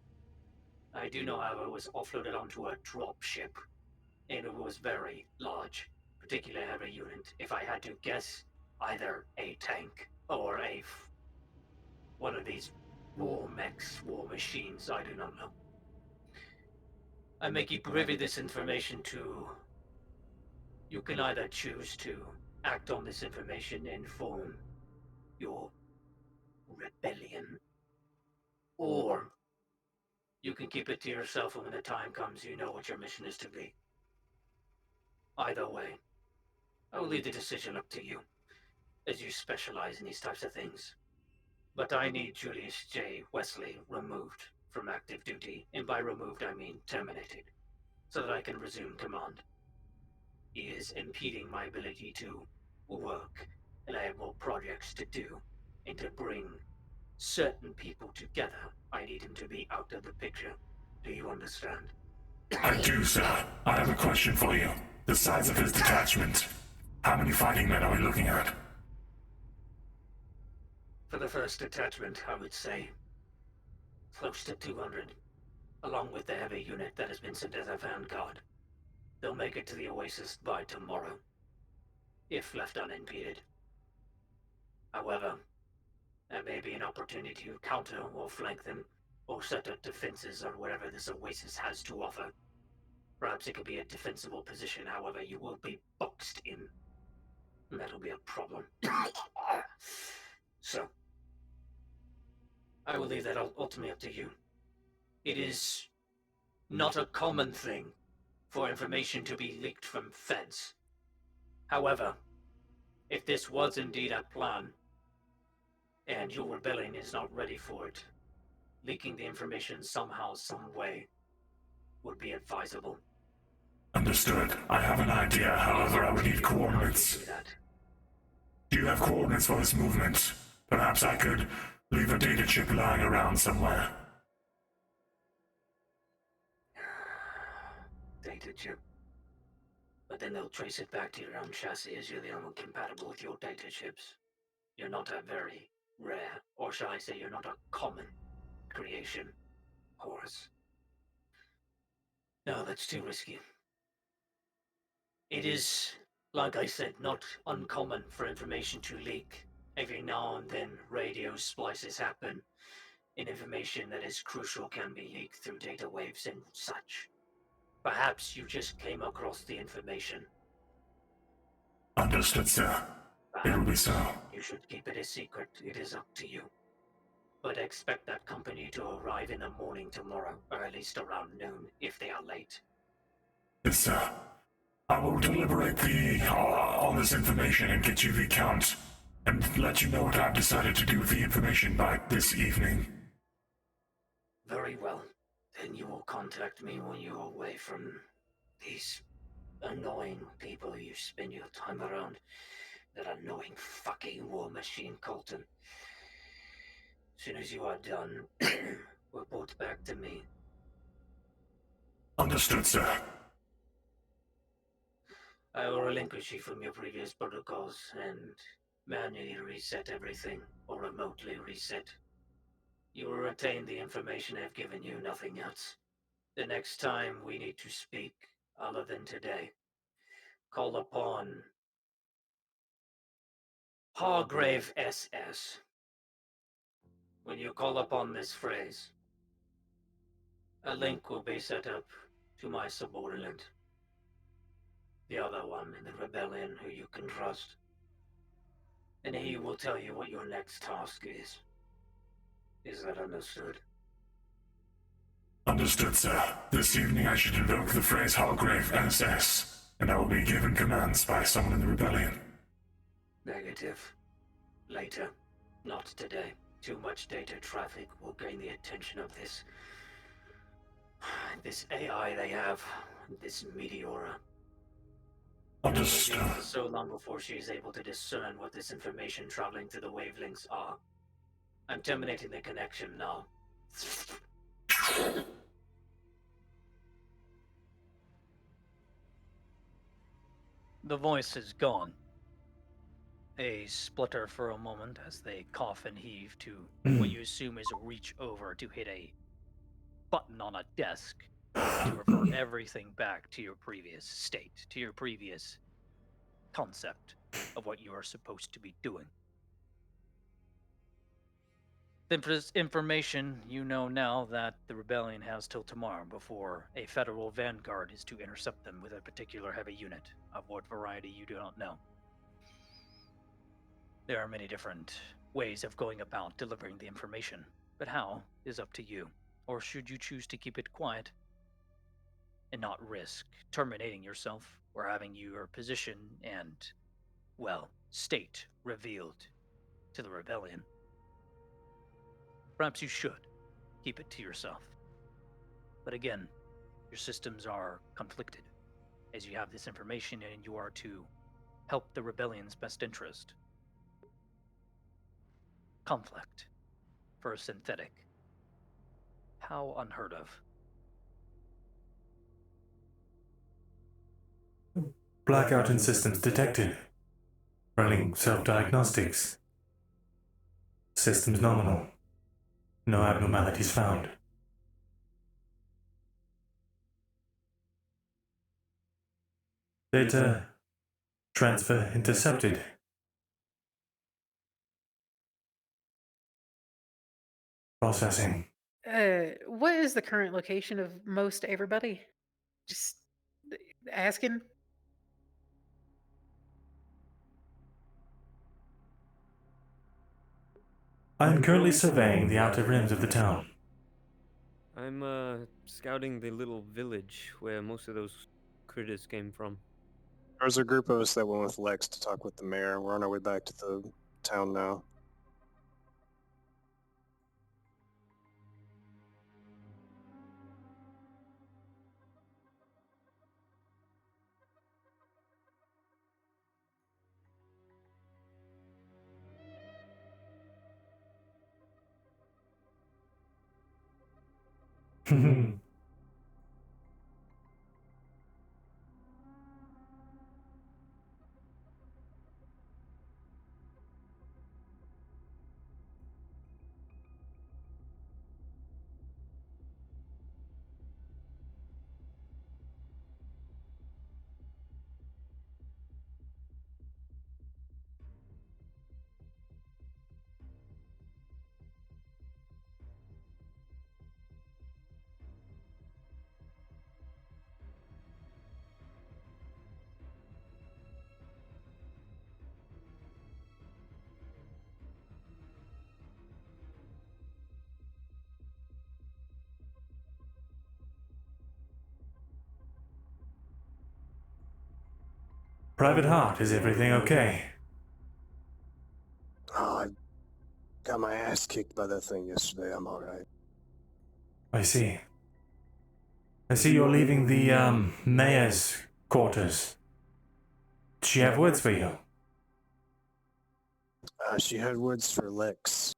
I do know, however, it was offloaded onto a drop ship, and it was very large, particularly heavy unit. If I had to guess, either a tank or one of these war mechs, war machines, I do not know. I may keep privy this information to... You can either choose to act on this information and form your rebellion, or you can keep it to yourself, and when the time comes, you know what your mission is to be. Either way, I will leave the decision up to you, as you specialize in these types of things. But I need Julius J. Wesley removed from active duty, and by removed I mean terminated, so that I can resume command. He is impeding my ability to work, and I have more projects to do, and to bring certain people together, I need him to be out of the picture. Do you understand? I do, sir. I have a question for you. The size of his detachment. How many fighting men are we looking at? For the first detachment, I would say close to 200, along with the heavy unit that has been sent as a vanguard. They'll make it to the Oasis by tomorrow, if left unimpeded. However, there may be an opportunity to counter or flank them, or set up defenses or whatever this Oasis has to offer. Perhaps it could be a defensible position, however, you will be boxed in. And that'll be a problem. So, I will leave that ultimately up to you. It is not a common thing for information to be leaked from feds. However, if this was indeed a plan, and your rebellion is not ready for it, leaking the information somehow, some way, would be advisable. Understood. I have an idea, however I would need coordinates. Do you have coordinates for this movement? Perhaps I could leave a data chip lying around somewhere. Data chip. But then they'll trace it back to your own chassis as you're the only one compatible with your data chips. You're not a very rare, or shall I say you're not a common creation, Horace. No, that's too risky. It is, like I said, not uncommon for information to leak. Every now and then radio splices happen, and information that is crucial can be leaked through data waves and such. Perhaps you just came across the information. Understood, sir. It will be so. You should keep it a secret. It is up to you. But expect that company to arrive in the morning tomorrow, or at least around noon, if they are late. Yes, sir. I will deliberate on this information and get you the count, and let you know what I've decided to do with the information by this evening. Very well. Then you will contact me when you're away from these annoying people you spend your time around. That annoying fucking war machine, Colton. As soon as you are done, report back to me. Understood, sir. I will relinquish you from your previous protocols and manually reset everything, or remotely reset. You will retain the information I've given you, nothing else. The next time we need to speak, other than today, call upon Hargrave SS. when you call upon this phrase, a link will be set up to my subordinate. The other one in the rebellion who you can trust. And he will tell you what your next task is. Is that understood? Understood, sir. This evening I should invoke the phrase Hargrave SS, and I will be given commands by someone in the rebellion. Negative. Later. Not today. Too much data traffic will gain the attention of this AI they have. This Meteora. Understood. So long before she is able to discern what this information traveling through the wavelengths are. I'm terminating the connection now. The voice is gone. A splutter for a moment as they cough and heave to what you assume is a reach over to hit a button on a desk to revert everything back to your previous state, to your previous concept of what you are supposed to be doing. This information, you know now that the rebellion has till tomorrow before a federal vanguard is to intercept them with a particular heavy unit, of what variety you do not know. There are many different ways of going about delivering the information, but how is up to you. Or should you choose to keep it quiet and not risk terminating yourself or having your position and, well, state revealed to the rebellion? Perhaps you should keep it to yourself. But again, your systems are conflicted, as you have this information and you are to help the rebellion's best interest. Conflict for a synthetic. How unheard of. Blackout in systems detected. Running self-diagnostics. Systems nominal. No abnormalities found. Data transfer intercepted. Processing. What is the current location of most everybody? Just asking. I am currently surveying the outer rims of the town. I'm scouting the little village where most of those critters came from. There's a group of us that went with Lex to talk with the mayor. We're on our way back to the town now. Private Heart, is everything okay? Oh, I got my ass kicked by that thing yesterday. I'm alright. I see. I see you're leaving the, mayor's quarters. Does she have words for you? She had words for Lex,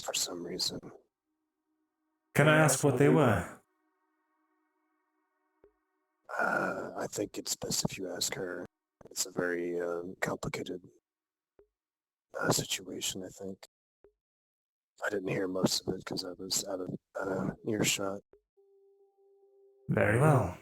for some reason. Can I ask what they were? I think it's best if you ask her. It's a very complicated situation, I think. I didn't hear most of it because I was out of earshot. Very well.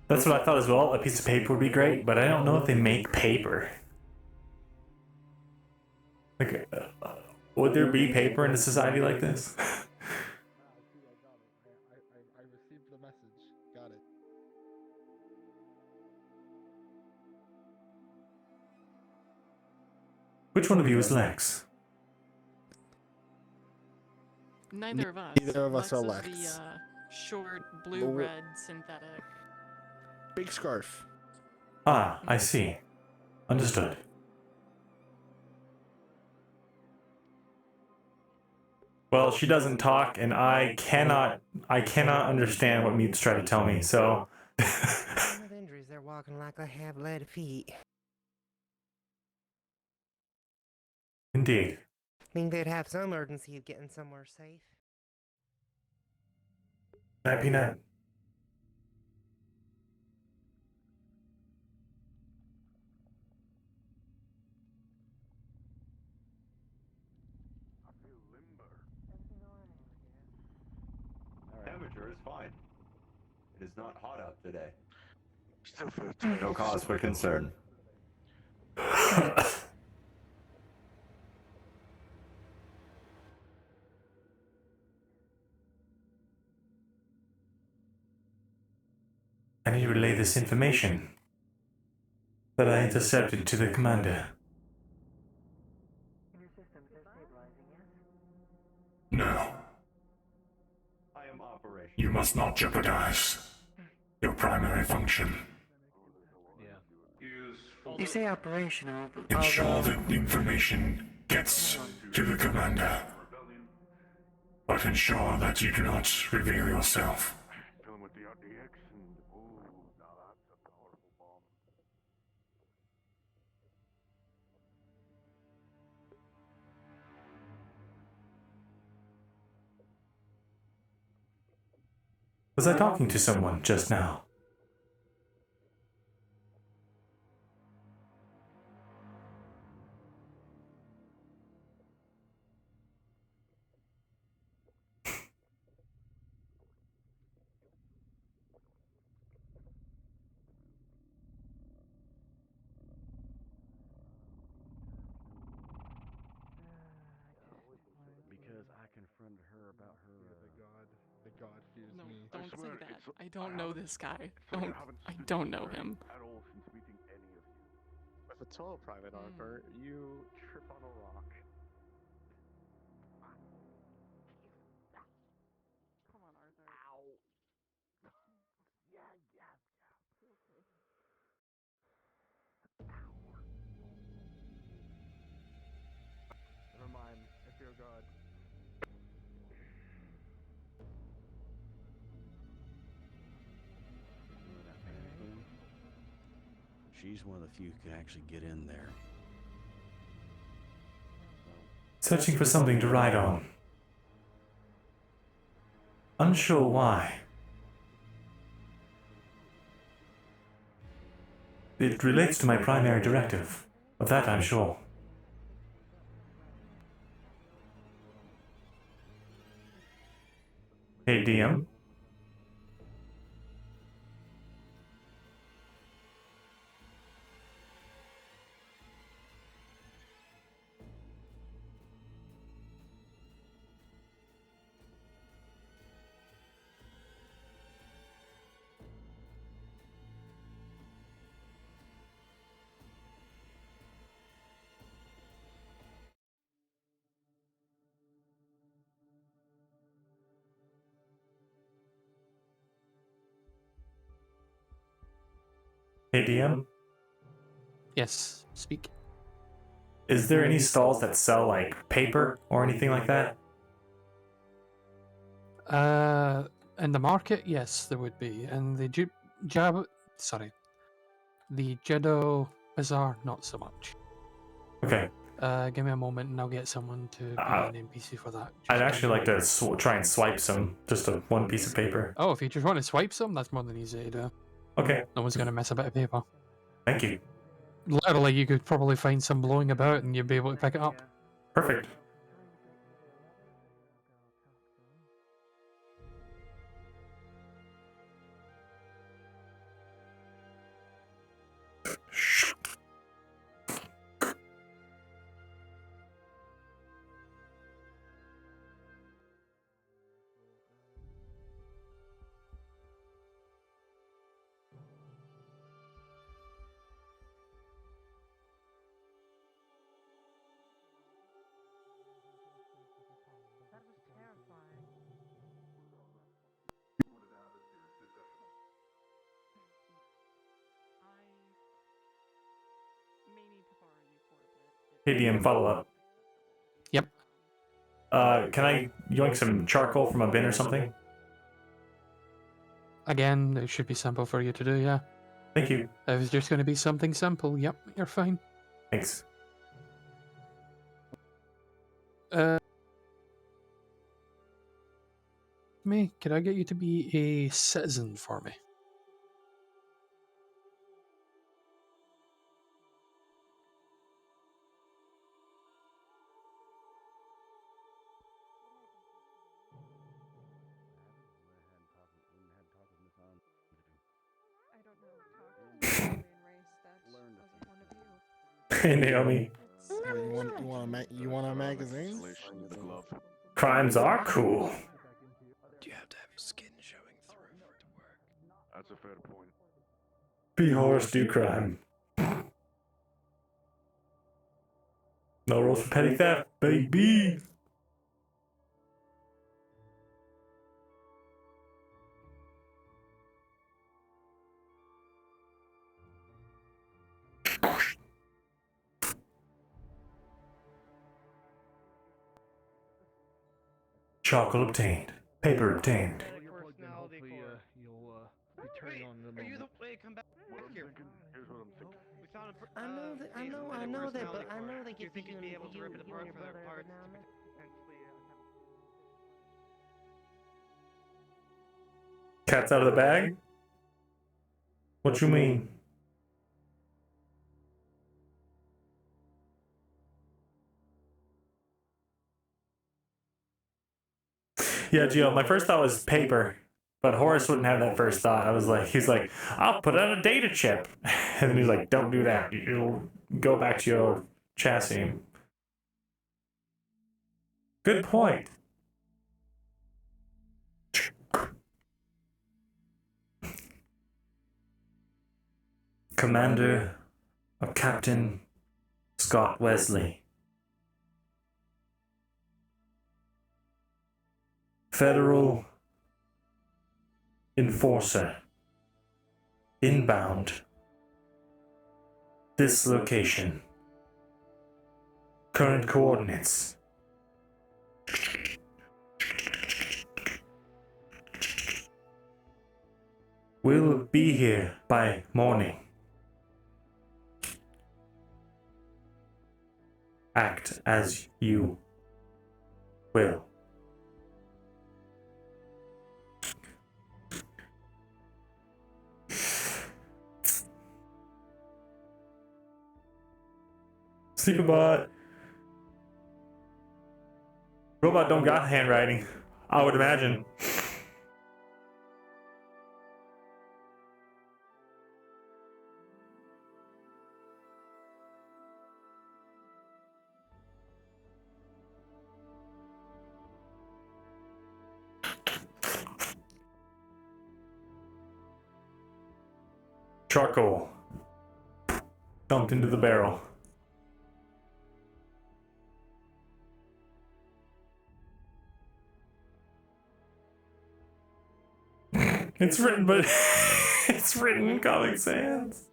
That's what I thought as well. A piece of paper would be great, but I don't know if they make paper. Like, would there be paper in a society like this? I received the message. Got it. Which one of you is Lex? Neither of us. Neither of us are Lex Lex. is the short, blue-red synthetic. Big scarf. Ah, I see. Understood. Well, she doesn't talk, and I cannot understand what Mute's trying to tell me, so... With injuries, they're walking like they have lead feet. Indeed. Think they'd have some urgency of getting somewhere safe. Night, Peanut. Temperature is fine. It is not hot out today. No cause for concern. I need to relay this information that I intercepted to the commander. No. You must not jeopardize your primary function. You say operational. Ensure that the information gets to the commander. But ensure that you do not reveal yourself. Kill him with the RDX and oh, now that's a powerful bomb. Was I talking to someone just now? Because I confronted her about her. The god fears No, me. don't say swear, that. it's- I don't know this guy. I Don't. haven't I spoken don't to know Frank him. at all since meeting any of you. With a total private Arthur, you trip on a rock. Come on, Arthur. Ow. Yeah. Never mind. I fear God. She's one of the few who can actually get in there. Searching for something to ride on. Unsure why. It relates to my primary directive. Of that I'm sure. Hey, DM. Hey, DM. Yes, speak. Is there any stalls that sell, like, paper or anything like that? In the market, yes, there would be. And the the Jeddo Bazaar, not so much. Okay. Give me a moment and I'll get someone to be an NPC for that. I'd actually like to try and swipe some, just one piece of paper. Oh, if you just want to swipe some, that's more than easy to do. Okay. No one's going to miss a bit of paper. Thank you. Literally, you could probably find some blowing about and you'd be able to pick it up. Perfect. Hey, DM, follow up. Yep. Can I yoink some charcoal from a bin or something? Again, it should be simple for you to do, yeah. Thank you. If it's just going to be something simple, yep, you're fine. Thanks. Could I get you to be a citizen for me? I don't know. Talk to the alien race that wasn't one of you. Hey, Naomi. You want a magazine? Crimes are cool. Do you have to have your skin showing through for it to work? That's a fair point. Be horse, do crime. No rules for petty theft, baby. Charcoal obtained. Paper obtained. Hopefully, you'll be turning on the moment. Are you the way? Come back here. Here's what I'm thinking. We found a I know that, but I know that you think you'd be able to rip it apart for the parts to potentially. Cat's out of the bag? What you mean? Yeah, Gio, my first thought was paper, but Horace wouldn't have that first thought. He's like, I'll put on a data chip. And then he's like, don't do that. You'll go back to your chassis. Good point. Commander or Captain Scott Wesley. Federal Enforcer. Inbound. This location. Current coordinates. We'll be here by morning. Act as you will. Sleepabot. Robot don't got handwriting, I would imagine. Charcoal. Dumped into the barrel. It's written, but it's written in Comic Sans.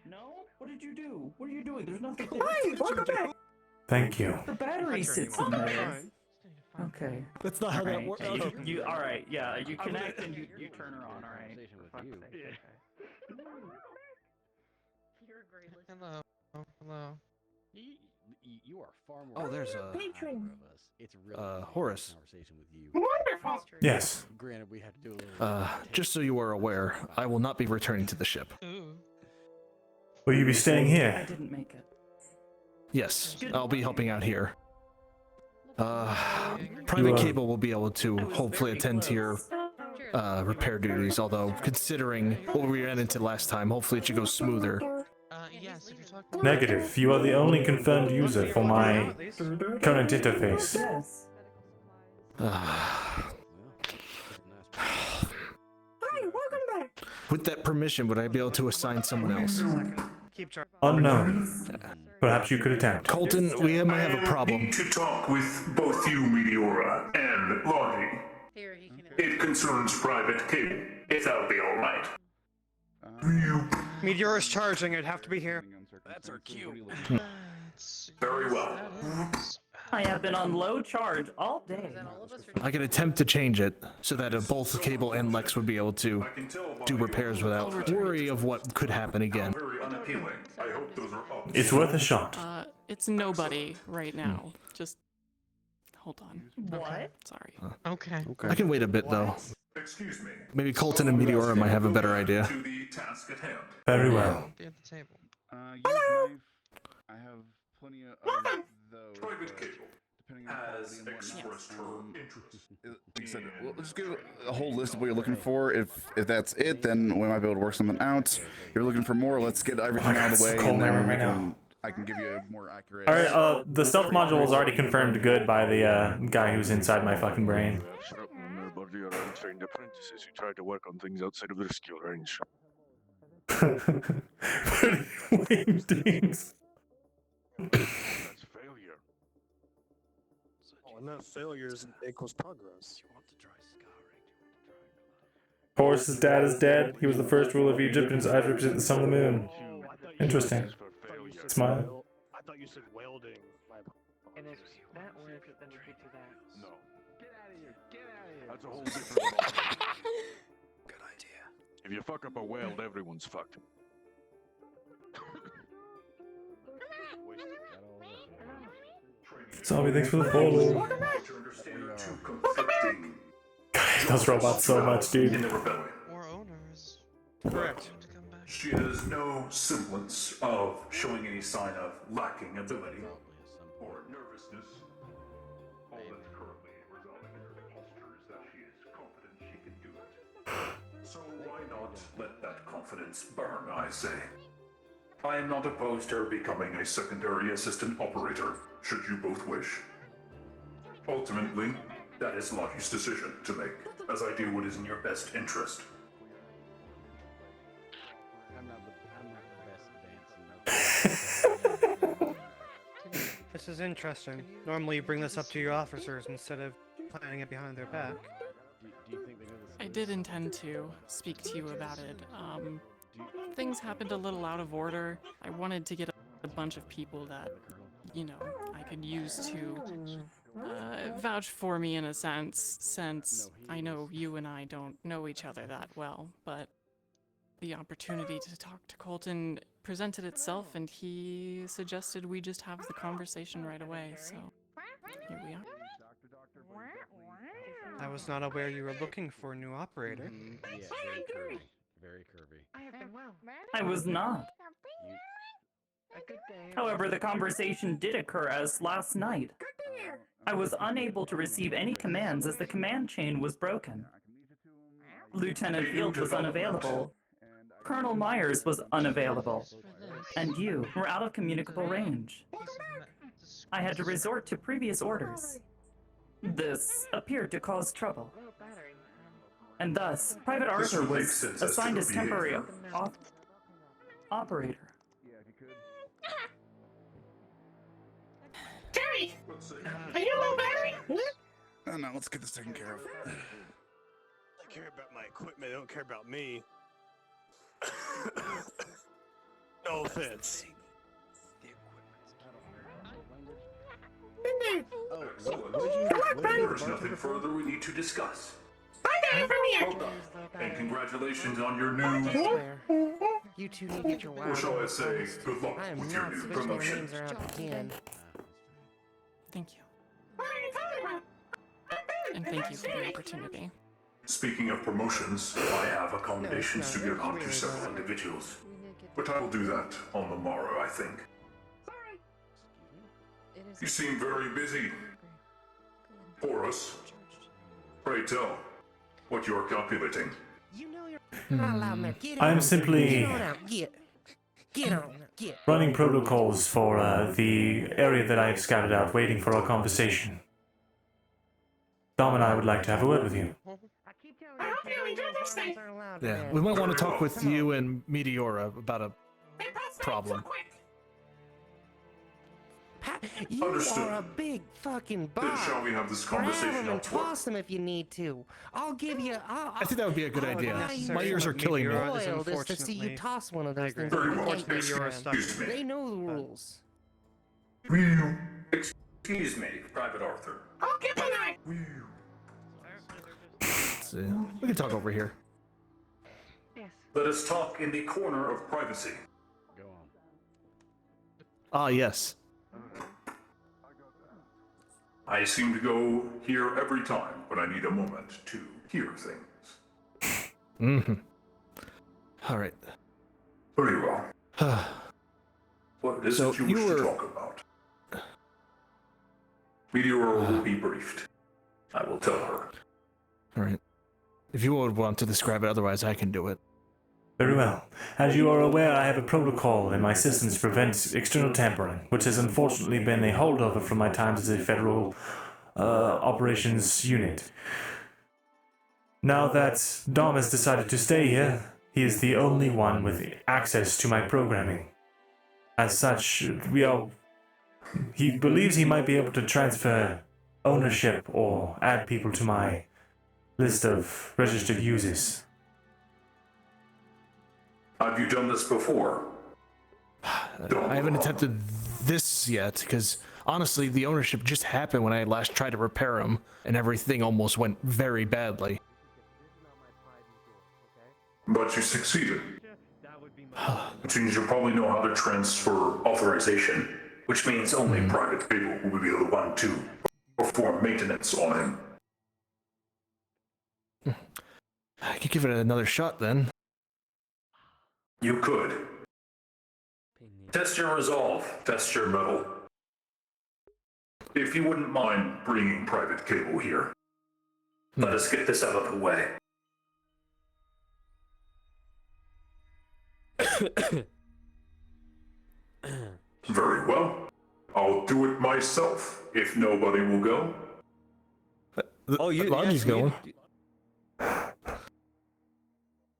No? What did you do? What are you doing? There's nothing. Hi, welcome back. Thank you. The battery sits in there. Okay. That's not how that works. You all right? Yeah, you connect and you turn her on. All right. You're a great listener. Hello. You are far more. Oh, there's a patron. It's really Horace. Conversation with you. Wonderful. Yes. Granted, we had to do a little. Just so you are aware, I will not be returning to the ship. Will you be staying I here? didn't make it. Yes, I'll be helping out here. Private Cable will be able to hopefully attend to your repair duties, although considering what we ran into last time, hopefully it should go smoother. Yes, if you're talking Negative. You are the only confirmed user for my current interface. Yes. Hi, welcome back. With that permission, would I be able to assign someone else? keep track. Unknown. Perhaps you could attempt. Colton, we might have a problem. To talk with both you, Meteora, and Lottie. It concerns private cable, if that'll be alright. Meteor's charging, it'd have to be here. That's our cue. Very well. I have been on low charge all day. I can attempt to change it so that both Cable and Lex would be able to do repairs without worry of what could happen again. It's worth a shot. It's nobody right now. Just hold on. What? Sorry. Okay. I can wait a bit though. Excuse me. Maybe Colton and Meteora might have a better idea. To the task at hand. Very well. At the table. Use knife. I have plenty of those. Private cable has expressed her interest. Like I said, well, let's give a whole list of what you're looking for. If that's it, then we might be able to work something out. If you're looking for more, let's get everything out of the way, and then I can give you a more accurate. All right. The stealth module is already confirmed good by the guy who's inside my fucking brain. But we are untrained apprentices who try to work on things outside of their skill range. Winged things. That's failure. Oh, not failures equals progress. Horse's dad is dead. He was the first ruler of Egypt, and his eyes represent the sun and the moon. Interesting. Smile. I thought you said welding. And if that works, then we could do that. No. Get out of here. Get out of here. That's a whole different ballgame. Good idea. If you fuck up a weld, everyone's fucked. Zombie, thanks for the follow. God, those robots so much, dude. More owners. Correct. She has no semblance of showing any sign of lacking ability or nervousness. All that's currently resolving in her posture is that she is confident she can do it. So why not let that confidence burn, I say? I am not opposed to her becoming a secondary assistant operator, should you both wish. Ultimately, that is Lottie's decision to make, as I do what is in your best interest. This is interesting. Normally you bring this up to your officers instead of planning it behind their back. I did intend to speak to you about it. Things happened a little out of order. I wanted to get a bunch of people that, you know, I could use to vouch for me in a sense, since I know you and I don't know each other that well, but the opportunity to talk to Colton presented itself, and he suggested we just have the conversation right away, so here we are. I was not aware you were looking for a new operator. Yeah, very curvy. Very curvy. I have been well. I was not. A good day. However, the conversation did occur as last night. I was unable to receive any commands as the command chain was broken. Lieutenant Field was unavailable. Colonel Myers was unavailable. And you were out of communicable range. I had to resort to previous orders. This appeared to cause trouble. And thus, Private Arthur was assigned as temporary operator. Jerry! Are you low battery? Oh no, let's get this taken care of. I care about my equipment, I don't care about me. No offense. There is nothing further we need to discuss. Well done. And congratulations on your new... You two need to get your wire. Or shall I say, good luck I am with your not new switching their promotion. names around again. Thank you. And thank you for the opportunity. Speaking of promotions, I have accommodations to give out to several individuals. But I will do that on the morrow, I think. You seem very busy. Horus, pray tell what you are calculating. I'm simply Get on. running protocols for the area that I have scouted out, waiting for our conversation. Dom and I would like to have a word with you. I hope you enjoy this thing. Yeah, we might want to talk with you and Meteora about problem. You Understood. are a big fucking Then boss. shall we have this Grab conversation him and elsewhere? toss him if you need to. I'll give you. I think that would be a good idea. necessary My ears are killing me. Meteor is Spoiled is to see you unfortunately- toss one of I those agree. things. Very and well. yank your Meteor is strand. Excuse me. They know the rules. Excuse me, Private Arthur. Let's see. We can talk over here. Let us talk in the corner of privacy. Go on. Ah, yes. I seem to go here every time when I need a moment to hear things. Mm-hmm. All right. Very well. What is So it you you wish were- to talk about? Meteor will be briefed. I will tell her. All right. If you would want to describe it, otherwise I can do it. Very well. As you are aware, I have a protocol in my systems to prevent external tampering, which has unfortunately been a holdover from my times as a federal operations unit. Now that Dom has decided to stay here, he is the only one with access to my programming. As such, he believes he might be able to transfer ownership or add people to my list of registered users. Have you done this before? I haven't attempted this yet, because honestly, the ownership just happened when I last tried to repair him, and everything almost went very badly. But you succeeded. Which means you probably know how to transfer authorization, which means only Private Cable will be the one to perform maintenance on him. I could give it another shot then. You could. Test your resolve, test your mettle. If you wouldn't mind bringing Private Cable here, let us get this out of the way. Very well. I'll do it myself if nobody will go. Longy's going.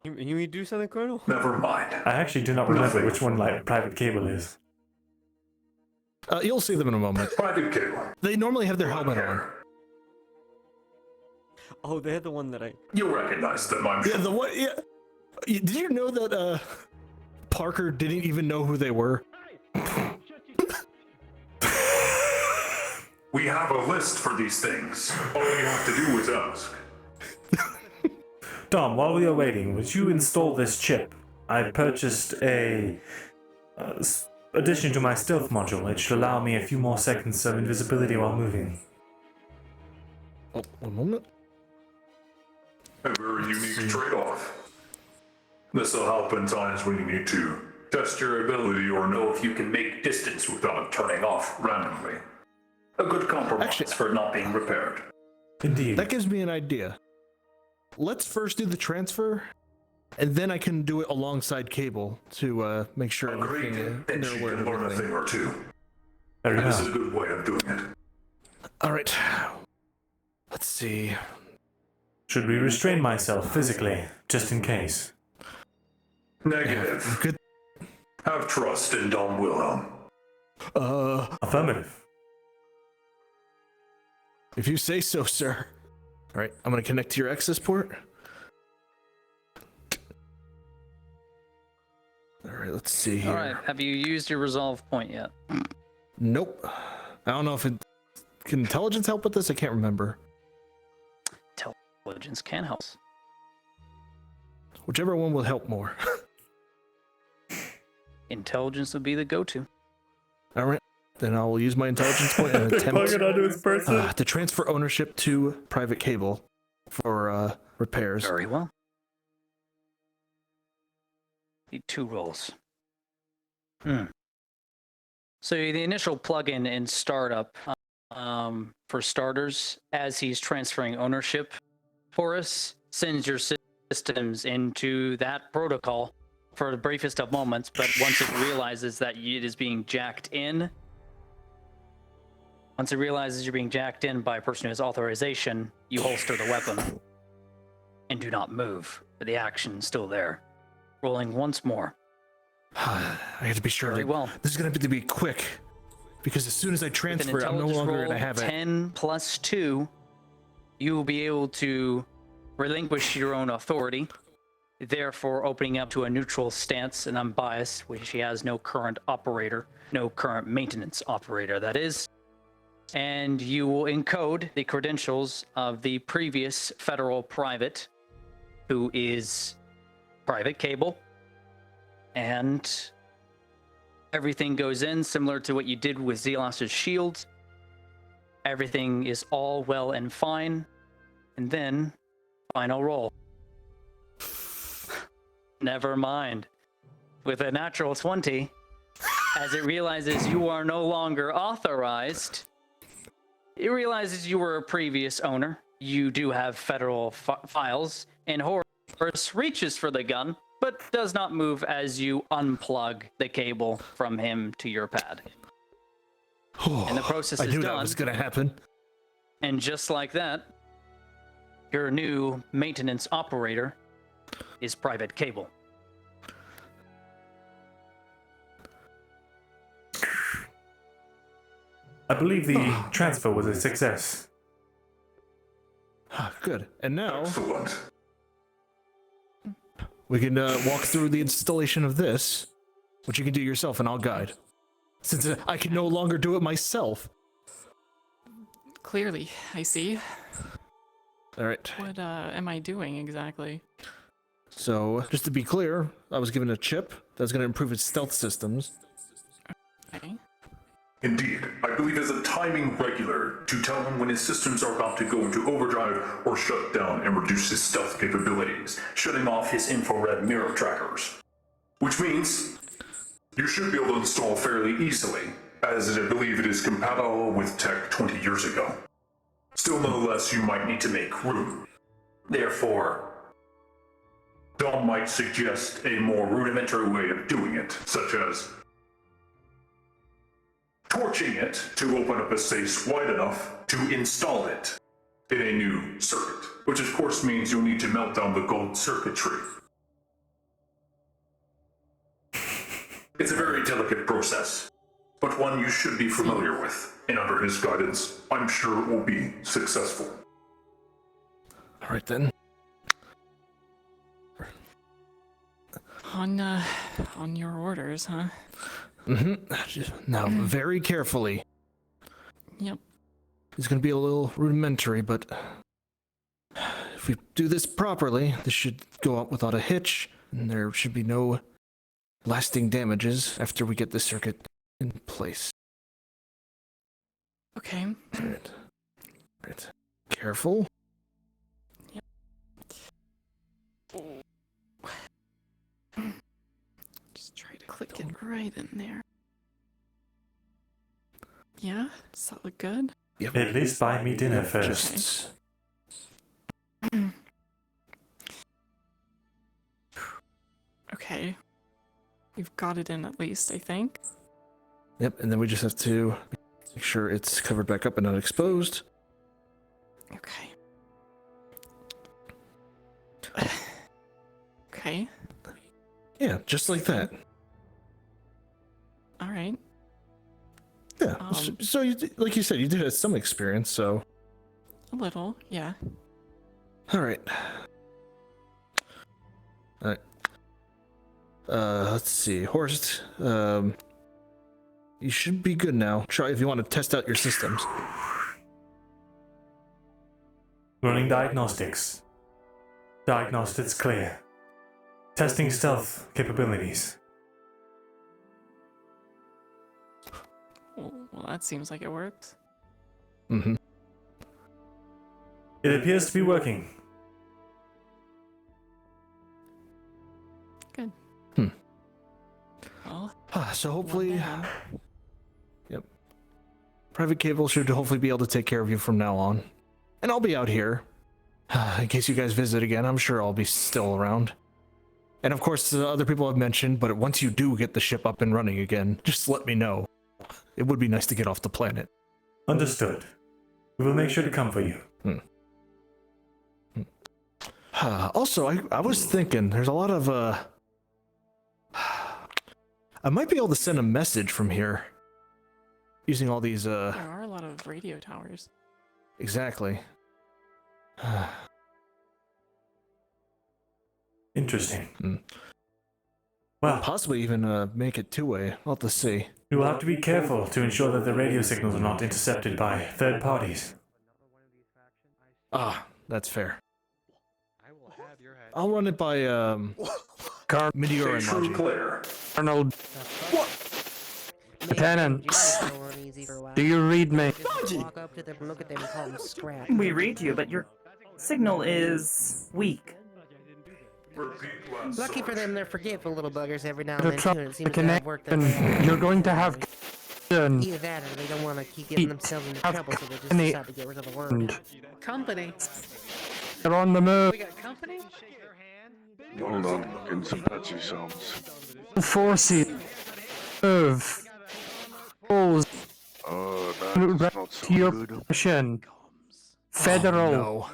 You do something, Colonel? Never mind. I actually do not remember which one Private Cable is. You'll see them in a moment. Private Cable. They normally have their helmet on. Oh, they're the one that I... You recognize them, I'm Yeah, the one. Yeah. Did you know that Parker didn't even know who they were? We have a list for these things. All you have to do is ask. Dom, while we are waiting, would you install this chip? I purchased a addition to my stealth module. It should allow me a few more seconds of invisibility while moving. Oh, one moment. A very unique trade-off. This will help in times when you need to test your ability or know if you can make distance without turning off randomly. A good compromise for not being repaired. Indeed. That gives me an idea. Let's first do the transfer, and then I can do it alongside Cable to make sure everything Then they're she aware can of learn a everything. thing or two. Very This well. is a good way of doing it. All right. Let's see. Should we restrain myself physically, just in case? Negative. Good. Have trust in Dom Wilhelm. Affirmative. If you say so, sir. All right, I'm gonna connect to your access port. All right, let's see here. Alright, have you used your resolve point yet? Nope. I don't know if it can intelligence help with this. I can't remember. Intelligence can help. Whichever one will help more. Intelligence would be the go-to. All right, then I will use my intelligence point and attempt to transfer ownership to Private Cable for repairs. Very well. Need 2 rolls. So the initial plugin in startup, for starters, as he's transferring ownership for us, sends your systems into that protocol for the briefest of moments, but once it realizes that it is being jacked in, once it realizes you're being jacked in by a person who has authorization, you holster the weapon and do not move, but the action's still there. Rolling once more. I have to be sure. Very well. This is going to be quick, because as soon as I transfer it, I'm no longer going to have it. 10 plus 2, you will be able to relinquish your own authority, therefore opening up to a neutral stance, and I'm biased, which he has no current operator, no current maintenance operator, that is. And you will encode the credentials of the previous federal private, who is Private Cable, and everything goes in similar to what you did with Zealos's shield. Everything is all well and fine, and then final roll. Never mind. With a natural 20, as it realizes you are no longer authorized, it realizes you were a previous owner. You do have federal files, and Horus reaches for the gun, but does not move as you unplug the cable from him to your pad. And the process is done. I knew that was going to happen. And just like that, your new maintenance operator is Private Cable. I believe the transfer was a success. Good. And now we can walk through the installation of this, which you can do yourself, and I'll guide, since I can no longer do it myself. Clearly, I see. All right. What am I doing exactly? So, just to be clear, I was given a chip that's going to improve its stealth systems. Okay. Indeed, I believe as a timing regulator to tell him when his systems are about to go into overdrive or shut down and reduce his stealth capabilities, shutting off his infrared mirror trackers. Which means you should be able to install fairly easily, as I believe it is compatible with tech 20 years ago. Still, nonetheless, you might need to make room. Therefore, Dom might suggest a more rudimentary way of doing it, such as torching it to open up a space wide enough to install it in a new circuit, which of course means you'll need to melt down the gold circuitry. It's a very delicate process, but one you should be familiar with, and under his guidance, I'm sure it will be successful. All right then. On your orders, huh? Now, very carefully. Yep. It's going to be a little rudimentary, but if we do this properly, this should go out without a hitch, and there should be no lasting damages after we get the circuit in place. Okay. Right. Careful. Yep. Just try to click it right in there. Yeah? Does that look good? Yep. At least buy me dinner first. Okay. We've got it in at least, I think. Yep, and then we just have to make sure it's covered back up and not exposed. Okay. Okay. Yeah, just like that. All right. Yeah. So you, like you said, you did have some experience, so. A little, yeah. All right. All right. Let's see. Horst, you should be good now. Try if you want to test out your systems. Running diagnostics. Diagnostics clear. Testing stealth capabilities. Well, that seems like it worked. Mm-hmm. It appears to be working. Good. Well, so hopefully, yep. Private Cable should hopefully be able to take care of you from now on. And I'll be out here. In case you guys visit again, I'm sure I'll be still around. And of course, the other people I've mentioned, but once you do get the ship up and running again, just let me know. It would be nice to get off the planet. Understood. We will make sure to come for you. Also, I was thinking, there's a lot of, I might be able to send a message from here. Using all these, There are a lot of radio towers. Exactly. Interesting. Well, possibly even make it two-way. I'll have to see. We will have to be careful to ensure that the radio signals are not intercepted by third parties. Ah, that's fair. I'll run it by Meteor and Logic. Arnold. Lieutenants, do you read me? Walk up to them, look at them, and call them scrap. We read you, but your signal is weak. Lucky for them, they're forgetful little buggers every now and To then, try too, and it to seems to have worked connect, that way. you're going to have Either that, or they don't want to keep getting themselves into trouble, so they just decide to get rid of the word. Company. They're on the move. We got company? Hold on, getting some patchy sounds. Forces move. Pulls. That's not To your position. Federal.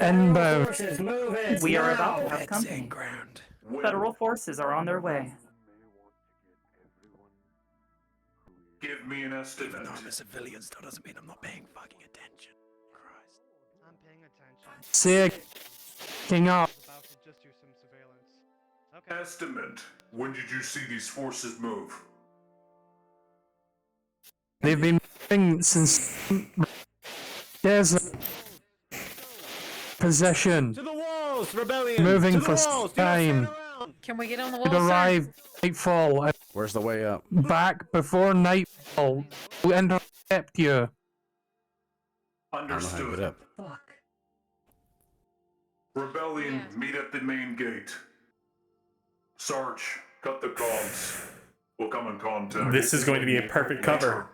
Inbound. We are about to have company. Federal forces are on their way. Give me an estimate. Even though I'm a civilian, still doesn't mean I'm not paying fucking attention. Christ. I'm paying attention. Sick. King up. About to just do some surveillance. Estimate. When did you see these forces move? They've been moving since desert possession. To the walls, rebellion! Moving to the for walls! time. Can we get on the It wall, sir? arrived nightfall. Where's the way up? Back before nightfall. We'll intercept you. Understood. up. Rebellion, meet at the main gate. Sarge, cut the comms. We'll come in contact. This is going to be a perfect cover.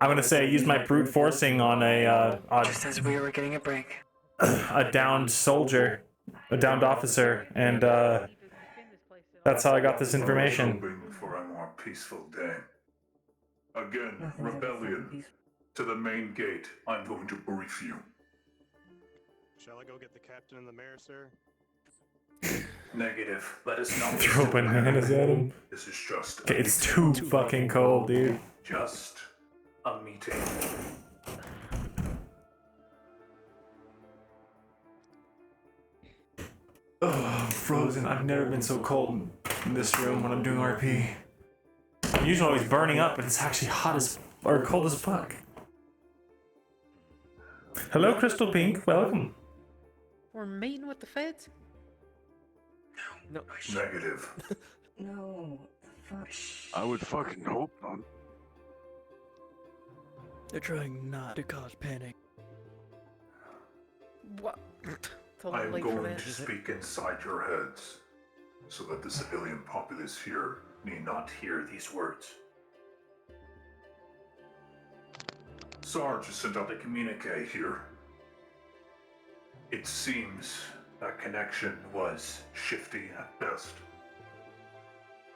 I'm going to say use my brute forcing on a Just as we were getting a break. a downed soldier, a downed officer, and that's how I got this information. Hoping for a more peaceful day. Again, rebellion. To the main gate. I'm going to brief you. Shall I go get the captain and the mayor, sir? Negative. Let us not Throw bananas at him. This is just Okay, it's too fucking cold, dude. just a meeting. Oh, I'm frozen. I've never been so cold in this room when I'm doing RP. I'm usually always burning up, but it's actually hot as or cold as fuck. Hello, Crystal Pink. Welcome. We're meeting with the feds? No. Negative. No. Fuck. I would fucking hope not. They're trying not to cause panic. What? I am going to speak inside your heads, so that the civilian populace here need not hear these words. Sarge has sent out a communique here. It seems that connection was shifty at best.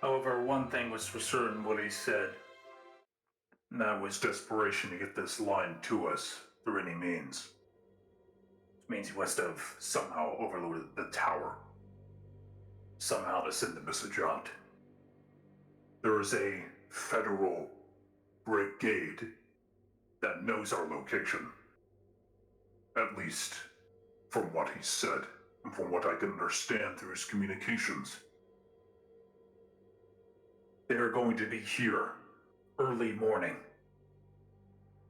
However, one thing was for certain what he said, and that was desperation to get this line to us through any means. Means he must have somehow overloaded the tower. Somehow to send the message out. There is a federal brigade that knows our location. At least from what he said, and from what I can understand through his communications. They are going to be here early morning.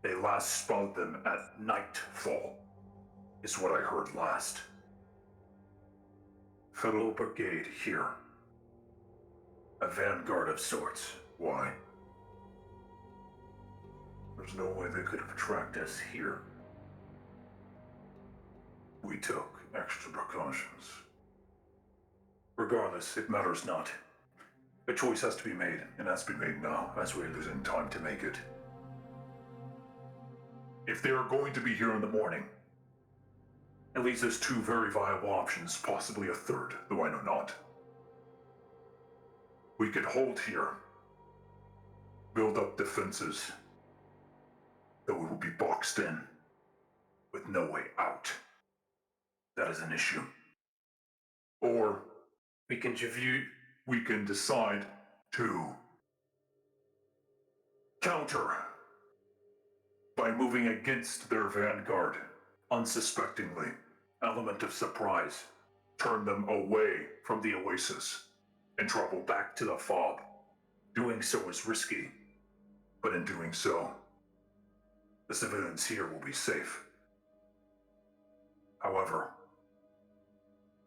They last spotted them at nightfall. Is what I heard last. Federal Brigade here. A vanguard of sorts. Why? There's no way they could have tracked us here. We took extra precautions. Regardless, it matters not. A choice has to be made, and has been made now, as we're losing time to make it. If they are going to be here in the morning, it leaves us two very viable options, possibly a third, though I know not. We could hold here, build up defenses, though we will be boxed in, with no way out. That is an issue. Or we can decide to Counter. By moving against their vanguard, unsuspectingly, element of surprise, turn them away from the oasis and travel back to the fob. Doing so is risky, but in doing so, the civilians here will be safe. However,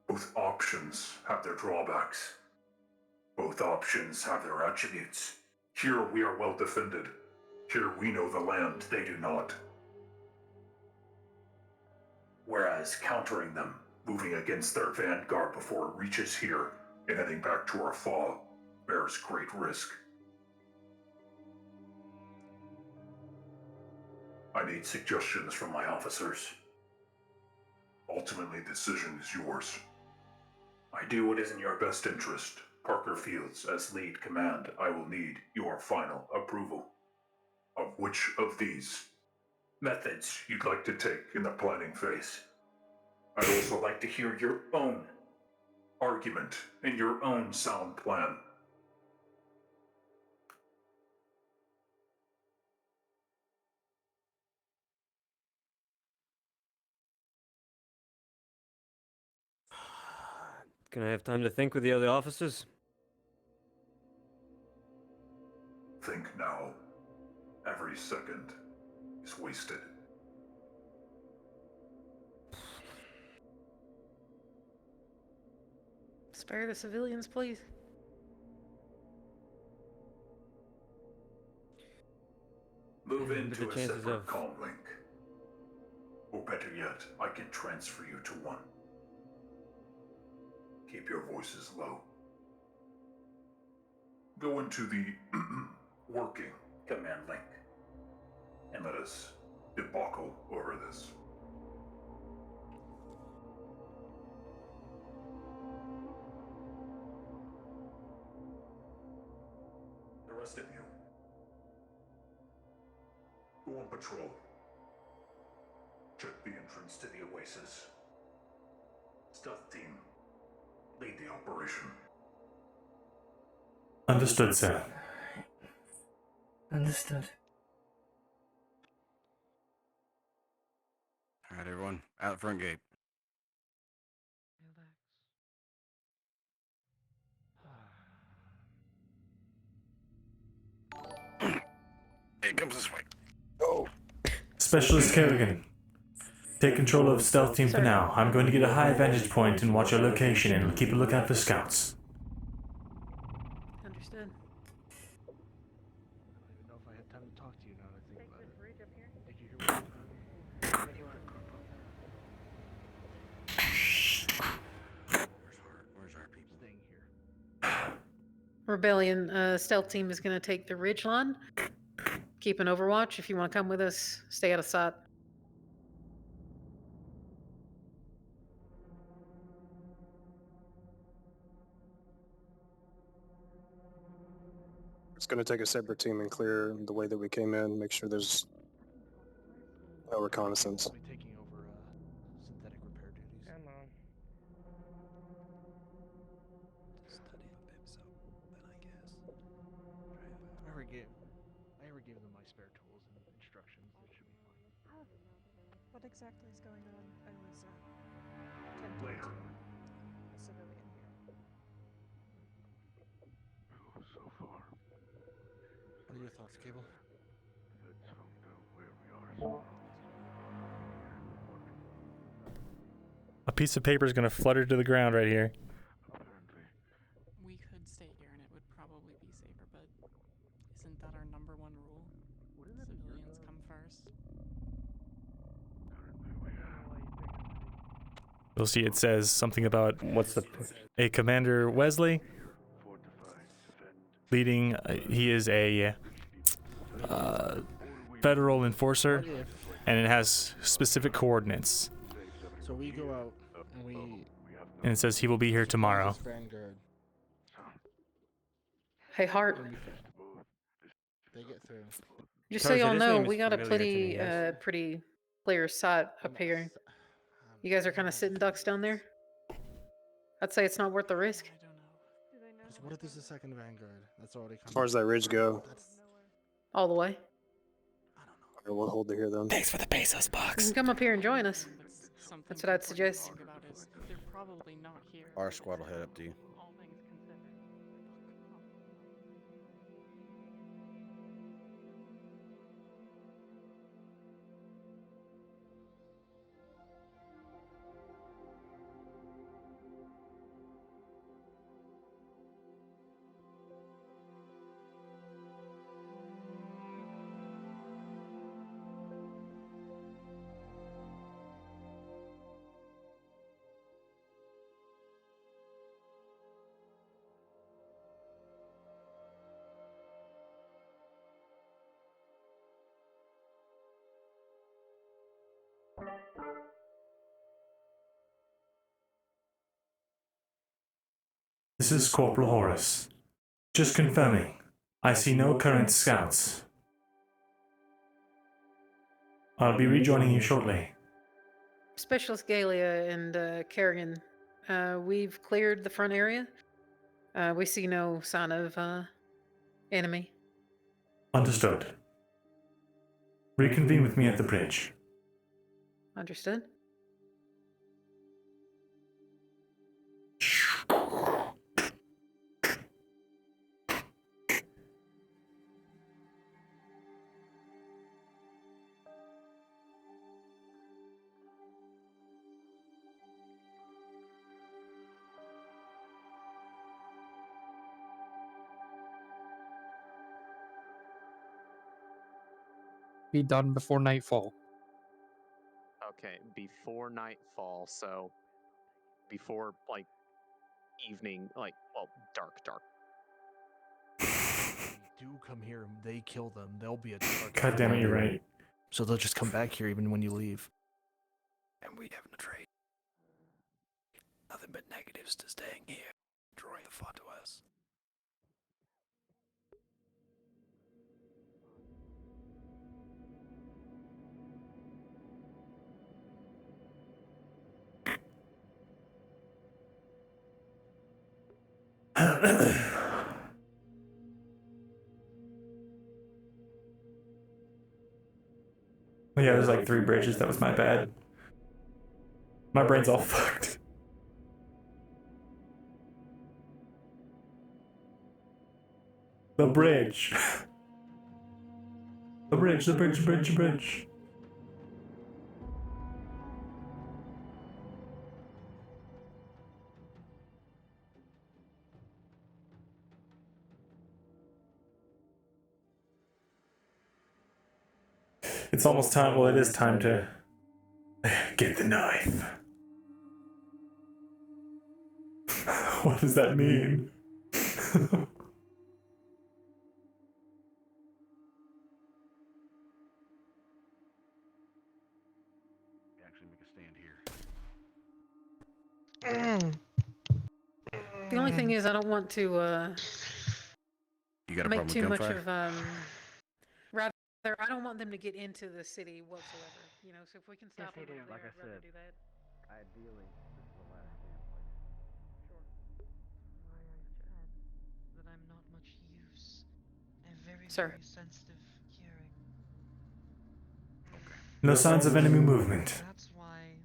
both options have their drawbacks. Both options have their attributes. Here we are well defended. Here we know the land, they do not. Whereas countering them, moving against their vanguard before it reaches here, and heading back to our fall, bears great risk. I need suggestions from my officers. Ultimately, the decision is yours. I do what is in your best interest. Parker Fields, as lead command, I will need your final approval. Of which of these methods you'd like to take in the planning phase. I'd also like to hear your own argument and your own sound plan. Can I have time to think with the other officers? Think now. Every second is wasted. Spare the civilians, please. Move What are into the a chances separate of- comm link. Or better yet, I can transfer you to one. Keep your voices low. Go into the working command link. And let us debacle over this. The rest of you, go on patrol. Check the entrance to the oasis. Stealth team, lead the operation. Understood, sir. Understood. All right, everyone, out the front gate. It comes this way. Specialist Kerrigan, take control of stealth team for now. I'm going to get a high vantage point and watch your location and keep a lookout for scouts. Understood. I don't even know if I had time to talk to you now that I think about it. Did you hear what Where's our people? staying here? Rebellion, stealth team is going to take the ridge line. Keep an overwatch. If you want to come with us, stay out of sight. It's going to take a separate team and clear the way that we came in, make sure there's no reconnaissance. I'll be taking over synthetic repair duties. Come on. Study the Bibs up, then I guess. I already gave them my spare tools and instructions. That should be fine. What exactly is going on? I was attempting to a civilian here. So far, What are your thoughts, Cable? let's find out where we are. A piece of paper is going to flutter to the ground right here. We could stay here and it would probably be safer, but isn't that our number one rule? Civilians come first. You'll see it says something about a Commander Wesley leading. He is a federal enforcer, and it has specific coordinates. So we go out and we. And it says he will be here tomorrow. Vanguard. Hey, Hart. They get through. Just so Tarzan, y'all his know, name is we got a familiar to me, pretty, yes? pretty clear sight up here. You guys are kind of sitting ducks down there. I'd say it's not worth the risk. So what if there's a second Vanguard? That's already coming. As far as that ridge go, All the way. I won't hold to here then. Thanks for the pesos You box. can come up here and join us. Something That's what I'd important to suggest. talk about is they're probably not here. Our squad will head up to you. All things considered. This is Corporal Horace. Just confirming. I see no current scouts. I'll be rejoining you shortly. Specialist Galia and Kerrigan, we've cleared the front area. We see no sign of enemy. Understood. Reconvene with me at the bridge. Understood. Be done before nightfall. Okay, before nightfall, so before like evening, like dark. Do come here and they kill them, they'll be a target. God damn it, you're right. So they'll just come back here even when you leave. And we have no trade. Nothing but negatives to staying here. Drawing the fun to us. Yeah, there's like 3 bridges. That was my bad. My brain's all fucked. The bridge. The bridge. It's almost time. Well, it is time to get the knife. What does that mean? The only thing is, I don't want to You got a make problem too with much gunfire? of rather, I don't want them to get into the city whatsoever. You know, so if we can stop them, Like I I'd rather said, do that. ideally, this is the last stand Sure. That I'm not much use. I have very, Sir. very sensitive hearing. No signs of enemy movement. That's why.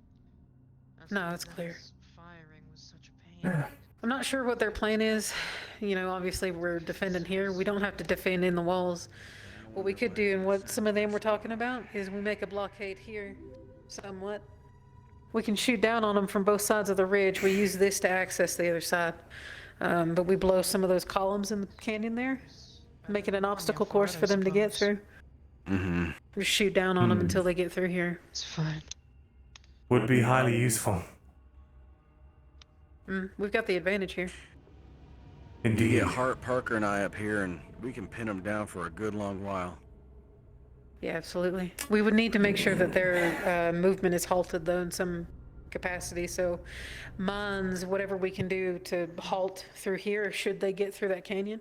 No, it's clear. Firing was such a pain. I'm not sure what their plan is. You know, obviously we're defending here. We don't have to defend in the walls. What we could do, and what some of them were talking about, is we make a blockade here, somewhat. We can shoot down on them from both sides of the ridge. We use this to access the other side. But we blow some of those columns in the canyon there, make it an obstacle course for them to get through. Mm-hmm. We shoot down on them until they get through here. It's fine. Would be highly useful. We've got the advantage here. Indeed. You get Hart, Parker, and I up here, and we can pin them down for a good long while. Yeah, absolutely. We would need to make sure that their movement is halted, though, in some capacity. So, mines, whatever we can do to halt through here, should they get through that canyon.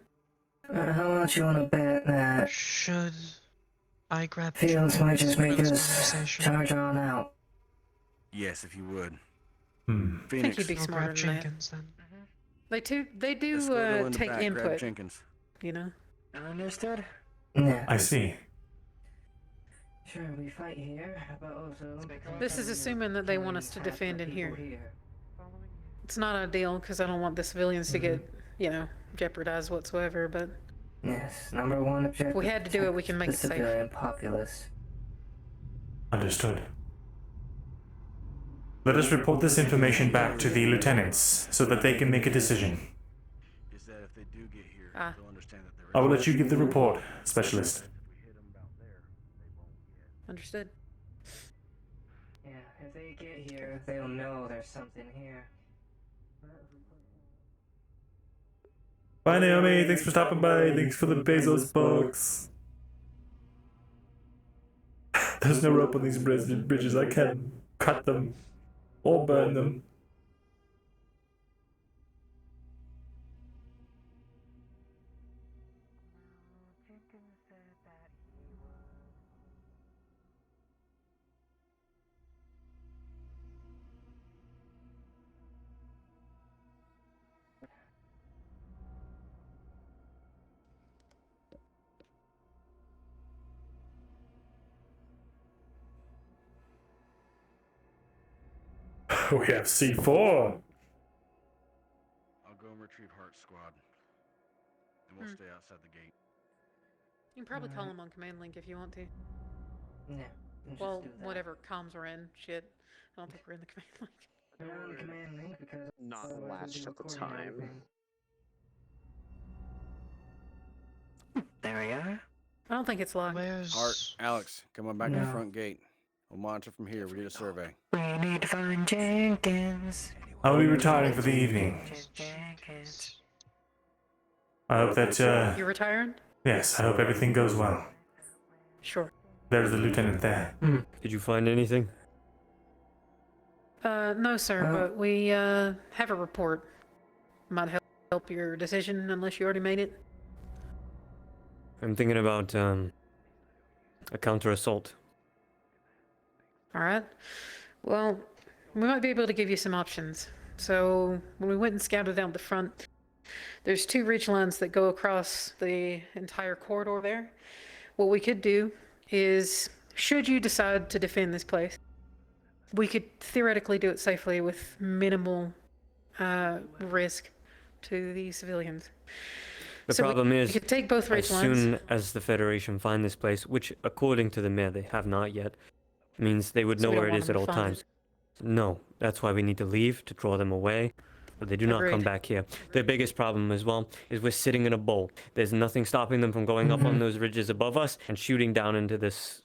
How much you want to bet that? Should I grab Fields might just make this us conversation? charge on out. Yes, if you would. I think Phoenix. you'd be I'll smarter grab than that. Jenkins then. They do Let's go in the take back, grab input, Jenkins. you know. Understood. Yeah. I see. Sure, we fight here, but also... This is assuming that they want us to defend in here. It's not ideal, because I don't want the civilians to get, you know, jeopardized whatsoever, but... Yes, number one objective. If we had to do it, we can make the it safe. civilian populace. Understood. Let us report this information back to the lieutenants so that they can make a decision. Is that if they do get here, they'll understand that I will let you give the report, Specialist. Understood. Yeah, if they get here, they'll know there's something here. Bye, Naomi. Thanks for stopping by. Thanks for the Bezos box. There's no rope on these bridges. I can't cut them or burn them. We have C4. I'll go and retrieve Heart Squad. And we'll stay outside the gate. You can probably call them on command link if you want to. Yeah. Well, whatever comms we're in. Shit. I don't think we're in the command link. They're on the command link because... Not latched at the time. There we are. I don't think it's locked. Hart, Alex, come on back to the front gate. We'll monitor from here. We need a survey. We need to find Jenkins. I will be retiring for the evening. Jenkins. I hope that, You're retiring? yes, I hope everything goes well. Sure. There's the lieutenant there. Did you find anything? No, sir, but we, have a report. Might help your decision unless you already made it. I'm thinking about, a counter-assault. Alright. Well, we might be able to give you some options. So, when we went and scouted out the front, there's 2 ridge lines that go across the entire corridor there. What we could do is, should you decide to defend this place, we could theoretically do it safely with minimal risk to the civilians. The So problem we is, could take both ridge as lines. soon as the Federation find this place, which according to the mayor they have not yet, means they would So know we where don't it want is them at to all find times. No, that's why we need to leave, to draw them away. But they do not come Agreed. back here. Their biggest problem as well is we're sitting in a bowl. There's nothing stopping them from going up on those ridges above us and shooting down into this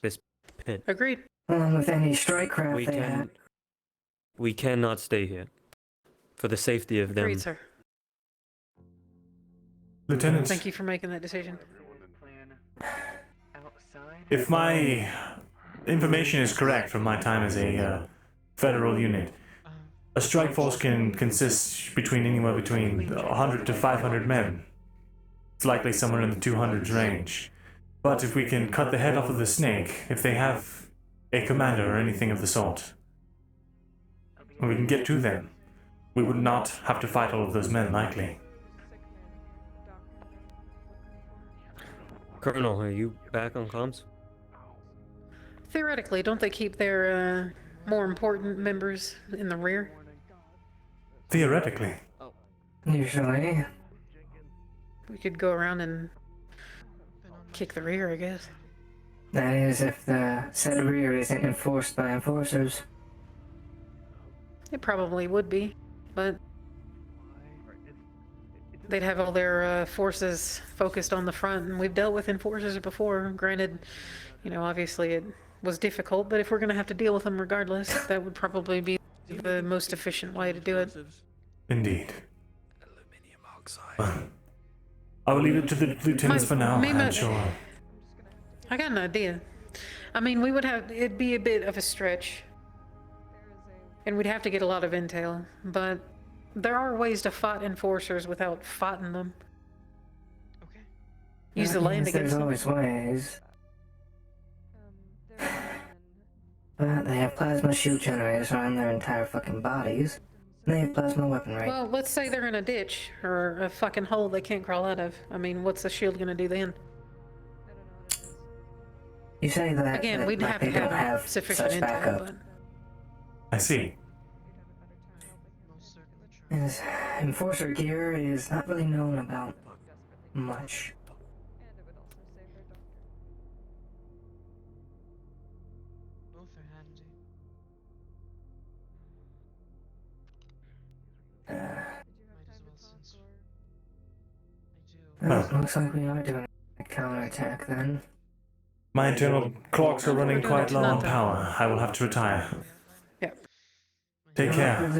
pit. Agreed. With any strike craft We they can have. we cannot stay here. For the safety of them. Agreed, sir. Lieutenant, Thank you for making that decision. if my information is correct from my time as a federal unit, a strike force can consist anywhere between 100 to 500 men. It's likely somewhere in the 200s range. But if we can cut the head off of the snake, if they have a commander or anything of the sort, and we can get to them, we would not have to fight all of those men, likely. Colonel, are you back on comms? Theoretically, don't they keep their more important members in the rear? Theoretically. Usually. We could go around and kick the rear, I guess. That is, if the said rear isn't enforced by enforcers. It probably would be, but they'd have all their forces focused on the front, and we've dealt with enforcers before. Granted, you know, obviously it was difficult, but if we're going to have to deal with them regardless, that would probably be the most efficient way to do it. Indeed. I will leave it to the lieutenants for now, I'm sure. I got an idea. I mean, we would have, it'd be a bit of a stretch. And we'd have to get a lot of intel, but there are ways to fight enforcers without fighting them. Okay. Use the land against them. There's always ways. But they have plasma shield generators around their entire fucking bodies. And they have plasma weaponry. Well, let's say they're in a ditch or a fucking hole they can't crawl out of. I mean, what's the shield gonna do then? You say that Again, that, we'd like, have they to don't have sufficient such intel, backup. but I see. His enforcer gear is not really known about much. Both are handy. Well, looks like we are doing a counterattack then. My internal clocks are running quite low on power. I will have to retire. Yep. Take care.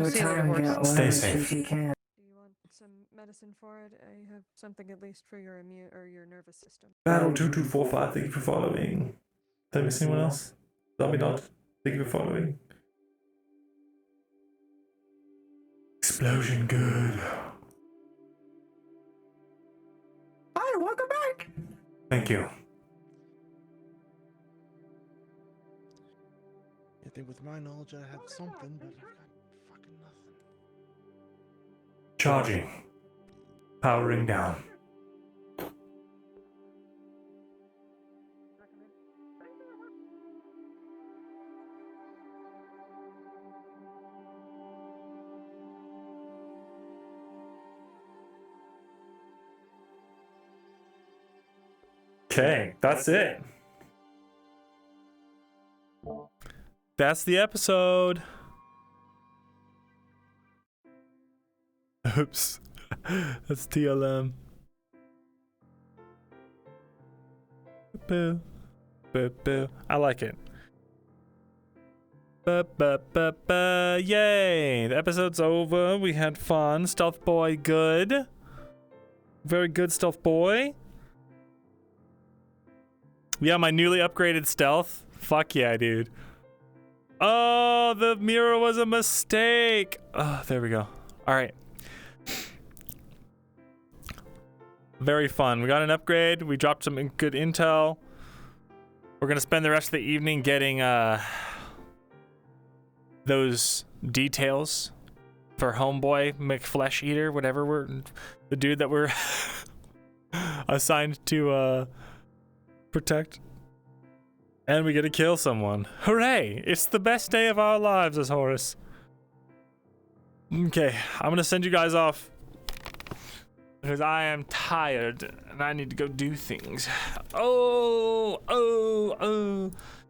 Stay safe. Do you want some medicine for it? I have something at least for your immune or your nervous system. Battle 2245, thank you for following. Did I miss anyone else? Zombie Dot, thank you for following. Explosion good. Hi, welcome back! Thank you. I think with my knowledge I had something, but I've got fucking nothing. Charging. Powering down. Okay, that's it. That's the episode. Oops. That's TLM. Boo. Boo boo. I like it. Yay! The episode's over. We had fun. Stealth boy, good. Very good, stealth boy. Yeah, my newly upgraded stealth. Fuck yeah, dude. Oh, the mirror was a mistake. Oh, there we go. All right. Very fun. We got an upgrade. We dropped some good intel. We're gonna spend the rest of the evening getting those details for homeboy McFlesh Eater, whatever the dude that we're assigned to protect. And we get to kill someone. Hooray! It's the best day of our lives as Horus. Okay, I'm gonna send you guys off because I am tired and I need to go do things. Oh.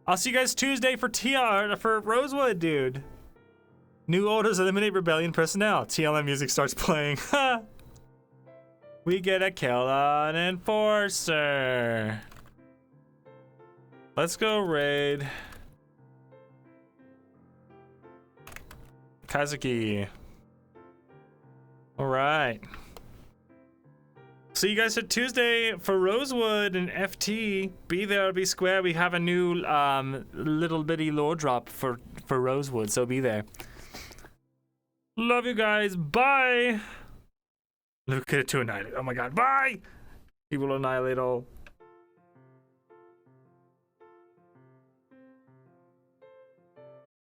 I'll see you guys Tuesday for for Rosewood, dude. New orders eliminate rebellion personnel. TLM music starts playing. We get a kill an enforcer. Let's go raid. Kazuki. All right. See you guys at Tuesday for Rosewood and FT. Be there, be square. We have a new little bitty lore drop for Rosewood, so be there. Love you guys. Bye. Look at it to annihilate. Oh my god. Bye. He will annihilate all.